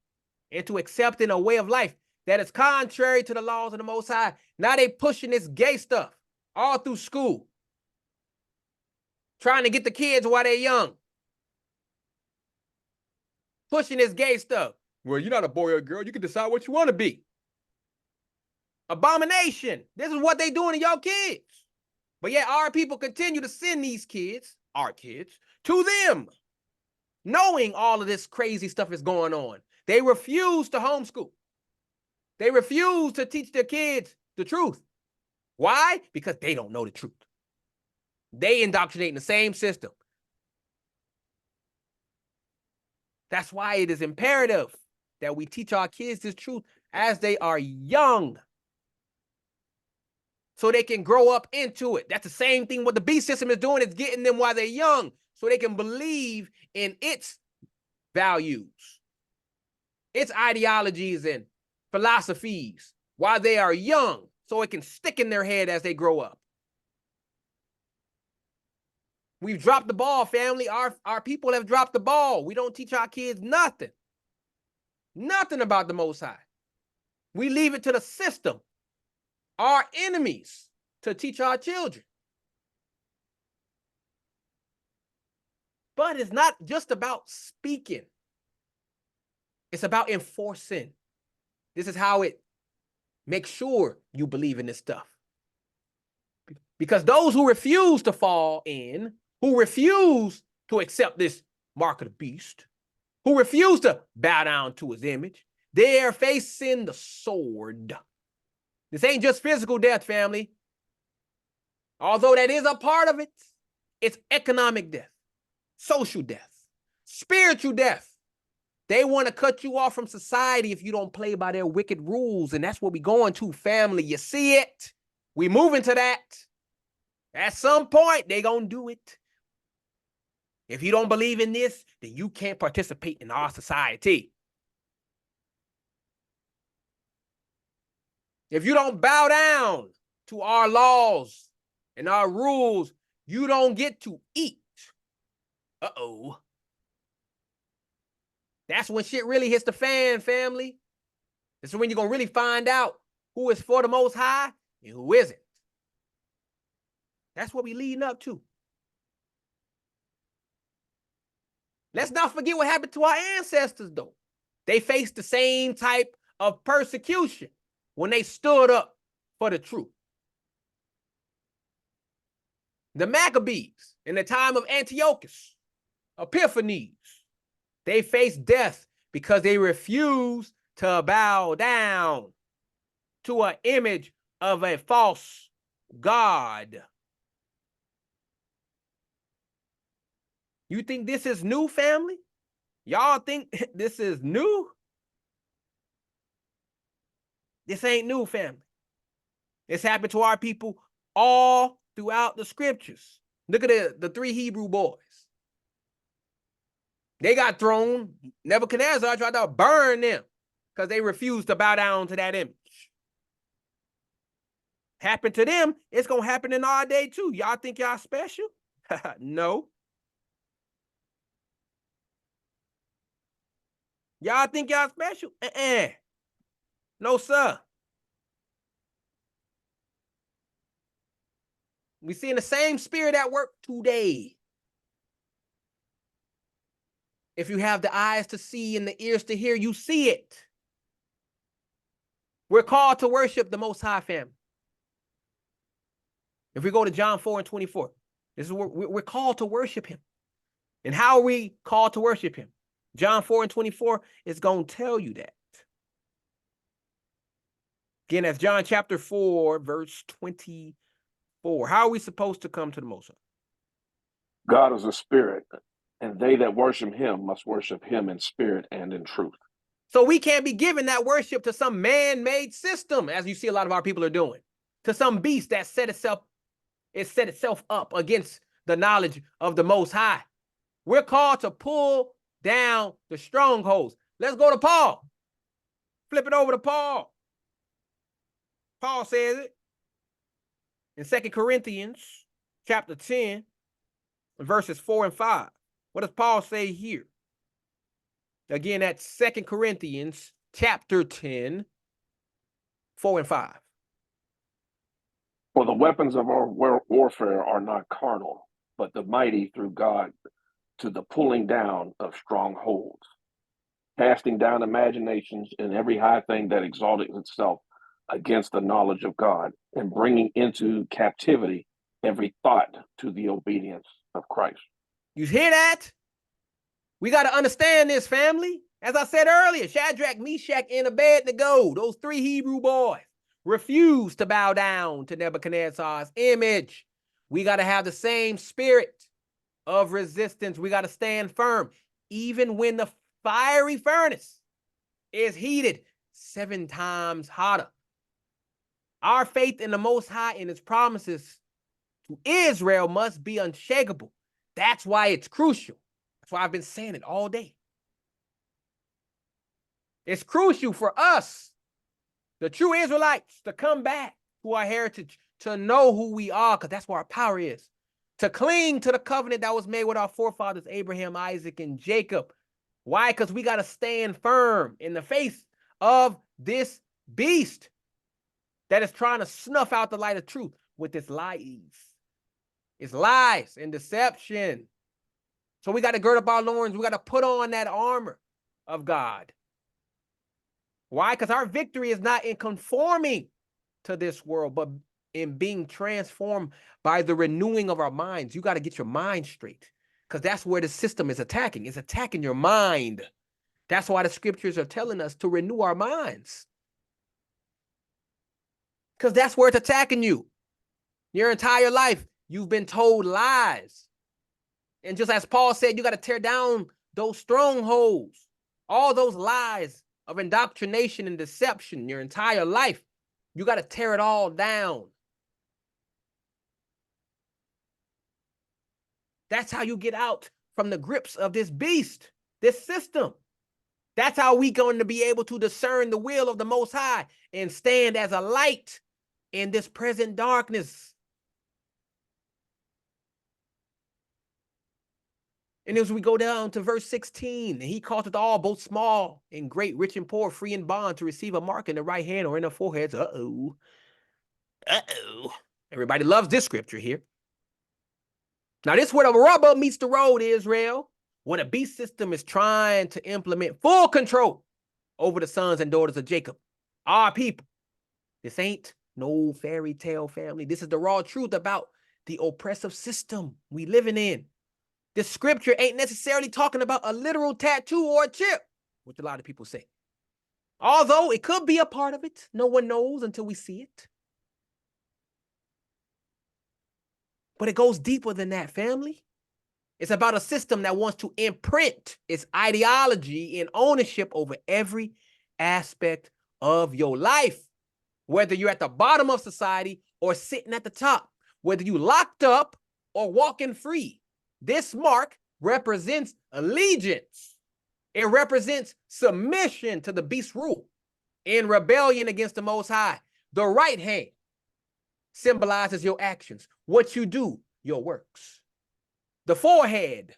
Speaker 1: into accepting a way of life that is contrary to the laws of the Most High. Now they pushing this gay stuff all through school, trying to get the kids while they're young. Pushing this gay stuff. Well, you're not a boy or a girl. You can decide what you want to be. Abomination. This is what they doing to your kids. But yet our people continue to send these kids, our kids, to them, knowing all of this crazy stuff is going on. They refuse to homeschool. They refuse to teach their kids the truth. Why? Because they don't know the truth. They indoctrinate in the same system. That's why it is imperative that we teach our kids this truth as they are young, so they can grow up into it. That's the same thing what the beast system is doing, is getting them while they're young, so they can believe in its values, its ideologies and philosophies while they are young, so it can stick in their head as they grow up. We've dropped the ball, family. Our people have dropped the ball. We don't teach our kids nothing. Nothing about the Most High. We leave it to the system, our enemies, to teach our children. But it's not just about speaking. It's about enforcing. This is how it makes sure you believe in this stuff. Because those who refuse to fall in, who refuse to accept this mark of the beast, who refuse to bow down to his image, they're facing the sword. This ain't just physical death, family. Although that is a part of it, it's economic death, social death, spiritual death. They want to cut you off from society if you don't play by their wicked rules. And that's what we're going to, family. You see it? We moving to that. At some point, they gonna do it. If you don't believe in this, then you can't participate in our society. If you don't bow down to our laws and our rules, you don't get to eat. Uh-oh. That's when shit really hits the fan, family. This is when you're going to really find out who is for the Most High and who isn't. That's what we're leading up to. Let's not forget what happened to our ancestors, though. They faced the same type of persecution when they stood up for the truth. The Maccabees, in the time of Antiochus, Epiphanes, they faced death because they refused to bow down to an image of a false god. You think this is new, family? Y'all think this is new? This ain't new, family. It's happened to our people all throughout the scriptures. Look at the 3 Hebrew boys. They got thrown. Nebuchadnezzar tried to burn them because they refused to bow down to that image. Happened to them, it's going to happen in our day too. Y'all think y'all special? No. Y'all think y'all special? No, sir. We seeing the same spirit at work today. If you have the eyes to see and the ears to hear, you see it. We're called to worship the Most High, family. If we go to John 4:24, this is where we're called to worship him. And how are we called to worship him? John 4:24 is going to tell you that. Again, that's John chapter 4, verse 24. 4. How are we supposed to come to the Most High?
Speaker 2: God is a spirit, and they that worship him must worship him in spirit and in truth.
Speaker 1: So we can't be giving that worship to some man-made system, as you see a lot of our people are doing, to some beast that set itself up against the knowledge of the Most High. We're called to pull down the strongholds. Let's go to Paul. Flip it over to Paul. Paul says it in 2 Corinthians chapter 10, verses 4 and 5. What does Paul say here? Again, that's 2 Corinthians chapter 10, 4 and 5.
Speaker 2: For the weapons of our warfare are not carnal, but the mighty through God to the pulling down of strongholds, casting down imaginations and every high thing that exalted itself against the knowledge of God, and bringing into captivity every thought to the obedience of Christ.
Speaker 1: You hear that? We got to understand this, family. As I said earlier, Shadrach, Meshach, and Abednego, those 3 Hebrew boys, refused to bow down to Nebuchadnezzar's image. We got to have the same spirit of resistance. We got to stand firm, even when the fiery furnace is heated 7 times hotter. Our faith in the Most High and his promises to Israel must be unshakable. That's why it's crucial. That's why I've been saying it all day. It's crucial for us, the true Israelites, to come back to our heritage, to know who we are, because that's where our power is. To cling to the covenant that was made with our forefathers, Abraham, Isaac, and Jacob. Why? Because we got to stand firm in the face of this beast that is trying to snuff out the light of truth with its lies. It's lies and deception. So we got to gird up our loins. We got to put on that armor of God. Why? Because our victory is not in conforming to this world, but in being transformed by the renewing of our minds. You got to get your mind straight, because that's where the system is attacking. It's attacking your mind. That's why the scriptures are telling us to renew our minds, because that's where it's attacking you. Your entire life, you've been told lies. And just as Paul said, you got to tear down those strongholds, all those lies of indoctrination and deception your entire life. You got to tear it all down. That's how you get out from the grips of this beast, this system. That's how we're going to be able to discern the will of the Most High and stand as a light in this present darkness. And as we go down to verse 16, and he causeth all, both small and great, rich and poor, free and bond, to receive a mark in the right hand or in the foreheads. Uh-oh. Everybody loves this scripture here. Now, this is where the rubber meets the road, Israel. When a beast system is trying to implement full control over the sons and daughters of Jacob, our people. This ain't no fairy tale, family. This is the raw truth about the oppressive system we living in. This scripture ain't necessarily talking about a literal tattoo or a chip, which a lot of people say. Although it could be a part of it. No one knows until we see it. But it goes deeper than that, family. It's about a system that wants to imprint its ideology and ownership over every aspect of your life. Whether you're at the bottom of society or sitting at the top, whether you locked up or walking free, this mark represents allegiance. It represents submission to the beast's rule in rebellion against the Most High. The right hand symbolizes your actions, what you do, your works. The forehead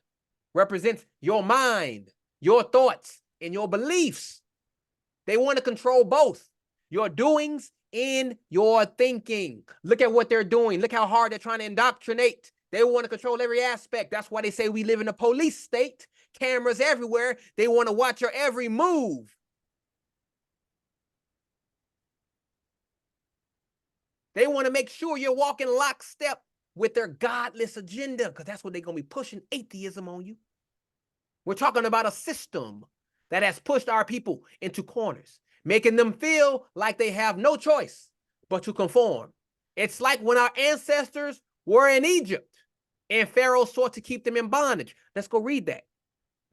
Speaker 1: represents your mind, your thoughts, and your beliefs. They want to control both your doings and your thinking. Look at what they're doing. Look how hard they're trying to indoctrinate. They want to control every aspect. That's why they say we live in a police state. Cameras everywhere. They want to watch your every move. They want to make sure you're walking lockstep with their godless agenda, because that's what they're going to be pushing, atheism on you. We're talking about a system that has pushed our people into corners, making them feel like they have no choice but to conform It's like when our ancestors were in Egypt and Pharaoh sought to keep them in bondage. Let's go read that.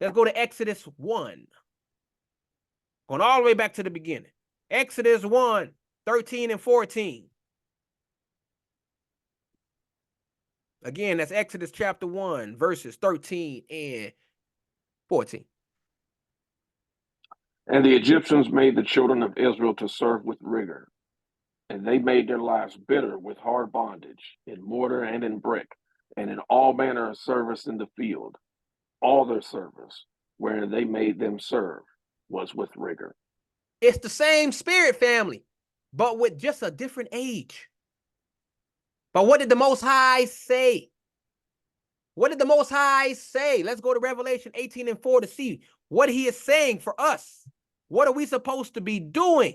Speaker 1: Let's go to Exodus 1. Going all the way back to the beginning. Exodus 1, 13 and 14. Again, that's Exodus chapter 1, verses 13 and 14.
Speaker 2: And the Egyptians made the children of Israel to serve with rigor, and they made their lives bitter with hard bondage, in mortar and in brick, and in all manner of service in the field. All their service, wherein they made them serve, was with rigor.
Speaker 1: It's the same spirit family, but with just a different age. But what did the Most High say? What did the Most High say? Let's go to Revelation 18 and 4 to see what he is saying for us. What are we supposed to be doing?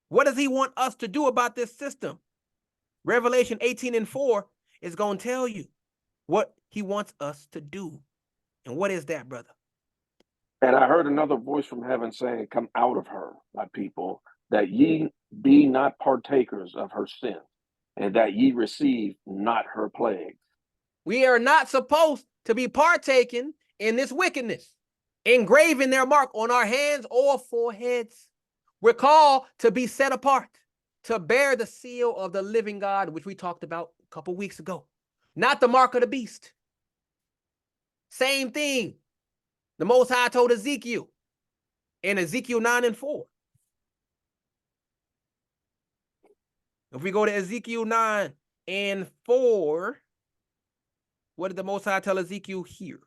Speaker 1: What does he want us to do about this system? Revelation 18 and 4 is going to tell you what he wants us to do. And what is that, brother?
Speaker 2: And I heard another voice from heaven saying, Come out of her, my people, that ye be not partakers of her sin, and that ye receive not her plagues.
Speaker 1: We are not supposed to be partaking in this wickedness, engraving their mark on our hands or foreheads. We're called to be set apart, to bear the seal of the living God, which we talked about a couple weeks ago. Not the mark of the beast. Same thing. The Most High told Ezekiel in Ezekiel 9 and 4. If we go to Ezekiel 9 and 4, what did the Most High tell Ezekiel here?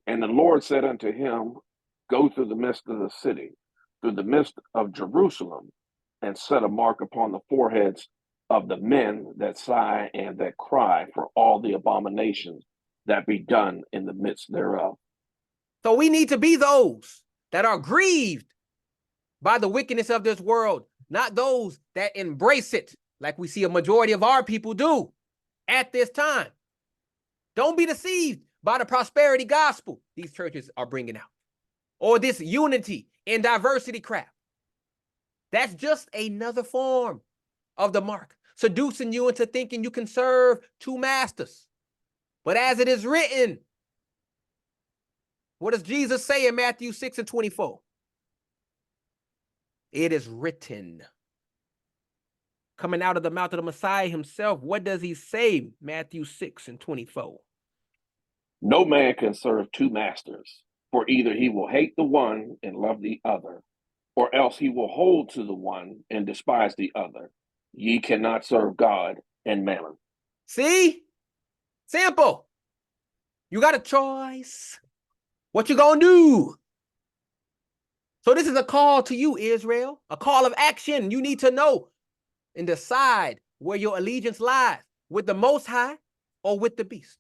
Speaker 2: And the Lord said unto him, Go through the midst of the city, through the midst of Jerusalem, and set a mark upon the foreheads of the men that sigh and that cry for all the abominations that be done in the midst thereof.
Speaker 1: So we need to be those that are grieved by the wickedness of this world, not those that embrace it like we see a majority of our people do at this time. Don't be deceived by the prosperity gospel these churches are bringing out, or this unity and diversity crap. That's just another form of the mark, seducing you into thinking you can serve two masters. But as it is written, what does Jesus say in Matthew 6 and 24? It is written. Coming out of the mouth of the Messiah himself, what does he say? Matthew 6 and 24.
Speaker 2: No man can serve two masters, for either he will hate the one and love the other, or else he will hold to the one and despise the other. Ye cannot serve God and mammon.
Speaker 1: See? Simple. You got a choice. What you gonna do? So this is a call to you, Israel, a call of action. You need to know and decide where your allegiance lies, with the Most High or with the beast.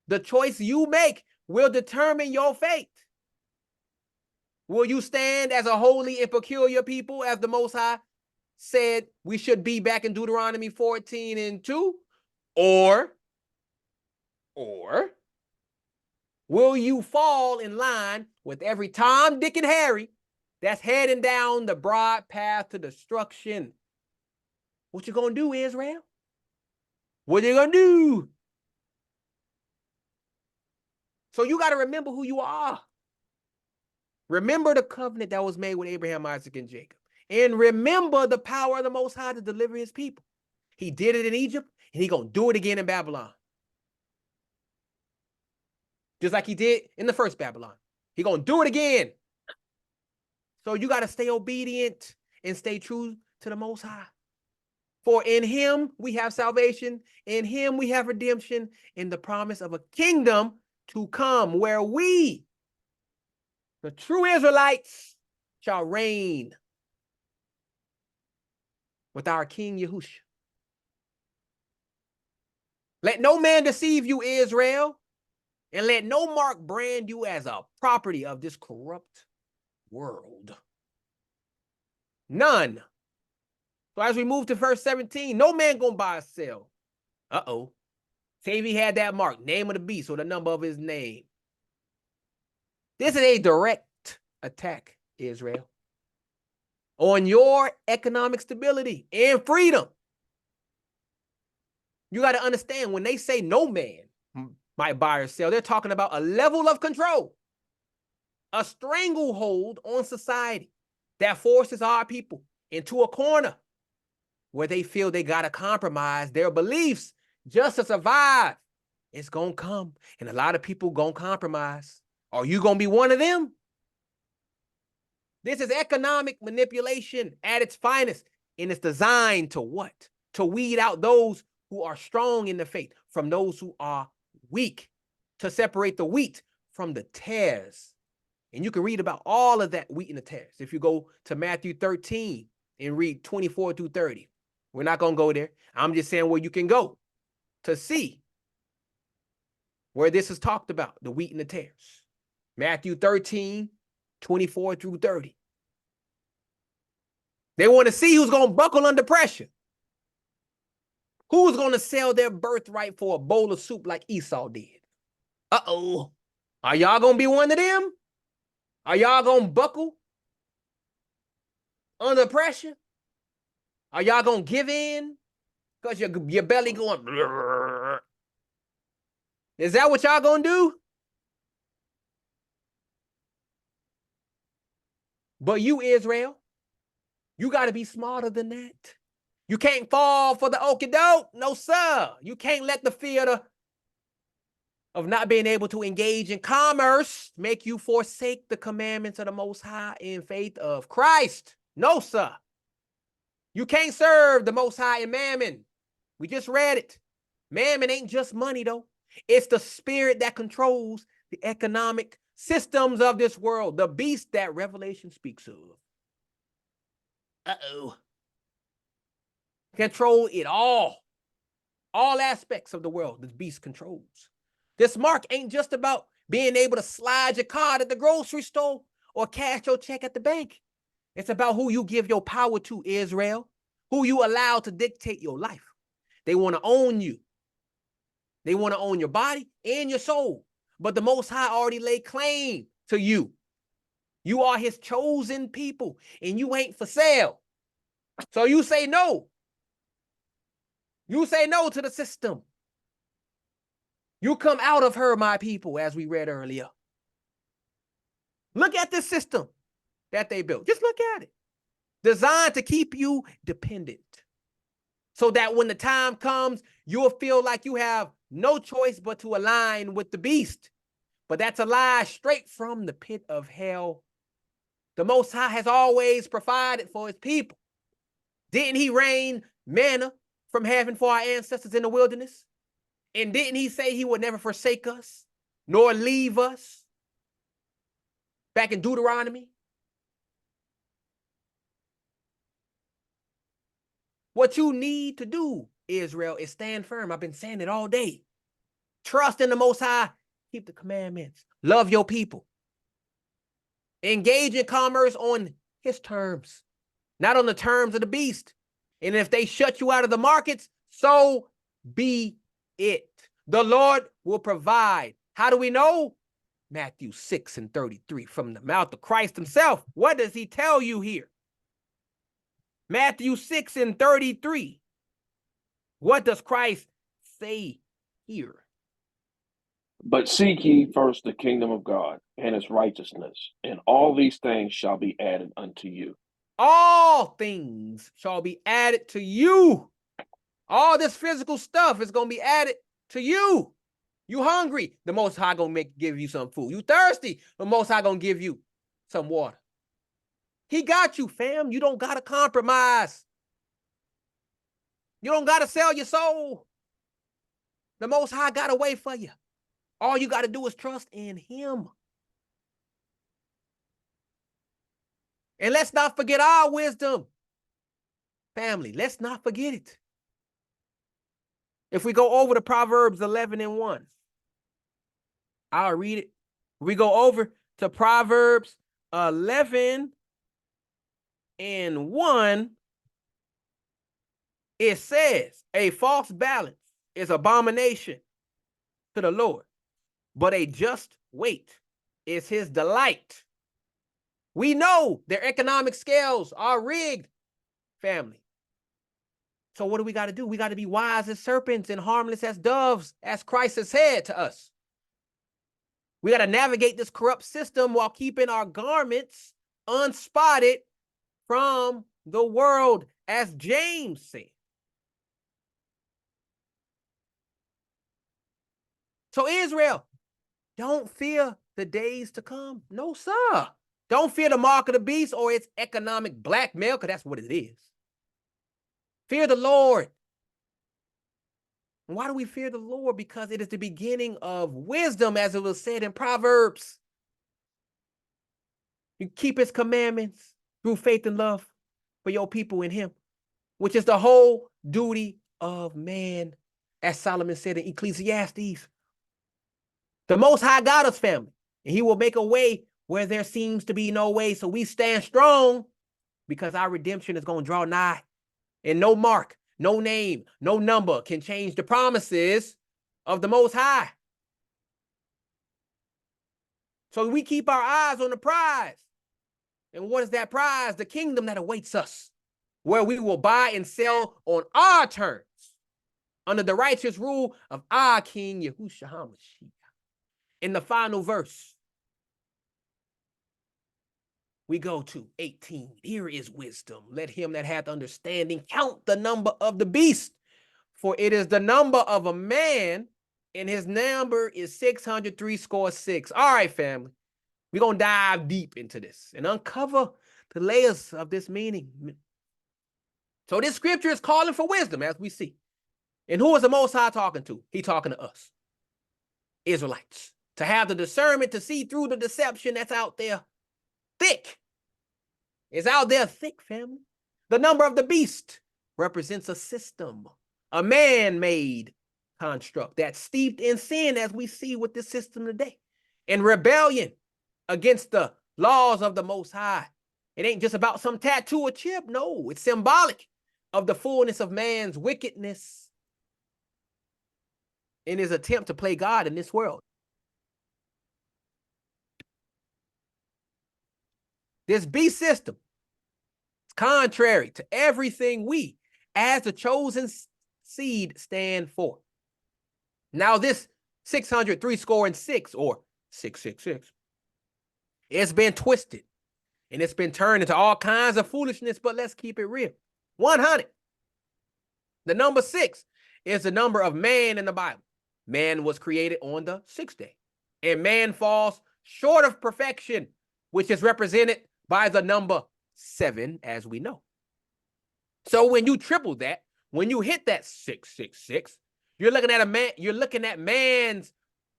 Speaker 1: The choice you make will determine your fate. Will you stand as a holy and peculiar people, as the Most High said we should be back in Deuteronomy 14 and 2? Or will you fall in line with every Tom, Dick, and Harry that's heading down the broad path to destruction? What you gonna do, Israel? What you gonna do? So you got to remember who you are. Remember the covenant that was made with Abraham, Isaac, and Jacob. And remember the power of the Most High to deliver his people. He did it in Egypt, and he's going to do it again in Babylon. Just like he did in the first Babylon. He's going to do it again. So you got to stay obedient and stay true to the Most High. For in him we have salvation, in him we have redemption, in the promise of a kingdom to come where we, the true Israelites, shall reign with our King Yahushua. Let no man deceive you, Israel, and let no mark brand you as a property of this corrupt world. None. So as we move to verse 17, no man gonna buy or sell. Uh-oh. Say if he had that mark, name of the beast or the number of his name. This is a direct attack, Israel, on your economic stability and freedom. You got to understand, when they say no man might buy or sell, they're talking about a level of control, a stranglehold on society that forces our people into a corner where they feel they got to compromise their beliefs just to survive. It's going to come, and a lot of people going to compromise. Are you going to be one of them? This is economic manipulation at its finest, and it's designed to what? To weed out those who are strong in the faith from those who are weak, to separate the wheat from the tares. And you can read about all of that wheat and the tares if you go to Matthew 13 and read 24 through 30. We're not going to go there. I'm just saying where you can go to see where this is talked about, the wheat and the tares. Matthew 13, 24 through 30. They want to see who's going to buckle under pressure. Who's going to sell their birthright for a bowl of soup like Esau did? Uh-oh. Are y'all going to be one of them? Are y'all going to buckle under pressure? Are y'all going to give in? Because your belly going... Brrr. Is that what y'all going to do? But you, Israel, you got to be smarter than that. You can't fall for the okie doke. No, sir. You can't let the fear of not being able to engage in commerce make you forsake the commandments of the Most High in faith of Christ. No, sir. You can't serve the Most High in mammon. We just read it. Mammon ain't just money, though. It's the spirit that controls the economic systems of this world, the beast that Revelation speaks of. Uh-oh. Control it all aspects of the world the beast controls. This mark ain't just about being able to slide your card at the grocery store or cash your check at the bank. It's about who you give your power to, Israel, who you allow to dictate your life. They want to own you. They want to own your body and your soul. But the Most High already laid claim to you. You are his chosen people, and you ain't for sale. So you say no. You say no to the system. You come out of her, my people, as we read earlier. Look at this system that they built. Just look at it. Designed to keep you dependent. So that when the time comes, you'll feel like you have no choice but to align with the beast. But that's a lie straight from the pit of hell. The Most High has always provided for his people. Didn't he rain manna from heaven for our ancestors in the wilderness? And didn't he say he would never forsake us, nor leave us? Back in Deuteronomy. What you need to do, Israel, is stand firm. I've been saying it all day. Trust in the Most High. Keep the commandments. Love your people. Engage in commerce on his terms, not on the terms of the beast. And if they shut you out of the markets, so be it. The Lord will provide. How do we know? Matthew 6 and 33 from the mouth of Christ himself. What does he tell you here? Matthew 6 and 33. What does Christ say here?
Speaker 2: But seek ye first the kingdom of God and his righteousness, and all these things shall be added unto you.
Speaker 1: All things shall be added to you. All this physical stuff is going to be added to you. You hungry, the Most High going to give you some food. You thirsty, the Most High going to give you some water. He got you, fam. You don't got to compromise. You don't got to sell your soul. The Most High got a way for you. All you got to do is trust in him. And let's not forget our wisdom. Family, let's not forget it. If we go over to Proverbs 11 and 1, I'll read it. We go over to Proverbs 11 and 1. It says, a false balance is abomination to the Lord, but a just weight is his delight. We know their economic scales are rigged, family. So what do we got to do? We got to be wise as serpents and harmless as doves, as Christ has said to us. We got to navigate this corrupt system while keeping our garments unspotted from the world, as James said. So Israel, don't fear the days to come. No, sir. Don't fear the mark of the beast or its economic blackmail, because that's what it is. Fear the Lord. And why do we fear the Lord? Because it is the beginning of wisdom, as it was said in Proverbs. You keep his commandments through faith and love for your people in him, which is the whole duty of man, as Solomon said in Ecclesiastes. The Most High got us, family, and he will make a way where there seems to be no way. So we stand strong because our redemption is going to draw nigh. And no mark, no name, no number can change the promises of the Most High. So we keep our eyes on the prize. And what is that prize? The kingdom that awaits us, where we will buy and sell on our terms under the righteous rule of our King Yahushua HaMashiach. In the final verse, we go to 18. Here is wisdom. Let him that hath understanding count the number of the beast, for it is the number of a man, and his number is 666. All right, family. We're going to dive deep into this and uncover the layers of this meaning. So this scripture is calling for wisdom, as we see. And who is the Most High talking to? He's talking to us, Israelites, to have the discernment to see through the deception that's out there thick. It's out there thick, family. The number of the beast represents a system, a man-made construct that's steeped in sin, as we see with this system today, in rebellion against the laws of the Most High. It ain't just about some tattoo or chip. No, it's symbolic of the fullness of man's wickedness in his attempt to play God in this world. This beast system is contrary to everything we, as the chosen seed, stand for. Now, this 666, or 666, it's been twisted and it's been turned into all kinds of foolishness, but let's keep it real. 100. The number 6 is the number of man in the Bible. Man was created on the 6th day, and man falls short of perfection, which is represented by the number 7, as we know. So when you triple that, when you hit that 666, you're looking at a man, you're looking at man's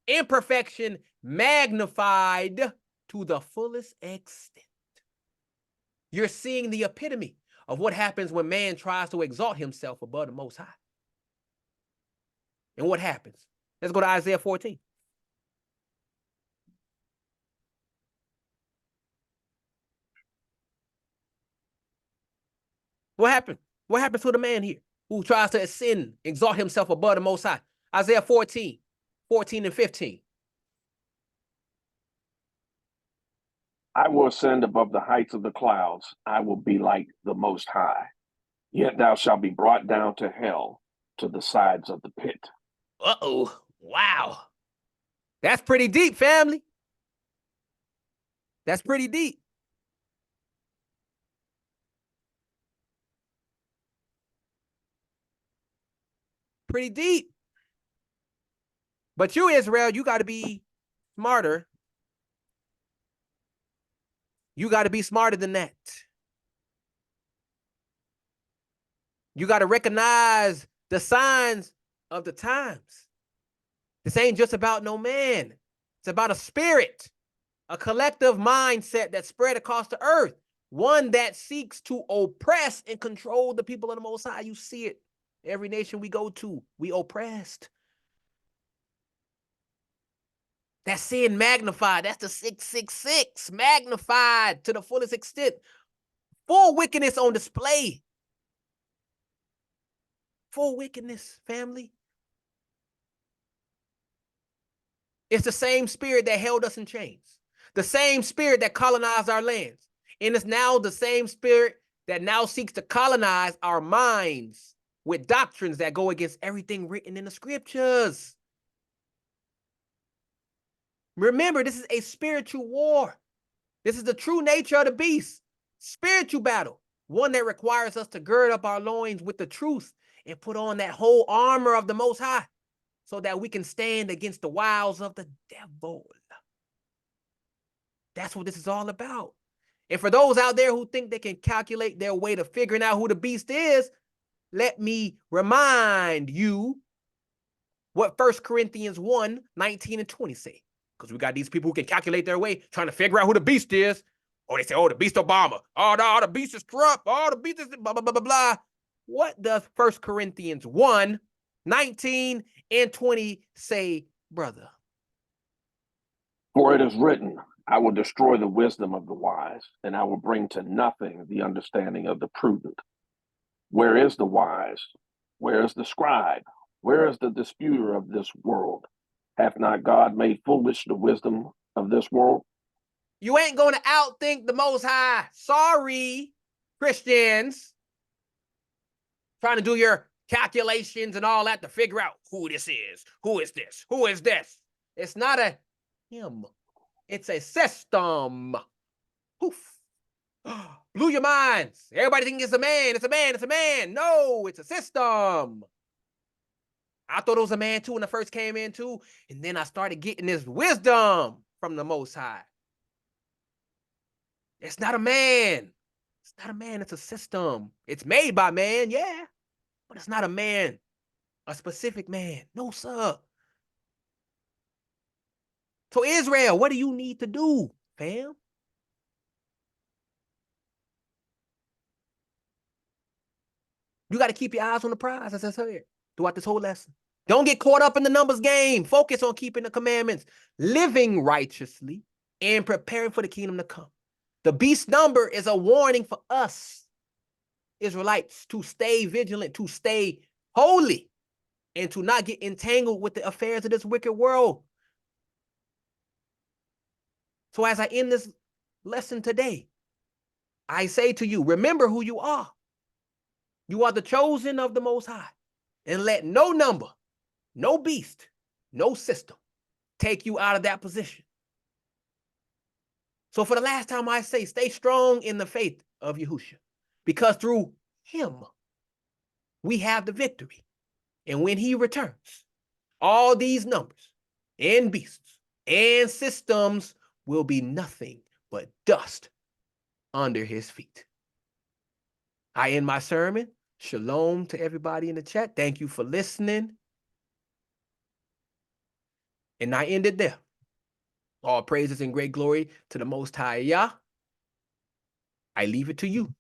Speaker 1: imperfection magnified to the fullest extent. You're seeing the epitome of what happens when man tries to exalt himself above the Most High. And what happens? Let's go to Isaiah 14. What happened? What happens to the man here who tries to ascend, exalt himself above the Most High? Isaiah 14, 14 and 15.
Speaker 2: I will ascend above the heights of the clouds. I will be like the Most High. Yet thou shalt be brought down to hell, to the sides of the pit.
Speaker 1: Uh-oh. Wow. That's pretty deep, family. That's pretty deep. Pretty deep. But you, Israel, you got to be smarter. You got to be smarter than that. You got to recognize the signs of the times. This ain't just about no man. It's about a spirit, a collective mindset that's spread across the earth, one that seeks to oppress and control the people of the Most High. You see it. Every nation we go to, we oppressed. That's sin magnified. That's the 666 magnified to the fullest extent. Full wickedness on display. Full wickedness, family. It's the same spirit that held us in chains. The same spirit that colonized our lands. And it's now the same spirit that now seeks to colonize our minds with doctrines that go against everything written in the scriptures. Remember, this is a spiritual war. This is the true nature of the beast. Spiritual battle. One that requires us to gird up our loins with the truth and put on that whole armor of the Most High so that we can stand against the wiles of the devil. That's what this is all about. And for those out there who think they can calculate their way to figuring out who the beast is, let me remind you what 1 Corinthians 1, 19 and 20 say. Because we got these people who can calculate their way, trying to figure out who the beast is. Or they say, oh, the beast Obama. Oh, no, the beast is corrupt. Oh, the beast is blah, blah, blah, blah, blah. What does 1 Corinthians 1, 19 and 20 say, brother?
Speaker 2: For it is written, I will destroy the wisdom of the wise, and I will bring to nothing the understanding of the prudent. Where is the wise? Where is the scribe? Where is the disputer of this world? Hath not God made foolish the wisdom of this world?
Speaker 1: You ain't going to outthink the Most High. Sorry, Christians. Trying to do your calculations and all that to figure out who this is. Who is this? Who is this? It's not a him. It's a system. Poof. Blew your minds. Everybody thinks it's a man. It's a man. It's a man. No, it's a system. I thought it was a man too when I first came in too. And then I started getting this wisdom from the Most High. It's not a man. It's not a man. It's a system. It's made by man, yeah. But it's not a man. A specific man. No, sir. So Israel, what do you need to do, fam? You got to keep your eyes on the prize, as I said, throughout this whole lesson. Don't get caught up in the numbers game. Focus on keeping the commandments, living righteously, and preparing for the kingdom to come. The beast number is a warning for us, Israelites, to stay vigilant, to stay holy, and to not get entangled with the affairs of this wicked world. So as I end this lesson today, I say to you, remember who you are. You are the chosen of the Most High. And let no number, no beast, no system take you out of that position. So for the last time I say, stay strong in the faith of Yahushua, because through him, we have the victory. And when he returns, all these numbers and beasts and systems will be nothing but dust under his feet. I end my sermon. Shalom to everybody in the chat. Thank you for listening. And I end it there. All praises and great glory to the Most High Yah. I leave it to you.